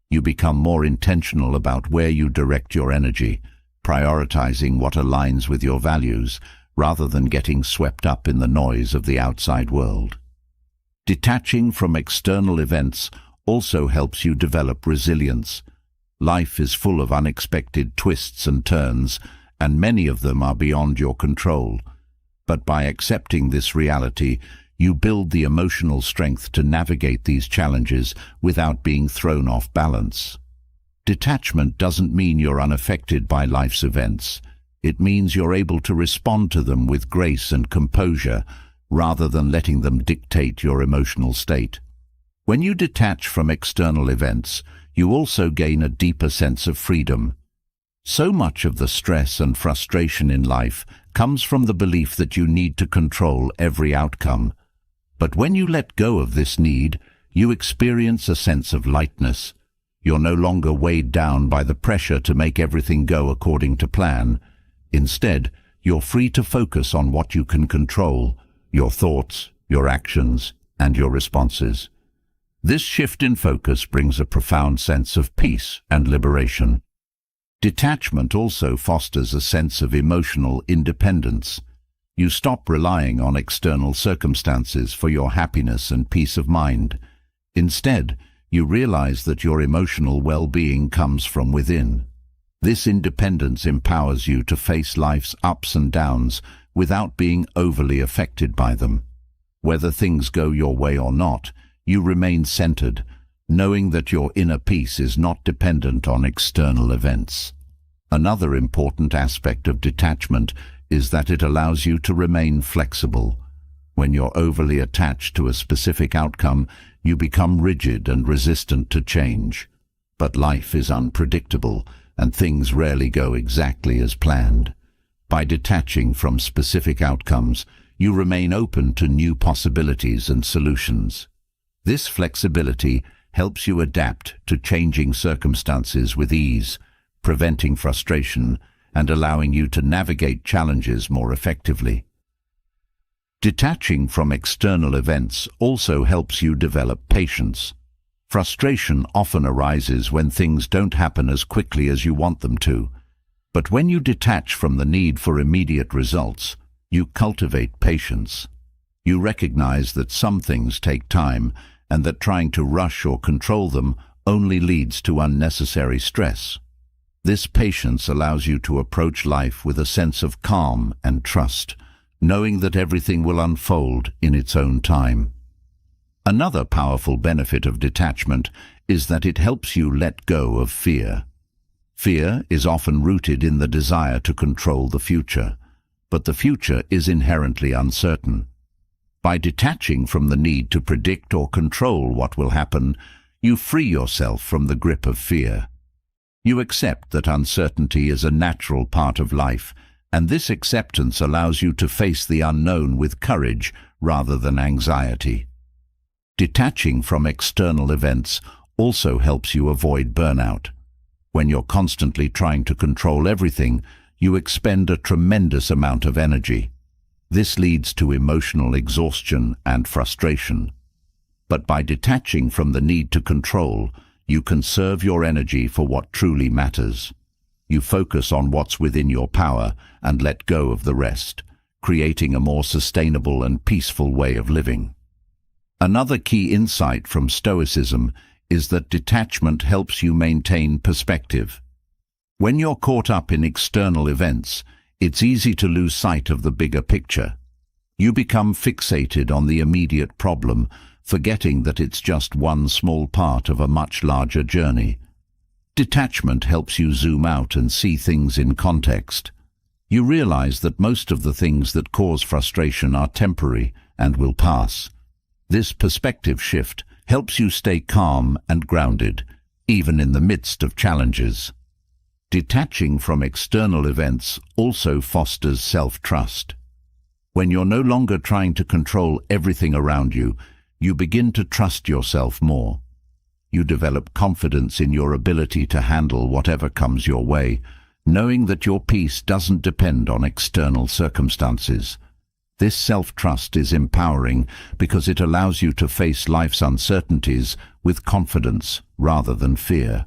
You become more intentional about where you direct your energy, prioritizing what aligns with your values, rather than getting swept up in the noise of the outside world. Detaching from external events also helps you develop resilience. Life is full of unexpected twists and turns, and many of them are beyond your control. But by accepting this reality, you build the emotional strength to navigate these challenges without being thrown off balance. Detachment doesn't mean you're unaffected by life's events. It means you're able to respond to them with grace and composure, rather than letting them dictate your emotional state. When you detach from external events, you also gain a deeper sense of freedom. So much of the stress and frustration in life comes from the belief that you need to control every outcome. But when you let go of this need, you experience a sense of lightness. You're no longer weighed down by the pressure to make everything go according to plan. Instead, you're free to focus on what you can control: your thoughts, your actions, and your responses. This shift in focus brings a profound sense of peace and liberation. Detachment also fosters a sense of emotional independence. You stop relying on external circumstances for your happiness and peace of mind. Instead, you realize that your emotional well-being comes from within. This independence empowers you to face life's ups and downs without being overly affected by them. Whether things go your way or not, you remain centered, knowing that your inner peace is not dependent on external events. Another important aspect of detachment is that it allows you to remain flexible. When you're overly attached to a specific outcome, you become rigid and resistant to change. But life is unpredictable, and things rarely go exactly as planned. By detaching from specific outcomes, you remain open to new possibilities and solutions. This flexibility helps you adapt to changing circumstances with ease, preventing frustration and allowing you to navigate challenges more effectively. Detaching from external events also helps you develop patience. Frustration often arises when things don't happen as quickly as you want them to. But when you detach from the need for immediate results, you cultivate patience. You recognize that some things take time, and that trying to rush or control them only leads to unnecessary stress. This patience allows you to approach life with a sense of calm and trust, knowing that everything will unfold in its own time. Another powerful benefit of detachment is that it helps you let go of fear. Fear is often rooted in the desire to control the future, but the future is inherently uncertain. By detaching from the need to predict or control what will happen, you free yourself from the grip of fear. You accept that uncertainty is a natural part of life, and this acceptance allows you to face the unknown with courage rather than anxiety. Detaching from external events also helps you avoid burnout. When you're constantly trying to control everything, you expend a tremendous amount of energy. This leads to emotional exhaustion and frustration. But by detaching from the need to control, you conserve your energy for what truly matters. You focus on what's within your power and let go of the rest, creating a more sustainable and peaceful way of living. Another key insight from Stoicism is that detachment helps you maintain perspective. When you're caught up in external events, it's easy to lose sight of the bigger picture. You become fixated on the immediate problem, forgetting that it's just one small part of a much larger journey. Detachment helps you zoom out and see things in context. You realize that most of the things that cause frustration are temporary and will pass. This perspective shift helps you stay calm and grounded, even in the midst of challenges. Detaching from external events also fosters self-trust. When you're no longer trying to control everything around you, you begin to trust yourself more. You develop confidence in your ability to handle whatever comes your way, knowing that your peace doesn't depend on external circumstances. This self-trust is empowering because it allows you to face life's uncertainties with confidence rather than fear.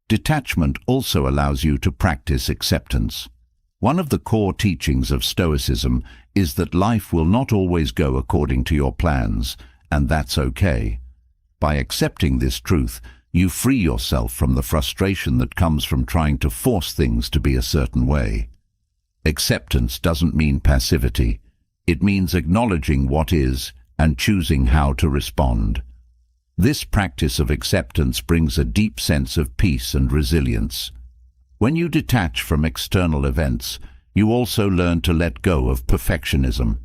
Detachment also allows you to practice acceptance. One of the core teachings of Stoicism is that life will not always go according to your plans, and that's okay. By accepting this truth, you free yourself from the frustration that comes from trying to force things to be a certain way. Acceptance doesn't mean passivity. It means acknowledging what is and choosing how to respond. This practice of acceptance brings a deep sense of peace and resilience. When you detach from external events, you also learn to let go of perfectionism.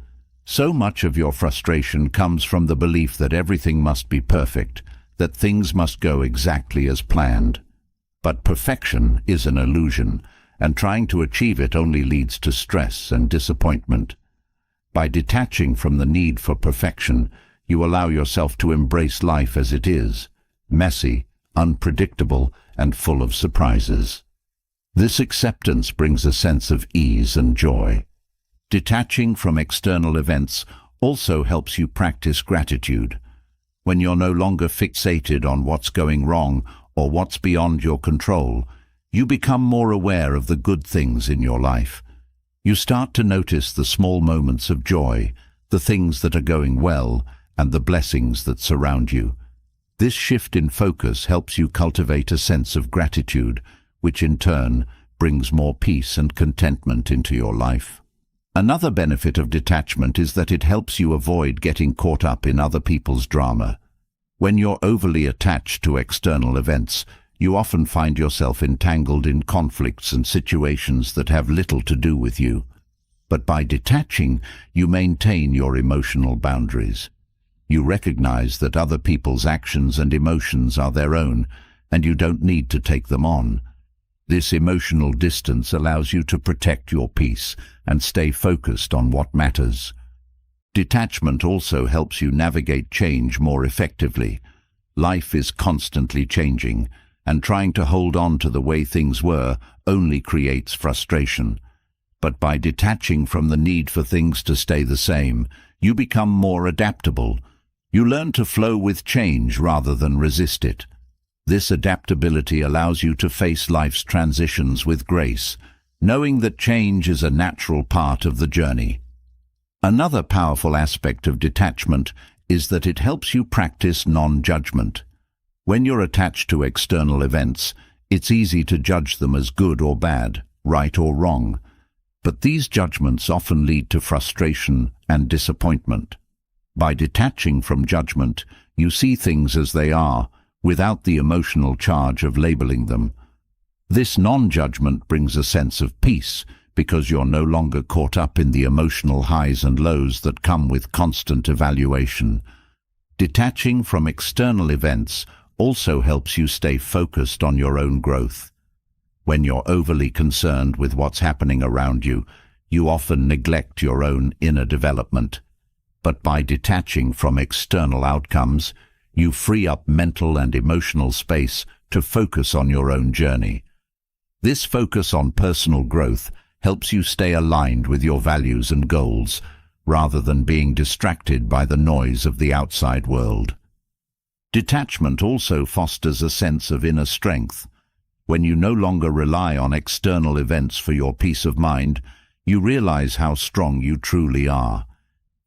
So much of your frustration comes from the belief that everything must be perfect, that things must go exactly as planned. But perfection is an illusion, and trying to achieve it only leads to stress and disappointment. By detaching from the need for perfection, you allow yourself to embrace life as it is, messy, unpredictable, and full of surprises. This acceptance brings a sense of ease and joy. Detaching from external events also helps you practice gratitude. When you're no longer fixated on what's going wrong or what's beyond your control, you become more aware of the good things in your life. You start to notice the small moments of joy, the things that are going well, and the blessings that surround you. This shift in focus helps you cultivate a sense of gratitude, which in turn brings more peace and contentment into your life. Another benefit of detachment is that it helps you avoid getting caught up in other people's drama. When you're overly attached to external events, you often find yourself entangled in conflicts and situations that have little to do with you. But by detaching, you maintain your emotional boundaries. You recognize that other people's actions and emotions are their own, and you don't need to take them on. This emotional distance allows you to protect your peace and stay focused on what matters. Detachment also helps you navigate change more effectively. Life is constantly changing, and trying to hold on to the way things were only creates frustration. But by detaching from the need for things to stay the same, you become more adaptable. You learn to flow with change rather than resist it. This adaptability allows you to face life's transitions with grace, knowing that change is a natural part of the journey. Another powerful aspect of detachment is that it helps you practice non-judgment. When you're attached to external events, it's easy to judge them as good or bad, right or wrong. But these judgments often lead to frustration and disappointment. By detaching from judgment, you see things as they are, without the emotional charge of labeling them. This non-judgment brings a sense of peace, because you're no longer caught up in the emotional highs and lows that come with constant evaluation. Detaching from external events also helps you stay focused on your own growth. When you're overly concerned with what's happening around you, you often neglect your own inner development. But by detaching from external outcomes, you free up mental and emotional space to focus on your own journey. This focus on personal growth helps you stay aligned with your values and goals, rather than being distracted by the noise of the outside world. Detachment also fosters a sense of inner strength. When you no longer rely on external events for your peace of mind, you realize how strong you truly are.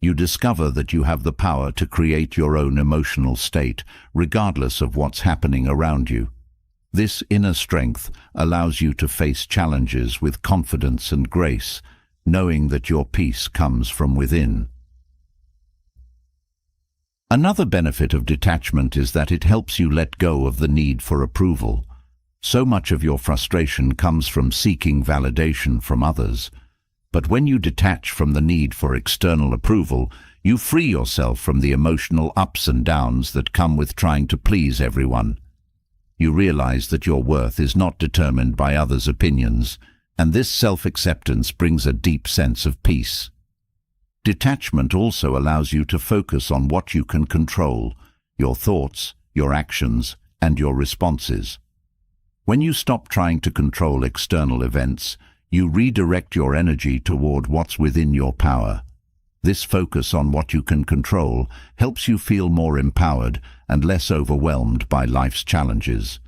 You discover that you have the power to create your own emotional state, regardless of what's happening around you. This inner strength allows you to face challenges with confidence and grace, knowing that your peace comes from within. Another benefit of detachment is that it helps you let go of the need for approval. So much of your frustration comes from seeking validation from others. But when you detach from the need for external approval, you free yourself from the emotional ups and downs that come with trying to please everyone. You realize that your worth is not determined by others' opinions, and this self-acceptance brings a deep sense of peace. Detachment also allows you to focus on what you can control: your thoughts, your actions, and your responses. When you stop trying to control external events, you redirect your energy toward what's within your power. This focus on what you can control helps you feel more empowered and less overwhelmed by life's challenges.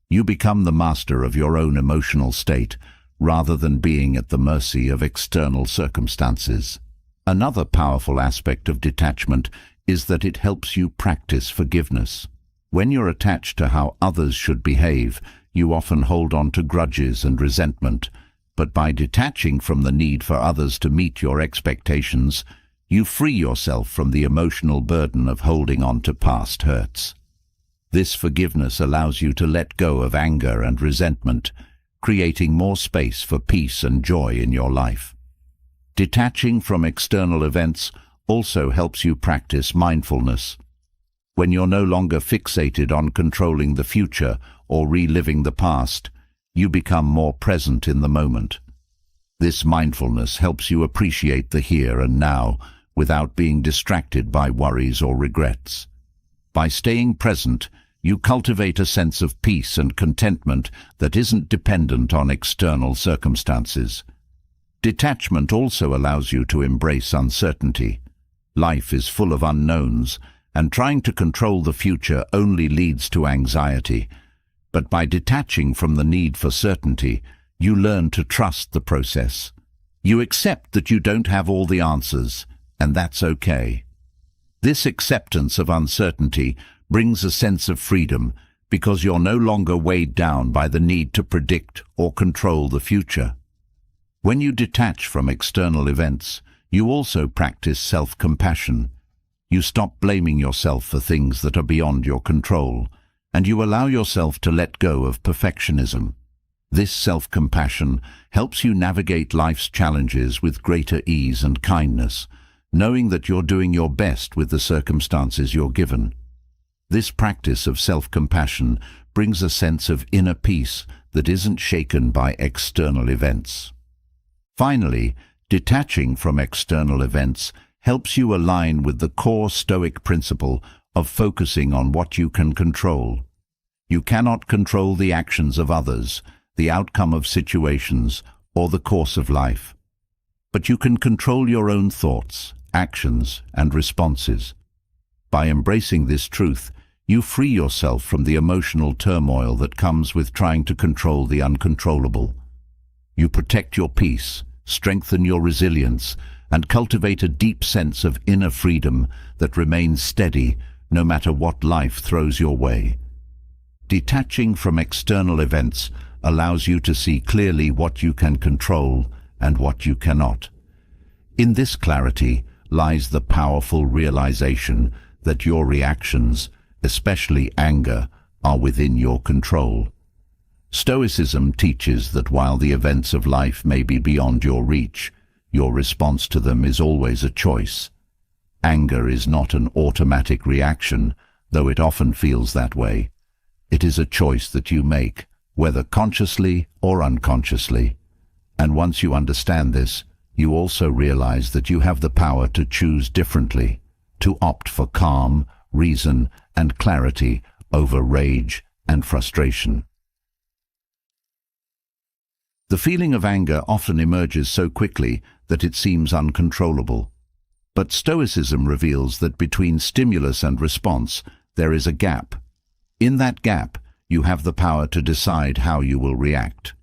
You become the master of your own emotional state, rather than being at the mercy of external circumstances. Another powerful aspect of detachment is that it helps you practice forgiveness. When you're attached to how others should behave, you often hold on to grudges and resentment. But by detaching from the need for others to meet your expectations, you free yourself from the emotional burden of holding on to past hurts. This forgiveness allows you to let go of anger and resentment, creating more space for peace and joy in your life. Detaching from external events also helps you practice mindfulness. When you're no longer fixated on controlling the future or reliving the past, you become more present in the moment. This mindfulness helps you appreciate the here and now without being distracted by worries or regrets. By staying present, you cultivate a sense of peace and contentment that isn't dependent on external circumstances. Detachment also allows you to embrace uncertainty. Life is full of unknowns, and trying to control the future only leads to anxiety. But by detaching from the need for certainty, you learn to trust the process. You accept that you don't have all the answers, and that's okay. This acceptance of uncertainty brings a sense of freedom, because you're no longer weighed down by the need to predict or control the future. When you detach from external events, you also practice self-compassion. You stop blaming yourself for things that are beyond your control, and you allow yourself to let go of perfectionism. This self-compassion helps you navigate life's challenges with greater ease and kindness, knowing that you're doing your best with the circumstances you're given. This practice of self-compassion brings a sense of inner peace that isn't shaken by external events. Finally, detaching from external events helps you align with the core Stoic principle of focusing on what you can control. You cannot control the actions of others, the outcome of situations, or the course of life. But you can control your own thoughts, actions, and responses. By embracing this truth, you free yourself from the emotional turmoil that comes with trying to control the uncontrollable. You protect your peace, strengthen your resilience, and cultivate a deep sense of inner freedom that remains steady no matter what life throws your way. Detaching from external events allows you to see clearly what you can control and what you cannot. In this clarity lies the powerful realization that your reactions, especially anger, are within your control. Stoicism teaches that while the events of life may be beyond your reach, your response to them is always a choice. Anger is not an automatic reaction, though it often feels that way. It is a choice that you make, whether consciously or unconsciously. And once you understand this, you also realize that you have the power to choose differently, to opt for calm, reason, and clarity over rage and frustration. The feeling of anger often emerges so quickly that it seems uncontrollable. But Stoicism reveals that between stimulus and response, there is a gap. In that gap, you have the power to decide how you will react.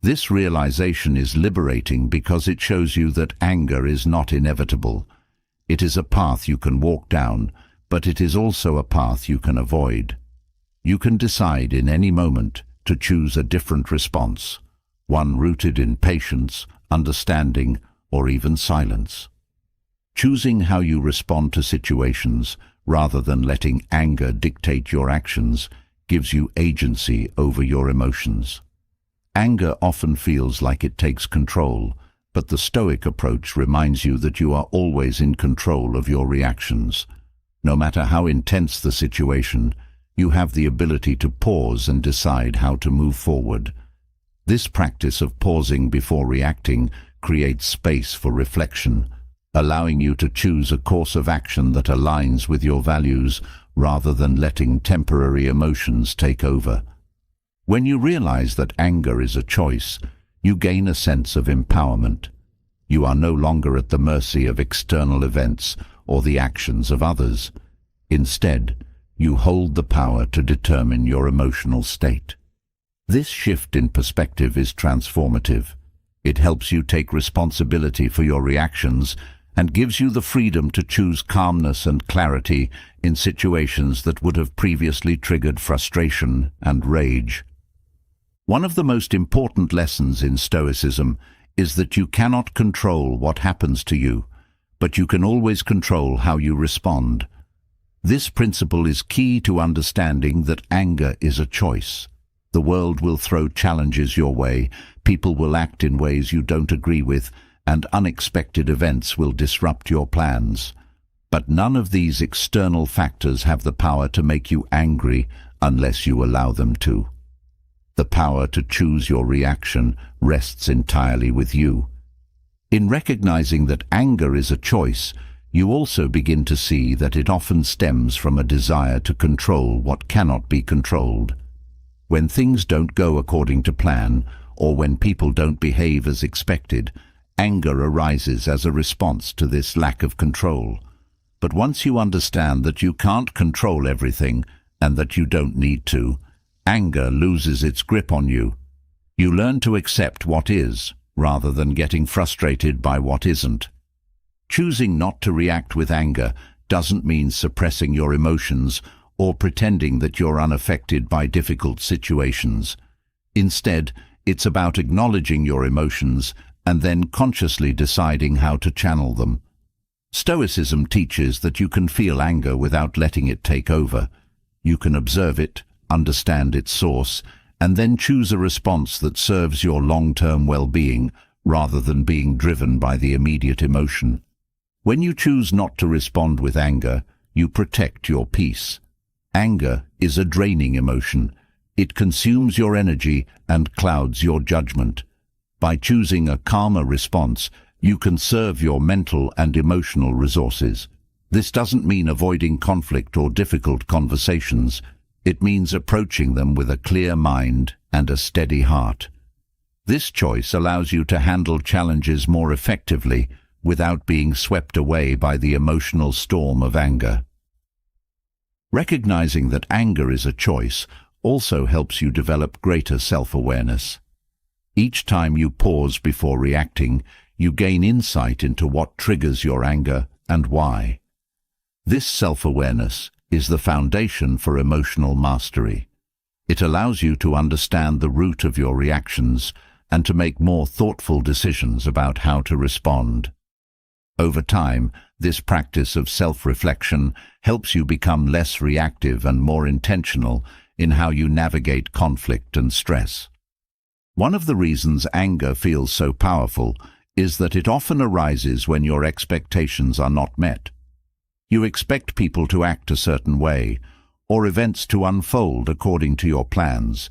This realization is liberating because it shows you that anger is not inevitable. It is a path you can walk down, but it is also a path you can avoid. You can decide in any moment to choose a different response, one rooted in patience, understanding, or even silence. Choosing how you respond to situations, rather than letting anger dictate your actions, gives you agency over your emotions. Anger often feels like it takes control, but the Stoic approach reminds you that you are always in control of your reactions. No matter how intense the situation, you have the ability to pause and decide how to move forward. This practice of pausing before reacting creates space for reflection, allowing you to choose a course of action that aligns with your values rather than letting temporary emotions take over. When you realize that anger is a choice, you gain a sense of empowerment. You are no longer at the mercy of external events or the actions of others. Instead, you hold the power to determine your emotional state. This shift in perspective is transformative. It helps you take responsibility for your reactions and gives you the freedom to choose calmness and clarity in situations that would have previously triggered frustration and rage. One of the most important lessons in Stoicism is that you cannot control what happens to you, but you can always control how you respond. This principle is key to understanding that anger is a choice. The world will throw challenges your way, people will act in ways you don't agree with, and unexpected events will disrupt your plans. But none of these external factors have the power to make you angry unless you allow them to. The power to choose your reaction rests entirely with you. In recognizing that anger is a choice, you also begin to see that it often stems from a desire to control what cannot be controlled. When things don't go according to plan, or when people don't behave as expected, anger arises as a response to this lack of control. But once you understand that you can't control everything and that you don't need to, anger loses its grip on you. You learn to accept what is, rather than getting frustrated by what isn't. Choosing not to react with anger doesn't mean suppressing your emotions or pretending that you're unaffected by difficult situations. Instead, it's about acknowledging your emotions and then consciously deciding how to channel them. Stoicism teaches that you can feel anger without letting it take over. You can observe it, understand its source, and then choose a response that serves your long-term well-being rather than being driven by the immediate emotion. When you choose not to respond with anger, you protect your peace. Anger is a draining emotion. It consumes your energy and clouds your judgment. By choosing a calmer response, you conserve your mental and emotional resources. This doesn't mean avoiding conflict or difficult conversations. It means approaching them with a clear mind and a steady heart. This choice allows you to handle challenges more effectively without being swept away by the emotional storm of anger. Recognizing that anger is a choice also helps you develop greater self-awareness. Each time you pause before reacting, you gain insight into what triggers your anger and why. This self-awareness is the foundation for emotional mastery. It allows you to understand the root of your reactions and to make more thoughtful decisions about how to respond. Over time, this practice of self-reflection helps you become less reactive and more intentional in how you navigate conflict and stress. One of the reasons anger feels so powerful is that it often arises when your expectations are not met. You expect people to act a certain way, or events to unfold according to your plans,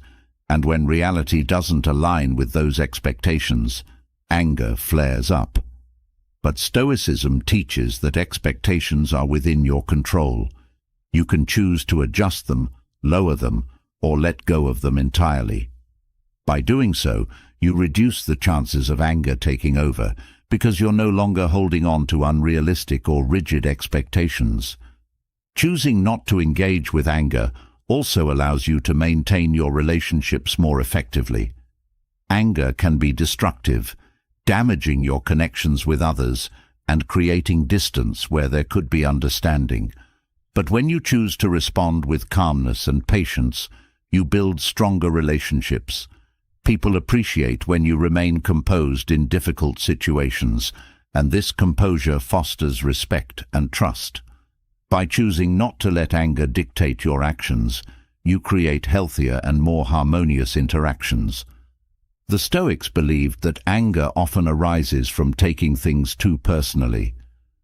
and when reality doesn't align with those expectations, anger flares up. But Stoicism teaches that expectations are within your control. You can choose to adjust them, lower them, or let go of them entirely. By doing so, you reduce the chances of anger taking over, because you're no longer holding on to unrealistic or rigid expectations. Choosing not to engage with anger also allows you to maintain your relationships more effectively. Anger can be destructive, damaging your connections with others and creating distance where there could be understanding. But when you choose to respond with calmness and patience, you build stronger relationships. People appreciate when you remain composed in difficult situations, and this composure fosters respect and trust. By choosing not to let anger dictate your actions, you create healthier and more harmonious interactions. The Stoics believed that anger often arises from taking things too personally.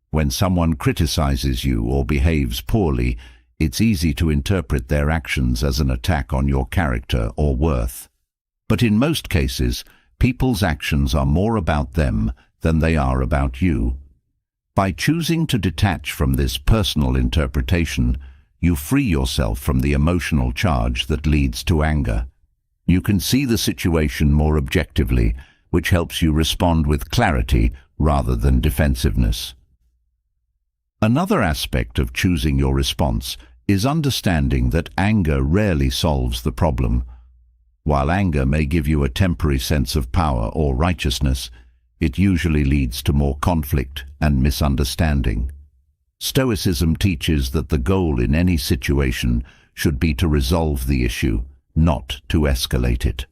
When someone criticizes you or behaves poorly, it's easy to interpret their actions as an attack on your character or worth. But in most cases, people's actions are more about them than they are about you. By choosing to detach from this personal interpretation, you free yourself from the emotional charge that leads to anger. You can see the situation more objectively, which helps you respond with clarity rather than defensiveness. Another aspect of choosing your response is understanding that anger rarely solves the problem. While anger may give you a temporary sense of power or righteousness, it usually leads to more conflict and misunderstanding. Stoicism teaches that the goal in any situation should be to resolve the issue, not to escalate it.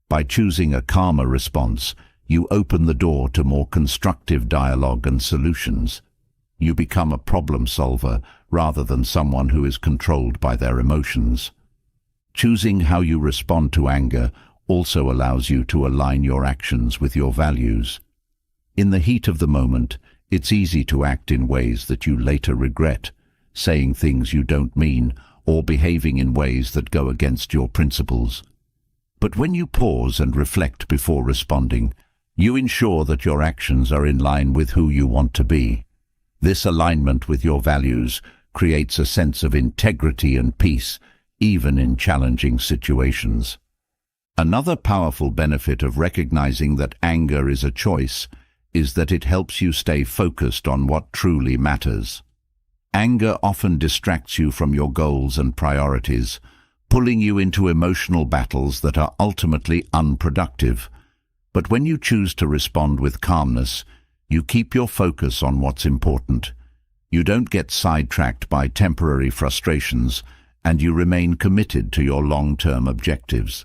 By choosing a calmer response, you open the door to more constructive dialogue and solutions. You become a problem solver rather than someone who is controlled by their emotions. Choosing how you respond to anger also allows you to align your actions with your values. In the heat of the moment, it's easy to act in ways that you later regret, saying things you don't mean, or behaving in ways that go against your principles. But when you pause and reflect before responding, you ensure that your actions are in line with who you want to be. This alignment with your values creates a sense of integrity and peace, even in challenging situations. Another powerful benefit of recognizing that anger is a choice is that it helps you stay focused on what truly matters. Anger often distracts you from your goals and priorities, pulling you into emotional battles that are ultimately unproductive. But when you choose to respond with calmness, you keep your focus on what's important. You don't get sidetracked by temporary frustrations, and you remain committed to your long-term objectives.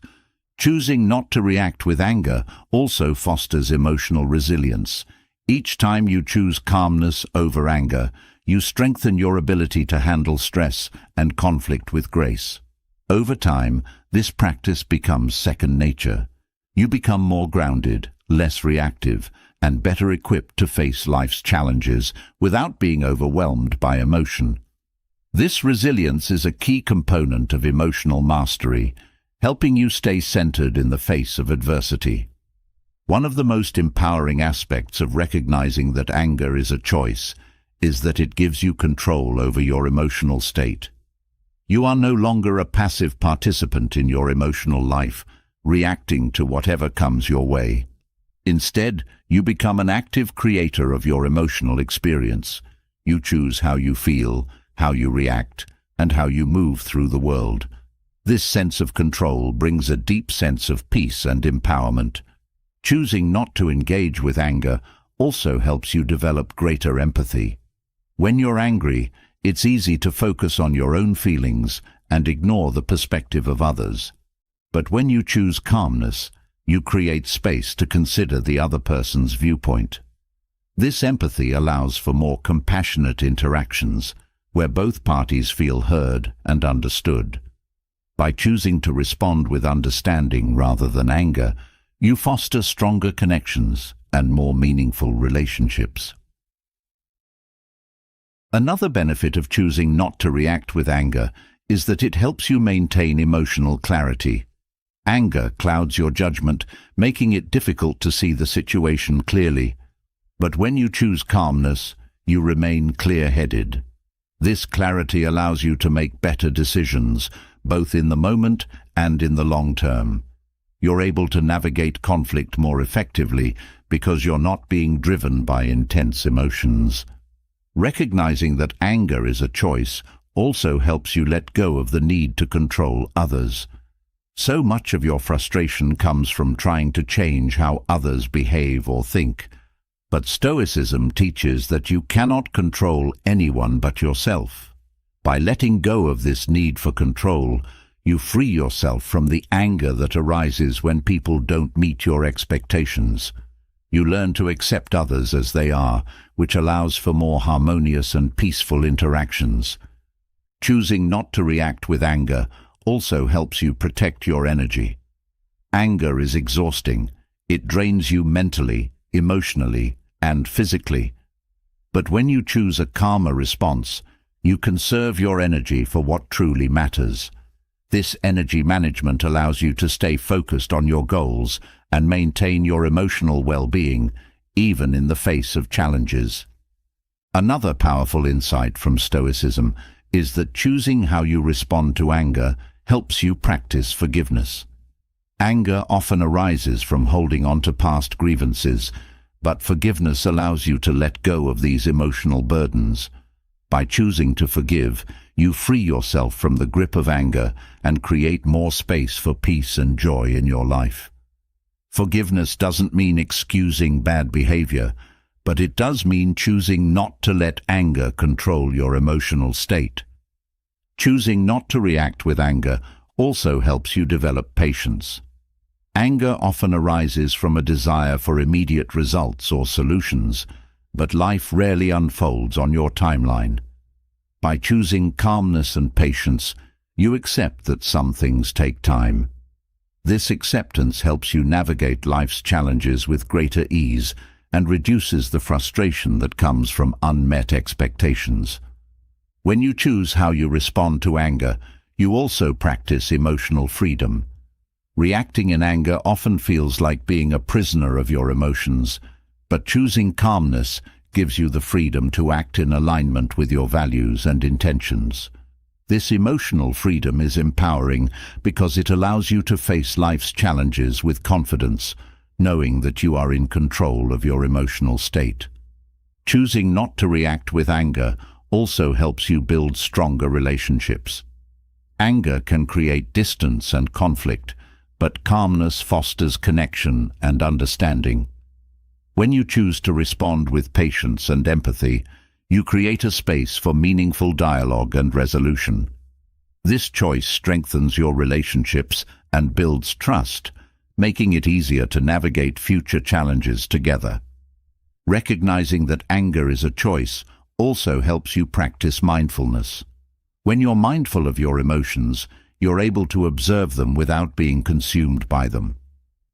Choosing not to react with anger also fosters emotional resilience. Each time you choose calmness over anger, you strengthen your ability to handle stress and conflict with grace. Over time, this practice becomes second nature. You become more grounded, less reactive, and better equipped to face life's challenges without being overwhelmed by emotion. This resilience is a key component of emotional mastery, helping you stay centered in the face of adversity. One of the most empowering aspects of recognizing that anger is a choice is that it gives you control over your emotional state. You are no longer a passive participant in your emotional life, reacting to whatever comes your way. Instead, you become an active creator of your emotional experience. You choose how you feel, how you react, and how you move through the world. This sense of control brings a deep sense of peace and empowerment. Choosing not to engage with anger also helps you develop greater empathy. When you're angry, it's easy to focus on your own feelings and ignore the perspective of others. But when you choose calmness, you create space to consider the other person's viewpoint. This empathy allows for more compassionate interactions, where both parties feel heard and understood. By choosing to respond with understanding rather than anger, you foster stronger connections and more meaningful relationships. Another benefit of choosing not to react with anger is that it helps you maintain emotional clarity. Anger clouds your judgment, making it difficult to see the situation clearly. But when you choose calmness, you remain clear-headed. This clarity allows you to make better decisions, both in the moment and in the long term. You're able to navigate conflict more effectively because you're not being driven by intense emotions. Recognizing that anger is a choice also helps you let go of the need to control others. So much of your frustration comes from trying to change how others behave or think. But Stoicism teaches that you cannot control anyone but yourself. By letting go of this need for control, you free yourself from the anger that arises when people don't meet your expectations. You learn to accept others as they are, which allows for more harmonious and peaceful interactions. Choosing not to react with anger also helps you protect your energy. Anger is exhausting. It drains you mentally, emotionally, and physically. But when you choose a calmer response, you conserve your energy for what truly matters. This energy management allows you to stay focused on your goals and maintain your emotional well-being, even in the face of challenges. Another powerful insight from Stoicism is that choosing how you respond to anger helps you practice forgiveness. Anger often arises from holding on to past grievances, but forgiveness allows you to let go of these emotional burdens. By choosing to forgive, you free yourself from the grip of anger and create more space for peace and joy in your life. Forgiveness doesn't mean excusing bad behavior, but it does mean choosing not to let anger control your emotional state. Choosing not to react with anger also helps you develop patience. Anger often arises from a desire for immediate results or solutions, but life rarely unfolds on your timeline. By choosing calmness and patience, you accept that some things take time. This acceptance helps you navigate life's challenges with greater ease and reduces the frustration that comes from unmet expectations. When you choose how you respond to anger, you also practice emotional freedom. Reacting in anger often feels like being a prisoner of your emotions, but choosing calmness gives you the freedom to act in alignment with your values and intentions. This emotional freedom is empowering because it allows you to face life's challenges with confidence, knowing that you are in control of your emotional state. Choosing not to react with anger also helps you build stronger relationships. Anger can create distance and conflict, but calmness fosters connection and understanding. When you choose to respond with patience and empathy, you create a space for meaningful dialogue and resolution. This choice strengthens your relationships and builds trust, making it easier to navigate future challenges together. Recognizing that anger is a choice also helps you practice mindfulness. When you're mindful of your emotions, you're able to observe them without being consumed by them.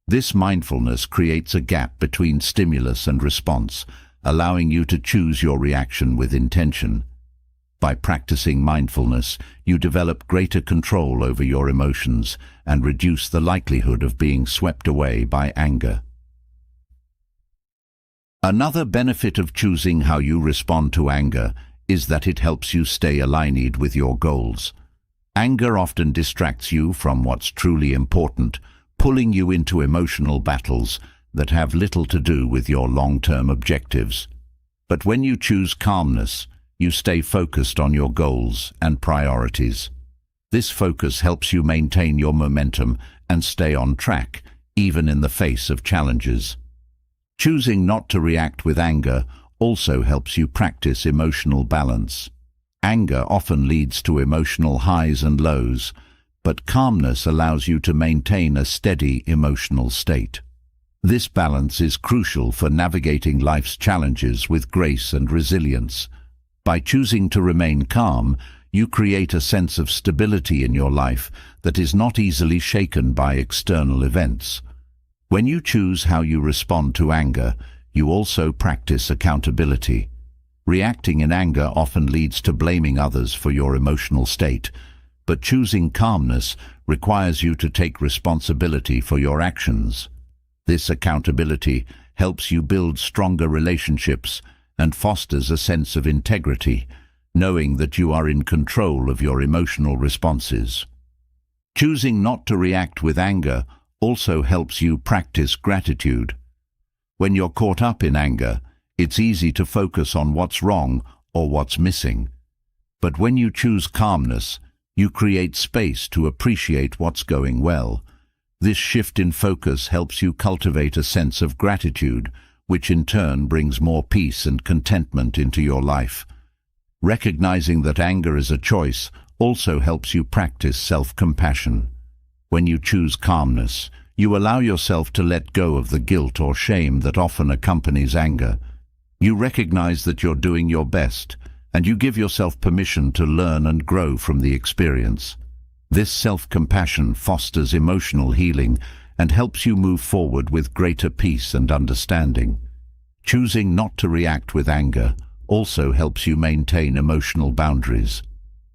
This mindfulness creates a gap between stimulus and response, allowing you to choose your reaction with intention. By practicing mindfulness, you develop greater control over your emotions and reduce the likelihood of being swept away by anger. Another benefit of choosing how you respond to anger is that it helps you stay aligned with your goals. Anger often distracts you from what's truly important, pulling you into emotional battles that have little to do with your long-term objectives. But when you choose calmness, you stay focused on your goals and priorities. This focus helps you maintain your momentum and stay on track, even in the face of challenges. Choosing not to react with anger also helps you practice emotional balance. Anger often leads to emotional highs and lows, but calmness allows you to maintain a steady emotional state. This balance is crucial for navigating life's challenges with grace and resilience. By choosing to remain calm, you create a sense of stability in your life that is not easily shaken by external events. When you choose how you respond to anger, you also practice accountability. Reacting in anger often leads to blaming others for your emotional state, But choosing calmness requires you to take responsibility for your actions. This accountability helps you build stronger relationships and fosters a sense of integrity, knowing that you are in control of your emotional responses. Choosing not to react with anger also helps you practice gratitude. When you're caught up in anger, it's easy to focus on what's wrong or what's missing. But when you choose calmness, you create space to appreciate what's going well. This shift in focus helps you cultivate a sense of gratitude, which in turn brings more peace and contentment into your life. Recognizing that anger is a choice also helps you practice self-compassion. When you choose calmness, you allow yourself to let go of the guilt or shame that often accompanies anger. You recognize that you're doing your best, and you give yourself permission to learn and grow from the experience. This self-compassion fosters emotional healing and helps you move forward with greater peace and understanding. Choosing not to react with anger also helps you maintain emotional boundaries.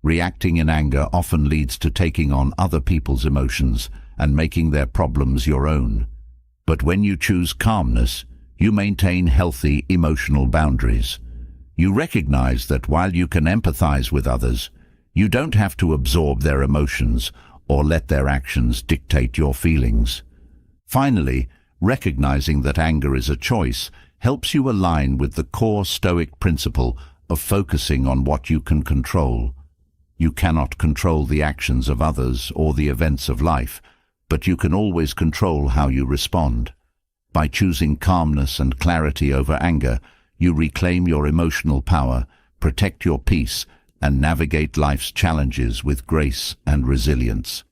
Reacting in anger often leads to taking on other people's emotions and making their problems your own. But when you choose calmness, you maintain healthy emotional boundaries. You recognize that while you can empathize with others, you don't have to absorb their emotions or let their actions dictate your feelings. Finally, recognizing that anger is a choice helps you align with the core Stoic principle of focusing on what you can control. You cannot control the actions of others or the events of life, but you can always control how you respond. By choosing calmness and clarity over anger, you reclaim your emotional power, protect your peace, and navigate life's challenges with grace and resilience.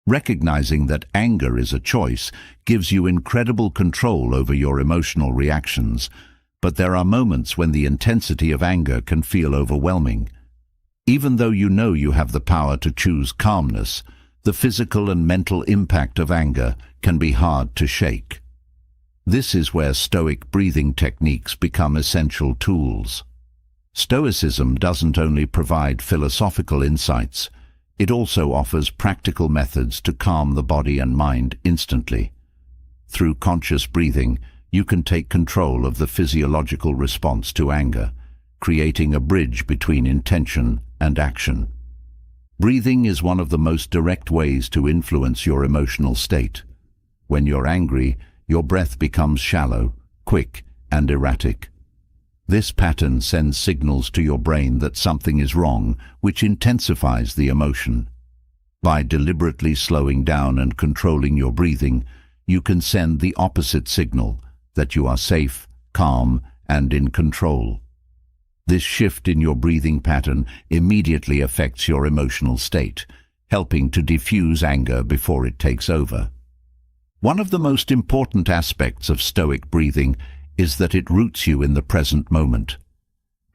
Recognizing that anger is a choice gives you incredible control over your emotional reactions, but there are moments when the intensity of anger can feel overwhelming. Even though you know you have the power to choose calmness, the physical and mental impact of anger can be hard to shake. This is where Stoic breathing techniques become essential tools. Stoicism doesn't only provide philosophical insights, it also offers practical methods to calm the body and mind instantly. Through conscious breathing, you can take control of the physiological response to anger, creating a bridge between intention and action. Breathing is one of the most direct ways to influence your emotional state. When you're angry, your breath becomes shallow, quick, and erratic. This pattern sends signals to your brain that something is wrong, which intensifies the emotion. By deliberately slowing down and controlling your breathing, you can send the opposite signal, that you are safe, calm, and in control. This shift in your breathing pattern immediately affects your emotional state, helping to diffuse anger before it takes over. One of the most important aspects of Stoic breathing is that it roots you in the present moment.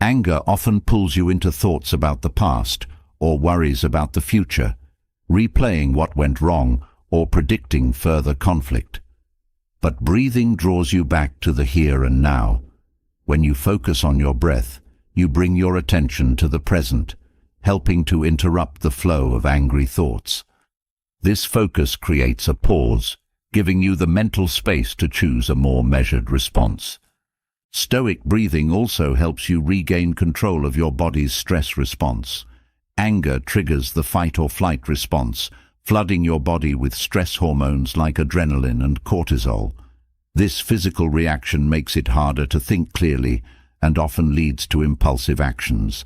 Anger often pulls you into thoughts about the past or worries about the future, replaying what went wrong or predicting further conflict. But breathing draws you back to the here and now. When you focus on your breath, you bring your attention to the present, helping to interrupt the flow of angry thoughts. This focus creates a pause, giving you the mental space to choose a more measured response. Stoic breathing also helps you regain control of your body's stress response. Anger triggers the fight or flight response, flooding your body with stress hormones like adrenaline and cortisol. This physical reaction makes it harder to think clearly and often leads to impulsive actions.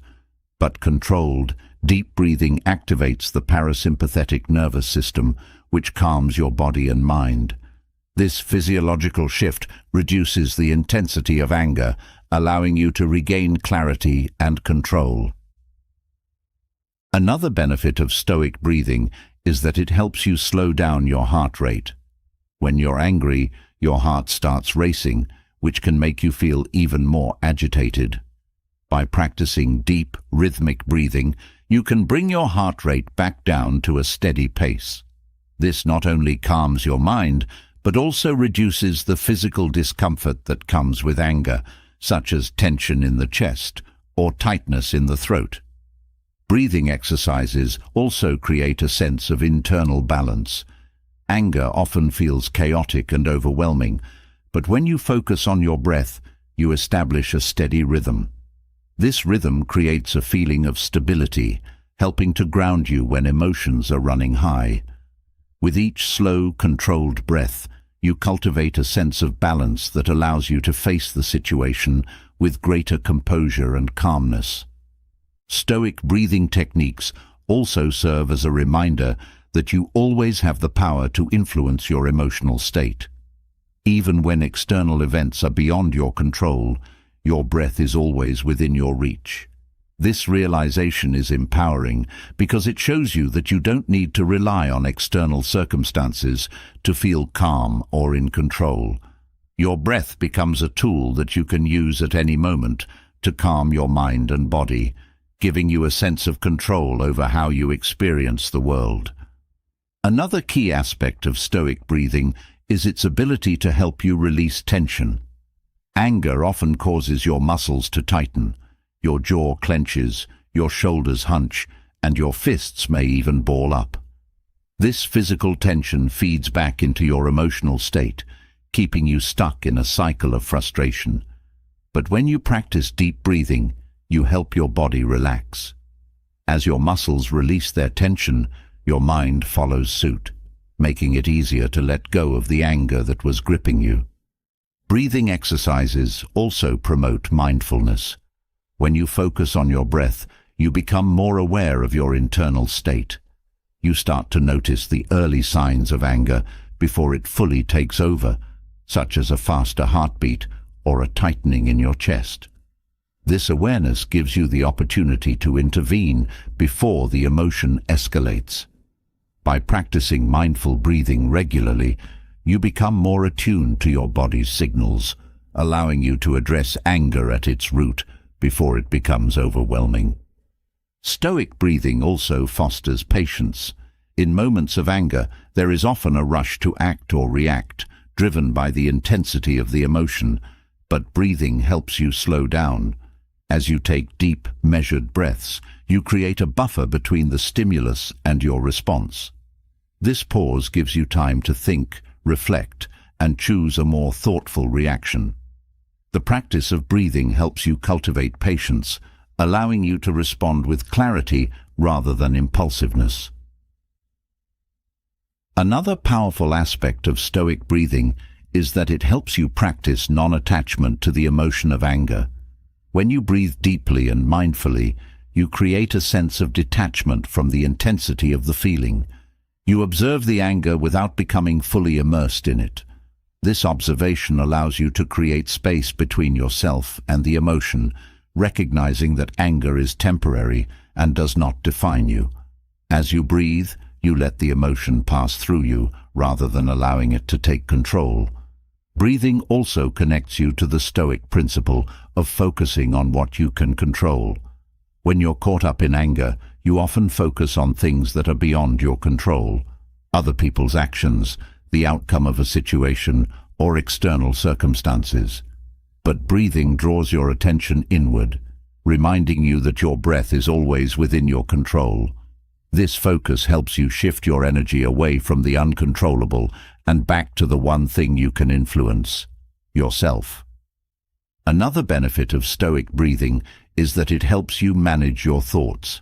But controlled, deep breathing activates the parasympathetic nervous system, which calms your body and mind. This physiological shift reduces the intensity of anger, allowing you to regain clarity and control. Another benefit of Stoic breathing is that it helps you slow down your heart rate. When you're angry, your heart starts racing, which can make you feel even more agitated. By practicing deep, rhythmic breathing, you can bring your heart rate back down to a steady pace. This not only calms your mind, but also reduces the physical discomfort that comes with anger, such as tension in the chest or tightness in the throat. Breathing exercises also create a sense of internal balance. Anger often feels chaotic and overwhelming, but when you focus on your breath, you establish a steady rhythm. This rhythm creates a feeling of stability, helping to ground you when emotions are running high. With each slow, controlled breath, you cultivate a sense of balance that allows you to face the situation with greater composure and calmness. Stoic breathing techniques also serve as a reminder that you always have the power to influence your emotional state. Even when external events are beyond your control, your breath is always within your reach. This realization is empowering because it shows you that you don't need to rely on external circumstances to feel calm or in control. Your breath becomes a tool that you can use at any moment to calm your mind and body, giving you a sense of control over how you experience the world. Another key aspect of Stoic breathing is its ability to help you release tension. Anger often causes your muscles to tighten. Your jaw clenches, your shoulders hunch, and your fists may even ball up. This physical tension feeds back into your emotional state, keeping you stuck in a cycle of frustration. But when you practice deep breathing, you help your body relax. As your muscles release their tension, your mind follows suit, making it easier to let go of the anger that was gripping you. Breathing exercises also promote mindfulness. When you focus on your breath, you become more aware of your internal state. You start to notice the early signs of anger before it fully takes over, such as a faster heartbeat or a tightening in your chest. This awareness gives you the opportunity to intervene before the emotion escalates. By practicing mindful breathing regularly, you become more attuned to your body's signals, allowing you to address anger at its root before it becomes overwhelming. Stoic breathing also fosters patience. In moments of anger, there is often a rush to act or react, driven by the intensity of the emotion, but breathing helps you slow down. As you take deep, measured breaths, you create a buffer between the stimulus and your response. This pause gives you time to think, reflect, and choose a more thoughtful reaction. The practice of breathing helps you cultivate patience, allowing you to respond with clarity rather than impulsiveness. Another powerful aspect of Stoic breathing is that it helps you practice non-attachment to the emotion of anger. When you breathe deeply and mindfully, you create a sense of detachment from the intensity of the feeling. You observe the anger without becoming fully immersed in it. This observation allows you to create space between yourself and the emotion, recognizing that anger is temporary and does not define you. As you breathe, you let the emotion pass through you rather than allowing it to take control. Breathing also connects you to the Stoic principle of focusing on what you can control. When you're caught up in anger, you often focus on things that are beyond your control, other people's actions, the outcome of a situation, or external circumstances. But breathing draws your attention inward, reminding you that your breath is always within your control. This focus helps you shift your energy away from the uncontrollable and back to the one thing you can influence: yourself. Another benefit of Stoic breathing is that it helps you manage your thoughts.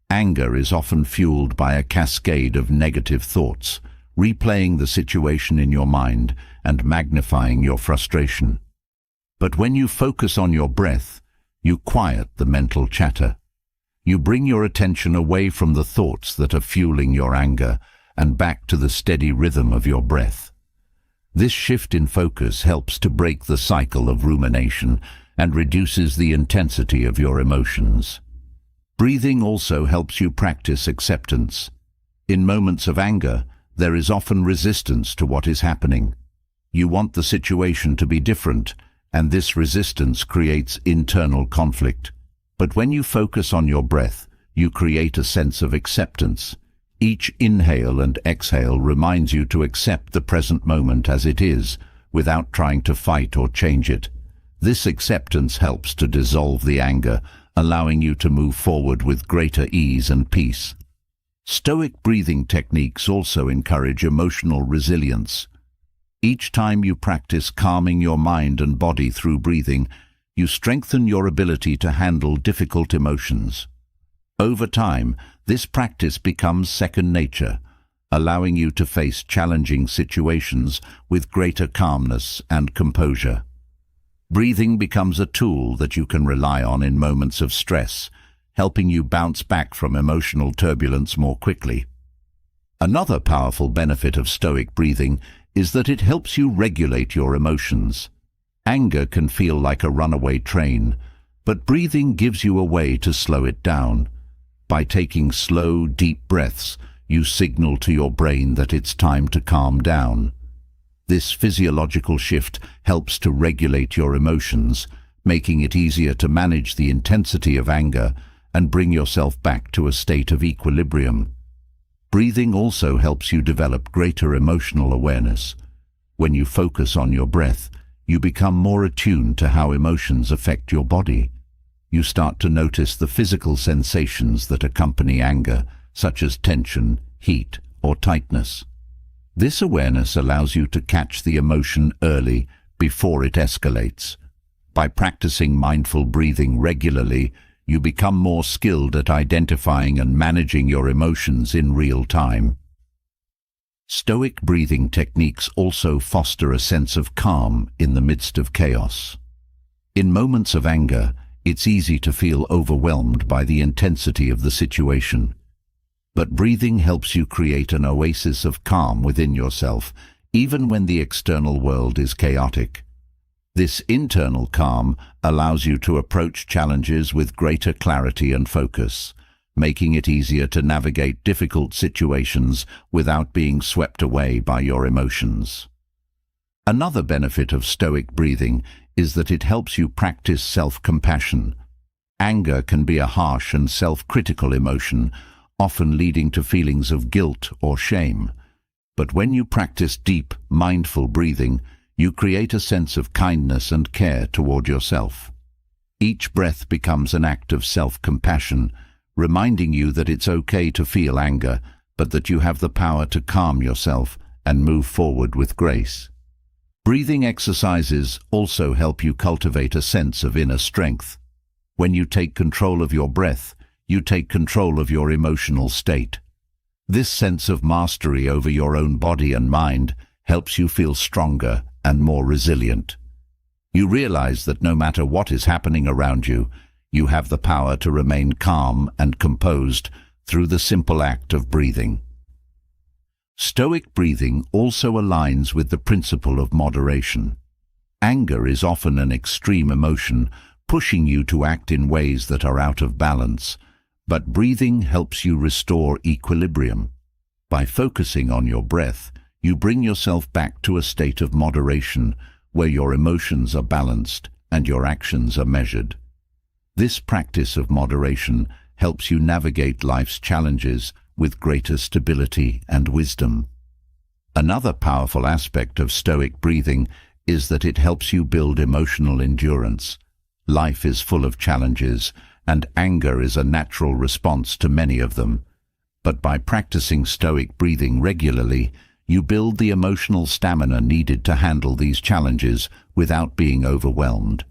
Anger is often fueled by a cascade of negative thoughts, replaying the situation in your mind and magnifying your frustration. But when you focus on your breath, you quiet the mental chatter. You bring your attention away from the thoughts that are fueling your anger and back to the steady rhythm of your breath. This shift in focus helps to break the cycle of rumination and reduces the intensity of your emotions. Breathing also helps you practice acceptance. In moments of anger, there is often resistance to what is happening. You want the situation to be different, and this resistance creates internal conflict. But when you focus on your breath, you create a sense of acceptance. Each inhale and exhale reminds you to accept the present moment as it is, without trying to fight or change it. This acceptance helps to dissolve the anger, allowing you to move forward with greater ease and peace. Stoic breathing techniques also encourage emotional resilience. Each time you practice calming your mind and body through breathing, you strengthen your ability to handle difficult emotions. Over time, this practice becomes second nature, allowing you to face challenging situations with greater calmness and composure. Breathing becomes a tool that you can rely on in moments of stress, helping you bounce back from emotional turbulence more quickly. Another powerful benefit of Stoic breathing is that it helps you regulate your emotions. Anger can feel like a runaway train, but breathing gives you a way to slow it down. By taking slow, deep breaths, you signal to your brain that it's time to calm down. This physiological shift helps to regulate your emotions, making it easier to manage the intensity of anger and bring yourself back to a state of equilibrium. Breathing also helps you develop greater emotional awareness. When you focus on your breath, you become more attuned to how emotions affect your body. You start to notice the physical sensations that accompany anger, such as tension, heat, or tightness. This awareness allows you to catch the emotion early before it escalates. By practicing mindful breathing regularly, you become more skilled at identifying and managing your emotions in real time. Stoic breathing techniques also foster a sense of calm in the midst of chaos. In moments of anger, it's easy to feel overwhelmed by the intensity of the situation. But breathing helps you create an oasis of calm within yourself, even when the external world is chaotic. This internal calm allows you to approach challenges with greater clarity and focus, making it easier to navigate difficult situations without being swept away by your emotions. Another benefit of Stoic breathing is that it helps you practice self-compassion. Anger can be a harsh and self-critical emotion, often leading to feelings of guilt or shame. But when you practice deep, mindful breathing, you create a sense of kindness and care toward yourself. Each breath becomes an act of self-compassion, reminding you that it's okay to feel anger, but that you have the power to calm yourself and move forward with grace. Breathing exercises also help you cultivate a sense of inner strength. When you take control of your breath, you take control of your emotional state. This sense of mastery over your own body and mind helps you feel stronger and more resilient. You realize that no matter what is happening around you, you have the power to remain calm and composed through the simple act of breathing. Stoic breathing also aligns with the principle of moderation. Anger is often an extreme emotion, pushing you to act in ways that are out of balance, but breathing helps you restore equilibrium. By focusing on your breath, you bring yourself back to a state of moderation where your emotions are balanced and your actions are measured. This practice of moderation helps you navigate life's challenges with greater stability and wisdom. Another powerful aspect of Stoic breathing is that it helps you build emotional endurance. Life is full of challenges, and anger is a natural response to many of them. But by practicing Stoic breathing regularly, you build the emotional stamina needed to handle these challenges without being overwhelmed.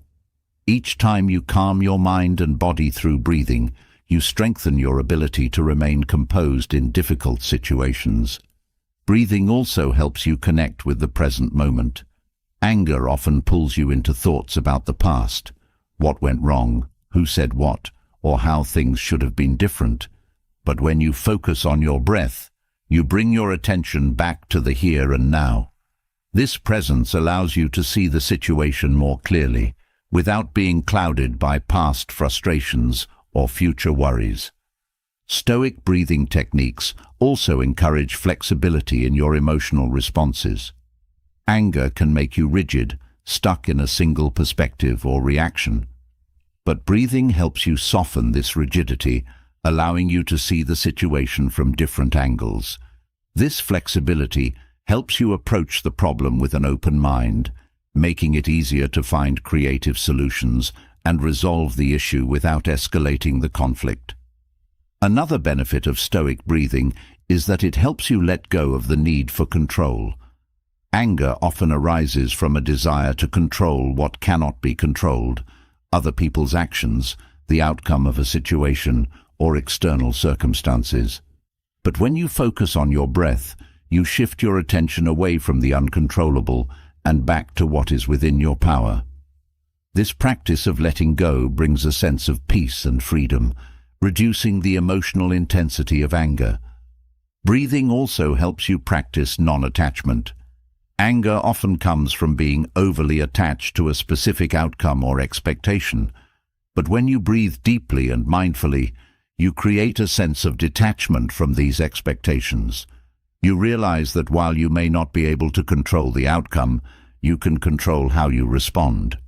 Each time you calm your mind and body through breathing, you strengthen your ability to remain composed in difficult situations. Breathing also helps you connect with the present moment. Anger often pulls you into thoughts about the past, what went wrong, who said what, or how things should have been different. But when you focus on your breath, you bring your attention back to the here and now. This presence allows you to see the situation more clearly, without being clouded by past frustrations or future worries. Stoic breathing techniques also encourage flexibility in your emotional responses. Anger can make you rigid, stuck in a single perspective or reaction. But breathing helps you soften this rigidity, allowing you to see the situation from different angles. This flexibility helps you approach the problem with an open mind, making it easier to find creative solutions and resolve the issue without escalating the conflict. Another benefit of Stoic breathing is that it helps you let go of the need for control. Anger often arises from a desire to control what cannot be controlled, other people's actions, the outcome of a situation, or external circumstances. But when you focus on your breath, you shift your attention away from the uncontrollable and back to what is within your power. This practice of letting go brings a sense of peace and freedom, reducing the emotional intensity of anger. Breathing also helps you practice non-attachment. Anger often comes from being overly attached to a specific outcome or expectation. But when you breathe deeply and mindfully, you create a sense of detachment from these expectations. You realize that while you may not be able to control the outcome, you can control how you respond.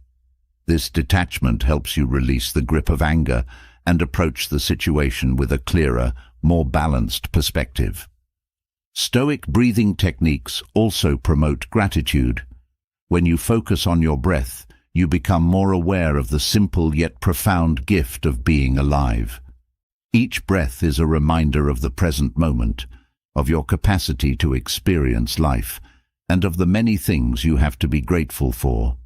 This detachment helps you release the grip of anger and approach the situation with a clearer, more balanced perspective. Stoic breathing techniques also promote gratitude. When you focus on your breath, you become more aware of the simple yet profound gift of being alive. Each breath is a reminder of the present moment, of your capacity to experience life, and of the many things you have to be grateful for.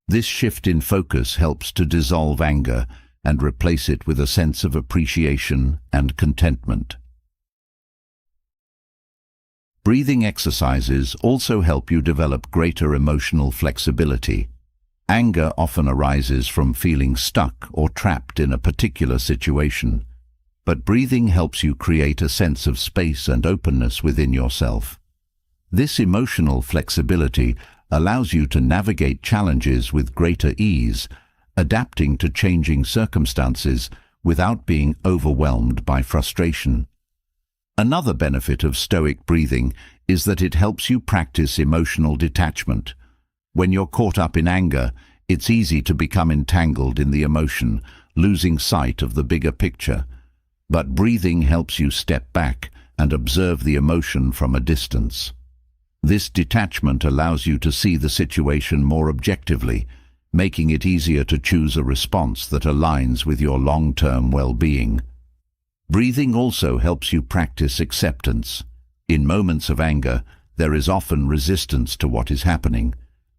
This shift in focus helps to dissolve anger and replace it with a sense of appreciation and contentment. Breathing exercises also help you develop greater emotional flexibility. Anger often arises from feeling stuck or trapped in a particular situation, but breathing helps you create a sense of space and openness within yourself. This emotional flexibility allows you to navigate challenges with greater ease, adapting to changing circumstances without being overwhelmed by frustration. Another benefit of Stoic breathing is that it helps you practice emotional detachment. When you're caught up in anger, it's easy to become entangled in the emotion, losing sight of the bigger picture. But breathing helps you step back and observe the emotion from a distance. This detachment allows you to see the situation more objectively, making it easier to choose a response that aligns with your long-term well-being. Breathing also helps you practice acceptance. In moments of anger, there is often resistance to what is happening,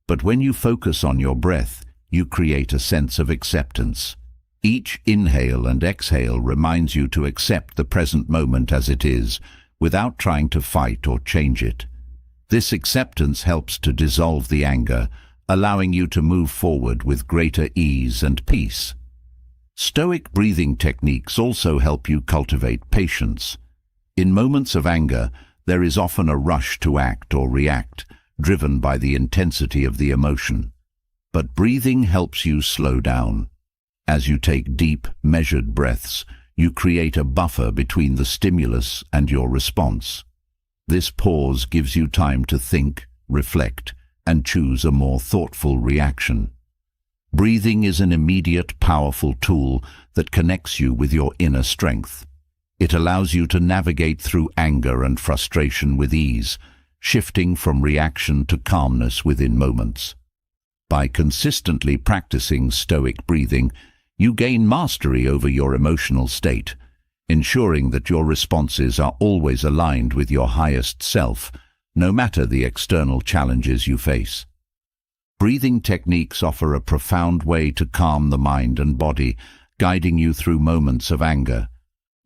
but when you focus on your breath, you create a sense of acceptance. Each inhale and exhale reminds you to accept the present moment as it is, without trying to fight or change it. This acceptance helps to dissolve the anger, allowing you to move forward with greater ease and peace. Stoic breathing techniques also help you cultivate patience. In moments of anger, there is often a rush to act or react, driven by the intensity of the emotion. But breathing helps you slow down. As you take deep, measured breaths, you create a buffer between the stimulus and your response. This pause gives you time to think, reflect, and choose a more thoughtful reaction. Breathing is an immediate, powerful tool that connects you with your inner strength. It allows you to navigate through anger and frustration with ease, shifting from reaction to calmness within moments. By consistently practicing Stoic breathing, you gain mastery over your emotional state, ensuring that your responses are always aligned with your highest self, no matter the external challenges you face. Breathing techniques offer a profound way to calm the mind and body, guiding you through moments of anger.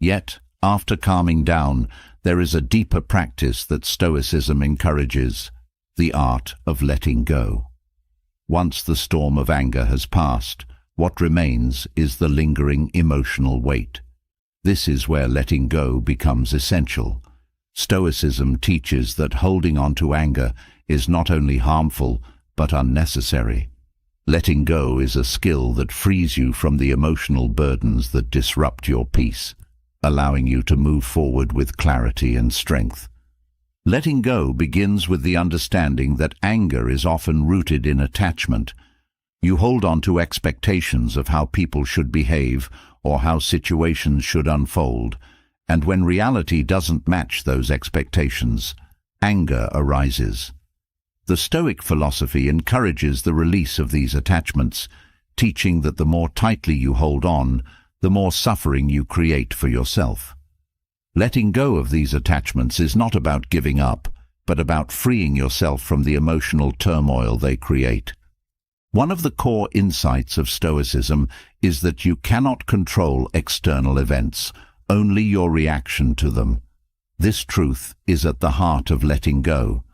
Yet, after calming down, there is a deeper practice that Stoicism encourages: the art of letting go. Once the storm of anger has passed, what remains is the lingering emotional weight. This is where letting go becomes essential. Stoicism teaches that holding on to anger is not only harmful, but unnecessary. Letting go is a skill that frees you from the emotional burdens that disrupt your peace, allowing you to move forward with clarity and strength. Letting go begins with the understanding that anger is often rooted in attachment. You hold on to expectations of how people should behave or how situations should unfold, and when reality doesn't match those expectations, anger arises. The Stoic philosophy encourages the release of these attachments, teaching that the more tightly you hold on, the more suffering you create for yourself. Letting go of these attachments is not about giving up, but about freeing yourself from the emotional turmoil they create. One of the core insights of Stoicism is that you cannot control external events, only your reaction to them. This truth is at the heart of letting go.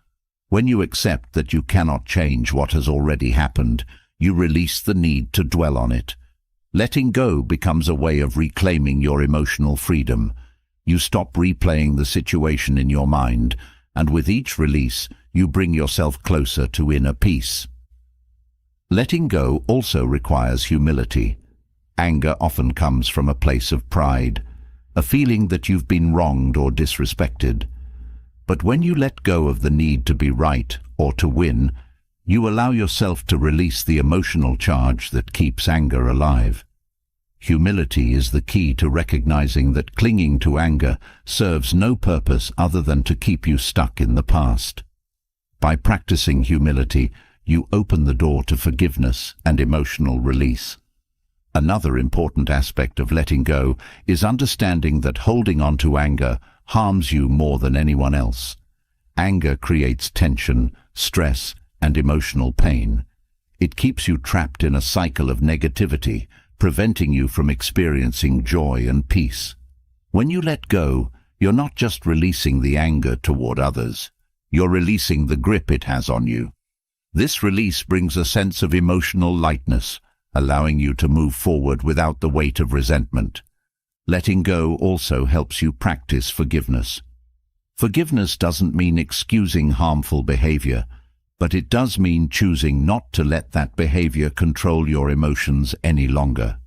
When you accept that you cannot change what has already happened, you release the need to dwell on it. Letting go becomes a way of reclaiming your emotional freedom. You stop replaying the situation in your mind, and with each release, you bring yourself closer to inner peace. Letting go also requires humility. Anger often comes from a place of pride, a feeling that you've been wronged or disrespected. But when you let go of the need to be right or to win, you allow yourself to release the emotional charge that keeps anger alive. Humility is the key to recognizing that clinging to anger serves no purpose other than to keep you stuck in the past. By practicing humility, you open the door to forgiveness and emotional release. Another important aspect of letting go is understanding that holding on to anger harms you more than anyone else. Anger creates tension, stress, and emotional pain. It keeps you trapped in a cycle of negativity, preventing you from experiencing joy and peace. When you let go, you're not just releasing the anger toward others, you're releasing the grip it has on you. This release brings a sense of emotional lightness, allowing you to move forward without the weight of resentment. Letting go also helps you practice forgiveness. Forgiveness doesn't mean excusing harmful behavior, but it does mean choosing not to let that behavior control your emotions any longer.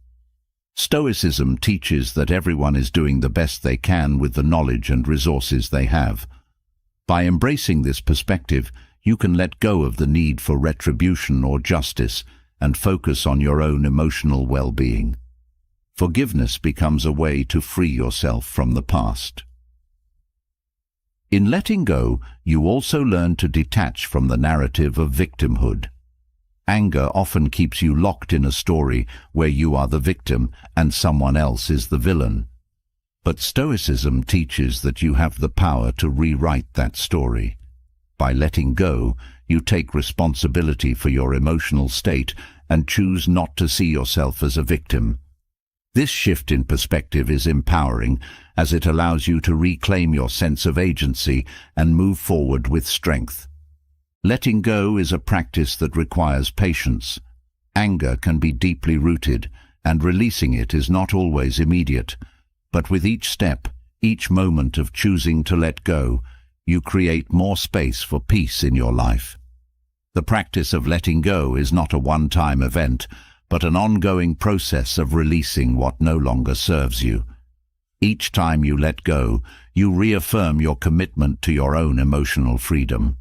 Stoicism teaches that everyone is doing the best they can with the knowledge and resources they have. By embracing this perspective, you can let go of the need for retribution or justice and focus on your own emotional well-being. Forgiveness becomes a way to free yourself from the past. In letting go, you also learn to detach from the narrative of victimhood. Anger often keeps you locked in a story where you are the victim and someone else is the villain. But Stoicism teaches that you have the power to rewrite that story. By letting go, you take responsibility for your emotional state and choose not to see yourself as a victim. This shift in perspective is empowering, as it allows you to reclaim your sense of agency and move forward with strength. Letting go is a practice that requires patience. Anger can be deeply rooted, and releasing it is not always immediate. But with each step, each moment of choosing to let go, you create more space for peace in your life. The practice of letting go is not a one-time event, but an ongoing process of releasing what no longer serves you. Each time you let go, you reaffirm your commitment to your own emotional freedom.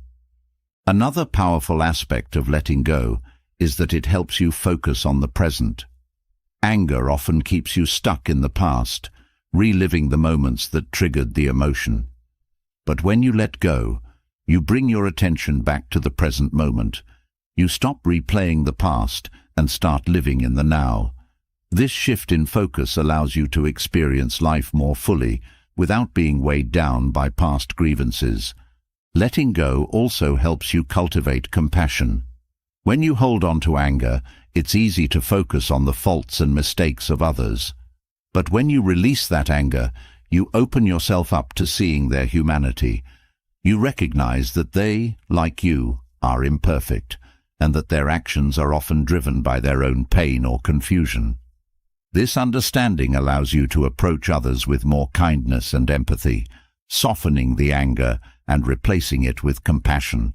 Another powerful aspect of letting go is that it helps you focus on the present. Anger often keeps you stuck in the past, reliving the moments that triggered the emotion. But when you let go, you bring your attention back to the present moment. You stop replaying the past and start living in the now. This shift in focus allows you to experience life more fully without being weighed down by past grievances. Letting go also helps you cultivate compassion. When you hold on to anger, it's easy to focus on the faults and mistakes of others. But when you release that anger, you open yourself up to seeing their humanity. You recognize that they, like you, are imperfect, and that their actions are often driven by their own pain or confusion. This understanding allows you to approach others with more kindness and empathy, softening the anger and replacing it with compassion.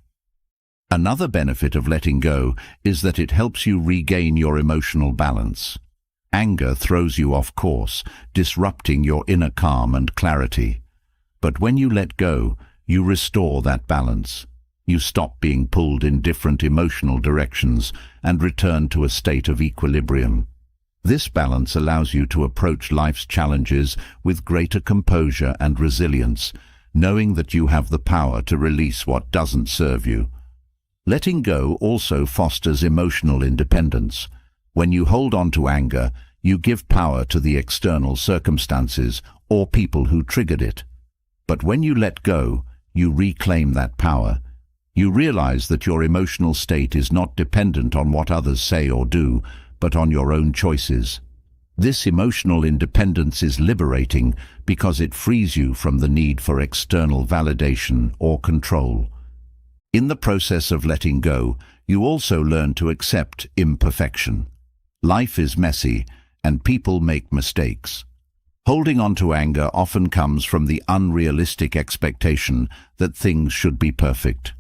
Another benefit of letting go is that it helps you regain your emotional balance. Anger throws you off course, disrupting your inner calm and clarity. But when you let go, you restore that balance. You stop being pulled in different emotional directions and return to a state of equilibrium. This balance allows you to approach life's challenges with greater composure and resilience, knowing that you have the power to release what doesn't serve you. Letting go also fosters emotional independence. When you hold on to anger, you give power to the external circumstances or people who triggered it. But when you let go, you reclaim that power. You realize that your emotional state is not dependent on what others say or do, but on your own choices. This emotional independence is liberating because it frees you from the need for external validation or control. In the process of letting go, you also learn to accept imperfection. Life is messy, and people make mistakes. Holding on to anger often comes from the unrealistic expectation that things should be perfect.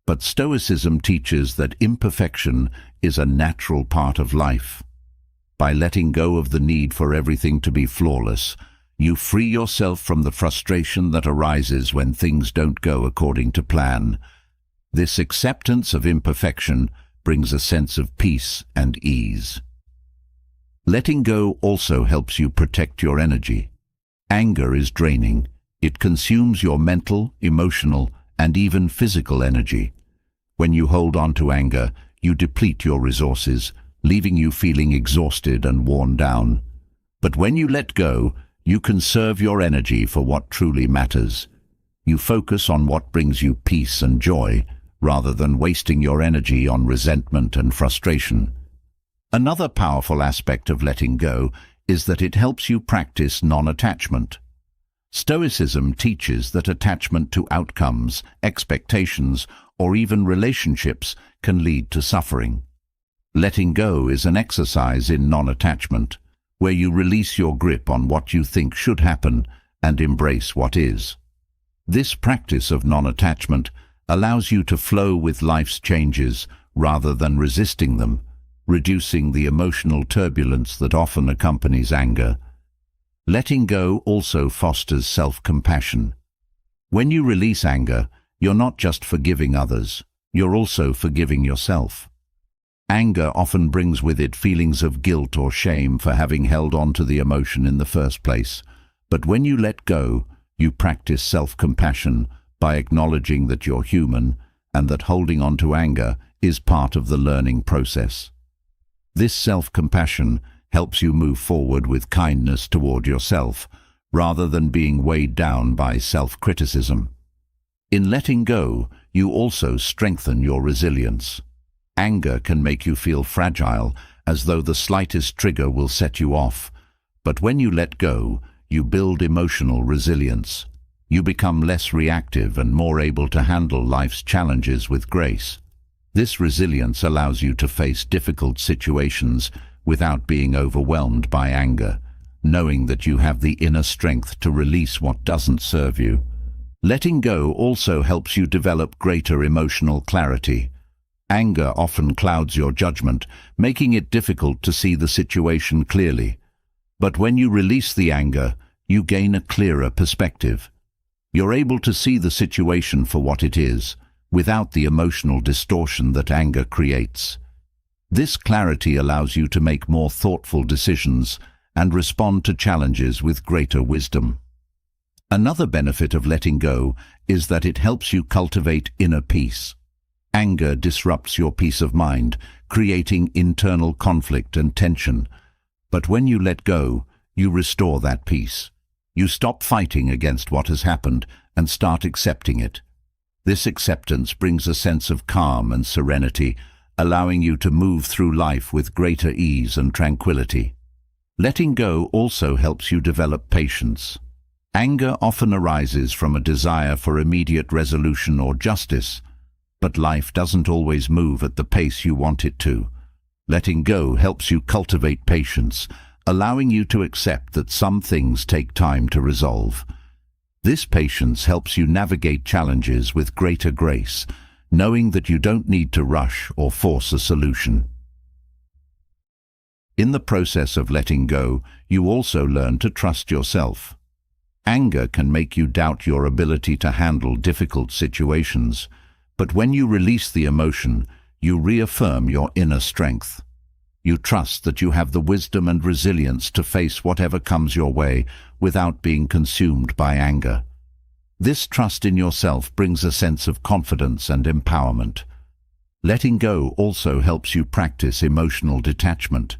But Stoicism teaches that imperfection is a natural part of life. By letting go of the need for everything to be flawless, you free yourself from the frustration that arises when things don't go according to plan. This acceptance of imperfection brings a sense of peace and ease. Letting go also helps you protect your energy. Anger is draining. It consumes your mental, emotional, and even physical energy. When you hold on to anger, you deplete your resources, leaving you feeling exhausted and worn down. But when you let go, you conserve your energy for what truly matters. You focus on what brings you peace and joy, rather than wasting your energy on resentment and frustration. Another powerful aspect of letting go is that it helps you practice non-attachment. Stoicism teaches that attachment to outcomes, expectations, or even relationships can lead to suffering. Letting go is an exercise in non-attachment, where you release your grip on what you think should happen and embrace what is. This practice of non-attachment allows you to flow with life's changes rather than resisting them, reducing the emotional turbulence that often accompanies anger. Letting go also fosters self-compassion. When you release anger, you're not just forgiving others, you're also forgiving yourself. Anger often brings with it feelings of guilt or shame for having held on to the emotion in the first place. But when you let go, you practice self-compassion by acknowledging that you're human and that holding on to anger is part of the learning process. This self-compassion helps you move forward with kindness toward yourself, rather than being weighed down by self-criticism. In letting go, you also strengthen your resilience. Anger can make you feel fragile, as though the slightest trigger will set you off. But when you let go, you build emotional resilience. You become less reactive and more able to handle life's challenges with grace. This resilience allows you to face difficult situations without being overwhelmed by anger, knowing that you have the inner strength to release what doesn't serve you. Letting go also helps you develop greater emotional clarity. Anger often clouds your judgment, making it difficult to see the situation clearly. But when you release the anger, you gain a clearer perspective. You're able to see the situation for what it is, without the emotional distortion that anger creates. This clarity allows you to make more thoughtful decisions and respond to challenges with greater wisdom. Another benefit of letting go is that it helps you cultivate inner peace. Anger disrupts your peace of mind, creating internal conflict and tension. But when you let go, you restore that peace. You stop fighting against what has happened and start accepting it. This acceptance brings a sense of calm and serenity, allowing you to move through life with greater ease and tranquility. Letting go also helps you develop patience. Anger often arises from a desire for immediate resolution or justice, but life doesn't always move at the pace you want it to. Letting go helps you cultivate patience, allowing you to accept that some things take time to resolve. This patience helps you navigate challenges with greater grace, knowing that you don't need to rush or force a solution. In the process of letting go, you also learn to trust yourself. Anger can make you doubt your ability to handle difficult situations, but when you release the emotion, you reaffirm your inner strength. You trust that you have the wisdom and resilience to face whatever comes your way without being consumed by anger. This trust in yourself brings a sense of confidence and empowerment. Letting go also helps you practice emotional detachment.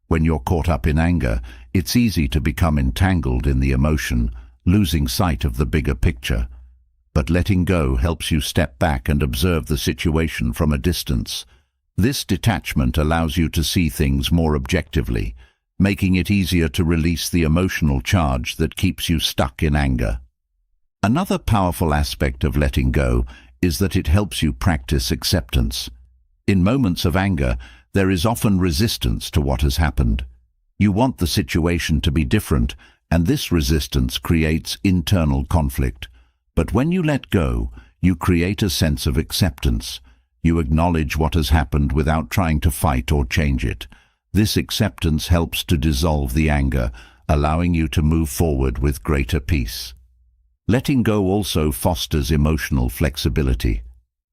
When you're caught up in anger, it's easy to become entangled in the emotion, losing sight of the bigger picture. But letting go helps you step back and observe the situation from a distance. This detachment allows you to see things more objectively, making it easier to release the emotional charge that keeps you stuck in anger. Another powerful aspect of letting go is that it helps you practice acceptance. In moments of anger, there is often resistance to what has happened. You want the situation to be different, and this resistance creates internal conflict. But when you let go, you create a sense of acceptance. You acknowledge what has happened without trying to fight or change it. This acceptance helps to dissolve the anger, allowing you to move forward with greater peace. Letting go also fosters emotional flexibility.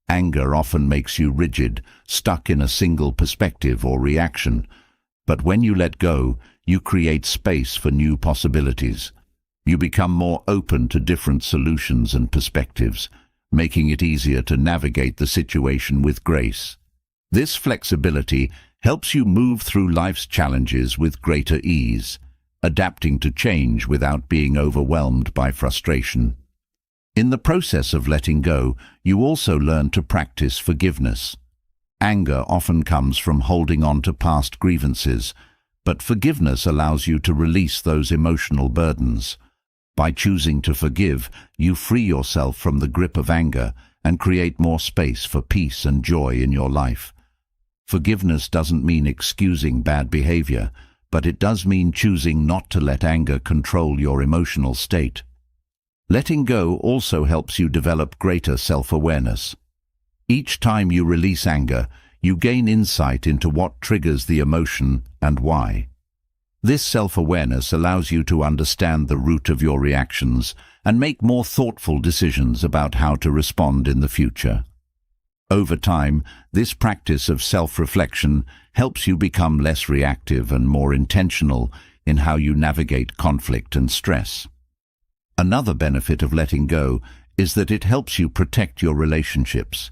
Anger often makes you rigid, stuck in a single perspective or reaction. But when you let go, you create space for new possibilities. You become more open to different solutions and perspectives, making it easier to navigate the situation with grace. This flexibility helps you move through life's challenges with greater ease, adapting to change without being overwhelmed by frustration. In the process of letting go, you also learn to practice forgiveness. Anger often comes from holding on to past grievances, but forgiveness allows you to release those emotional burdens. By choosing to forgive, you free yourself from the grip of anger and create more space for peace and joy in your life. Forgiveness doesn't mean excusing bad behavior, but it does mean choosing not to let anger control your emotional state. Letting go also helps you develop greater self-awareness. Each time you release anger, you gain insight into what triggers the emotion and why. This self-awareness allows you to understand the root of your reactions and make more thoughtful decisions about how to respond in the future. Over time, this practice of self-reflection helps you become less reactive and more intentional in how you navigate conflict and stress. Another benefit of letting go is that it helps you protect your relationships.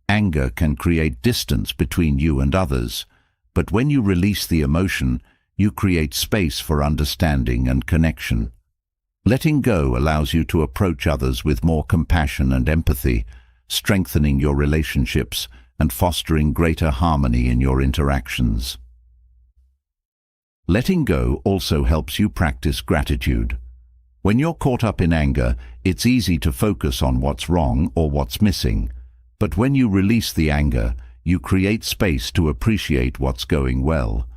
Anger can create distance between you and others, but when you release the emotion, you create space for understanding and connection. Letting go allows you to approach others with more compassion and empathy, strengthening your relationships and fostering greater harmony in your interactions. Letting go also helps you practice gratitude. When you're caught up in anger, it's easy to focus on what's wrong or what's missing. But when you release the anger, you create space to appreciate what's going well.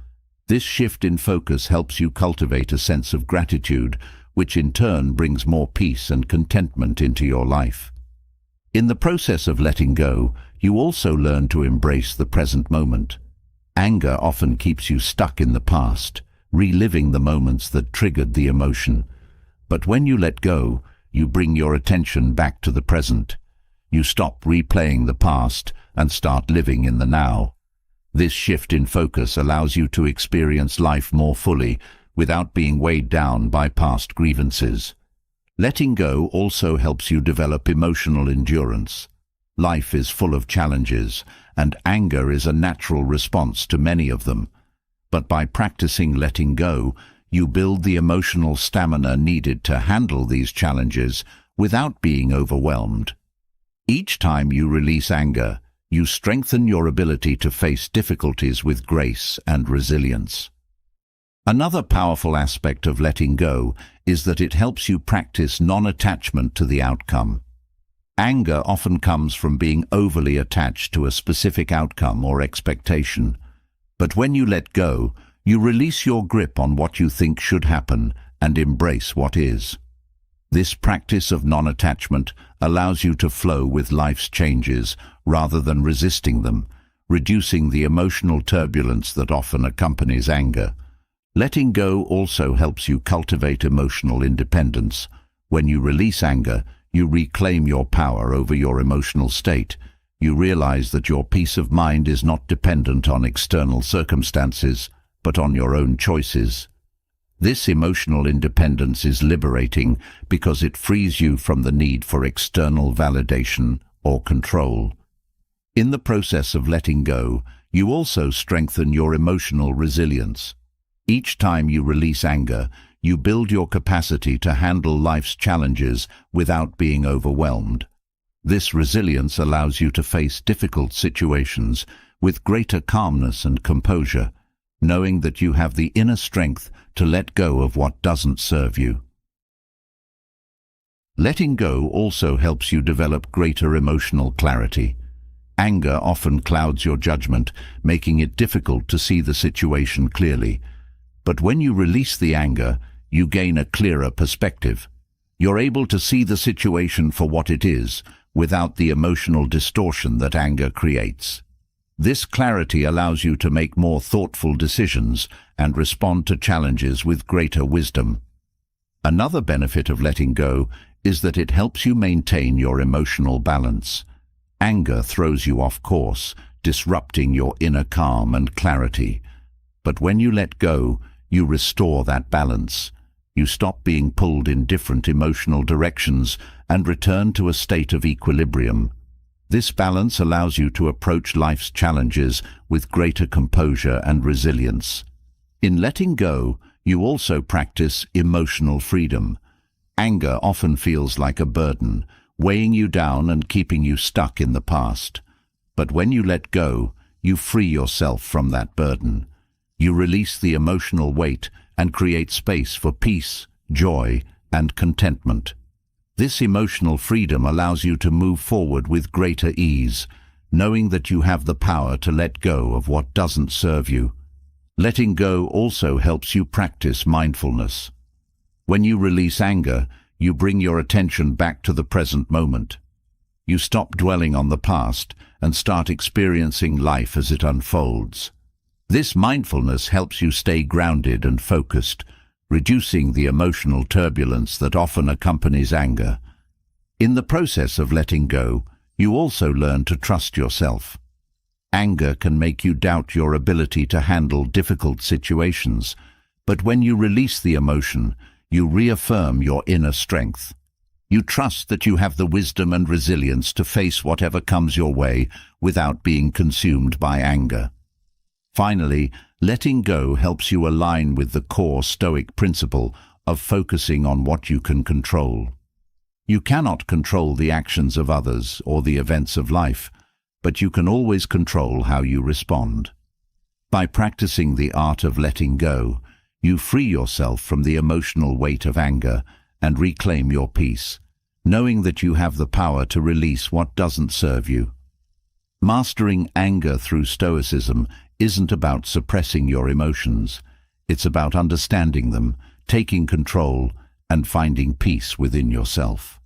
This shift in focus helps you cultivate a sense of gratitude, which in turn brings more peace and contentment into your life. In the process of letting go, you also learn to embrace the present moment. Anger often keeps you stuck in the past, reliving the moments that triggered the emotion. But when you let go, you bring your attention back to the present. You stop replaying the past and start living in the now. This shift in focus allows you to experience life more fully without being weighed down by past grievances. Letting go also helps you develop emotional endurance. Life is full of challenges, and anger is a natural response to many of them. But by practicing letting go, you build the emotional stamina needed to handle these challenges without being overwhelmed. Each time you release anger, you strengthen your ability to face difficulties with grace and resilience. Another powerful aspect of letting go is that it helps you practice non-attachment to the outcome. Anger often comes from being overly attached to a specific outcome or expectation. But when you let go, you release your grip on what you think should happen and embrace what is. This practice of non-attachment allows you to flow with life's changes rather than resisting them, reducing the emotional turbulence that often accompanies anger. Letting go also helps you cultivate emotional independence. When you release anger, you reclaim your power over your emotional state. You realize that your peace of mind is not dependent on external circumstances, but on your own choices. This emotional independence is liberating because it frees you from the need for external validation or control. In the process of letting go, you also strengthen your emotional resilience. Each time you release anger, you build your capacity to handle life's challenges without being overwhelmed. This resilience allows you to face difficult situations with greater calmness and composure, knowing that you have the inner strength to let go of what doesn't serve you. Letting go also helps you develop greater emotional clarity. Anger often clouds your judgment, making it difficult to see the situation clearly. But when you release the anger, you gain a clearer perspective. You're able to see the situation for what it is, without the emotional distortion that anger creates. This clarity allows you to make more thoughtful decisions and respond to challenges with greater wisdom. Another benefit of letting go is that it helps you maintain your emotional balance. Anger throws you off course, disrupting your inner calm and clarity. But when you let go, you restore that balance. You stop being pulled in different emotional directions and return to a state of equilibrium. This balance allows you to approach life's challenges with greater composure and resilience. In letting go, you also practice emotional freedom. Anger often feels like a burden, weighing you down and keeping you stuck in the past. But when you let go, you free yourself from that burden. You release the emotional weight and create space for peace, joy, and contentment. This emotional freedom allows you to move forward with greater ease, knowing that you have the power to let go of what doesn't serve you. Letting go also helps you practice mindfulness. When you release anger, you bring your attention back to the present moment. You stop dwelling on the past and start experiencing life as it unfolds. This mindfulness helps you stay grounded and focused, reducing the emotional turbulence that often accompanies anger. In the process of letting go, you also learn to trust yourself. Anger can make you doubt your ability to handle difficult situations, but when you release the emotion, you reaffirm your inner strength. You trust that you have the wisdom and resilience to face whatever comes your way without being consumed by anger. Finally, letting go helps you align with the core Stoic principle of focusing on what you can control. You cannot control the actions of others or the events of life, but you can always control how you respond. By practicing the art of letting go, you free yourself from the emotional weight of anger and reclaim your peace, knowing that you have the power to release what doesn't serve you. Mastering anger through Stoicism isn't about suppressing your emotions. It's about understanding them, taking control, and finding peace within yourself.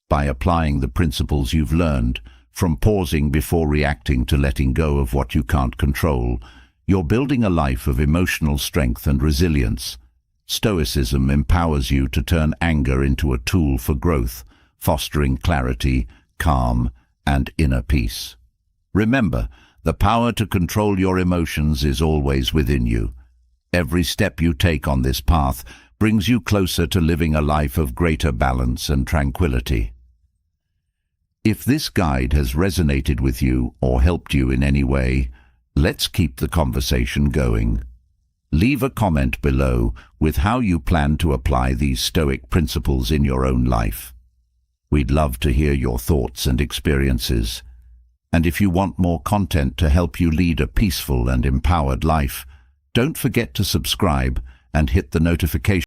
By applying the principles you've learned, from pausing before reacting to letting go of what you can't control, you're building a life of emotional strength and resilience. Stoicism empowers you to turn anger into a tool for growth, fostering clarity, calm, and inner peace. Remember, the power to control your emotions is always within you. Every step you take on this path brings you closer to living a life of greater balance and tranquility. If this guide has resonated with you or helped you in any way, let's keep the conversation going. Leave a comment below with how you plan to apply these Stoic principles in your own life. We'd love to hear your thoughts and experiences. And if you want more content to help you lead a peaceful and empowered life, don't forget to subscribe and hit the notification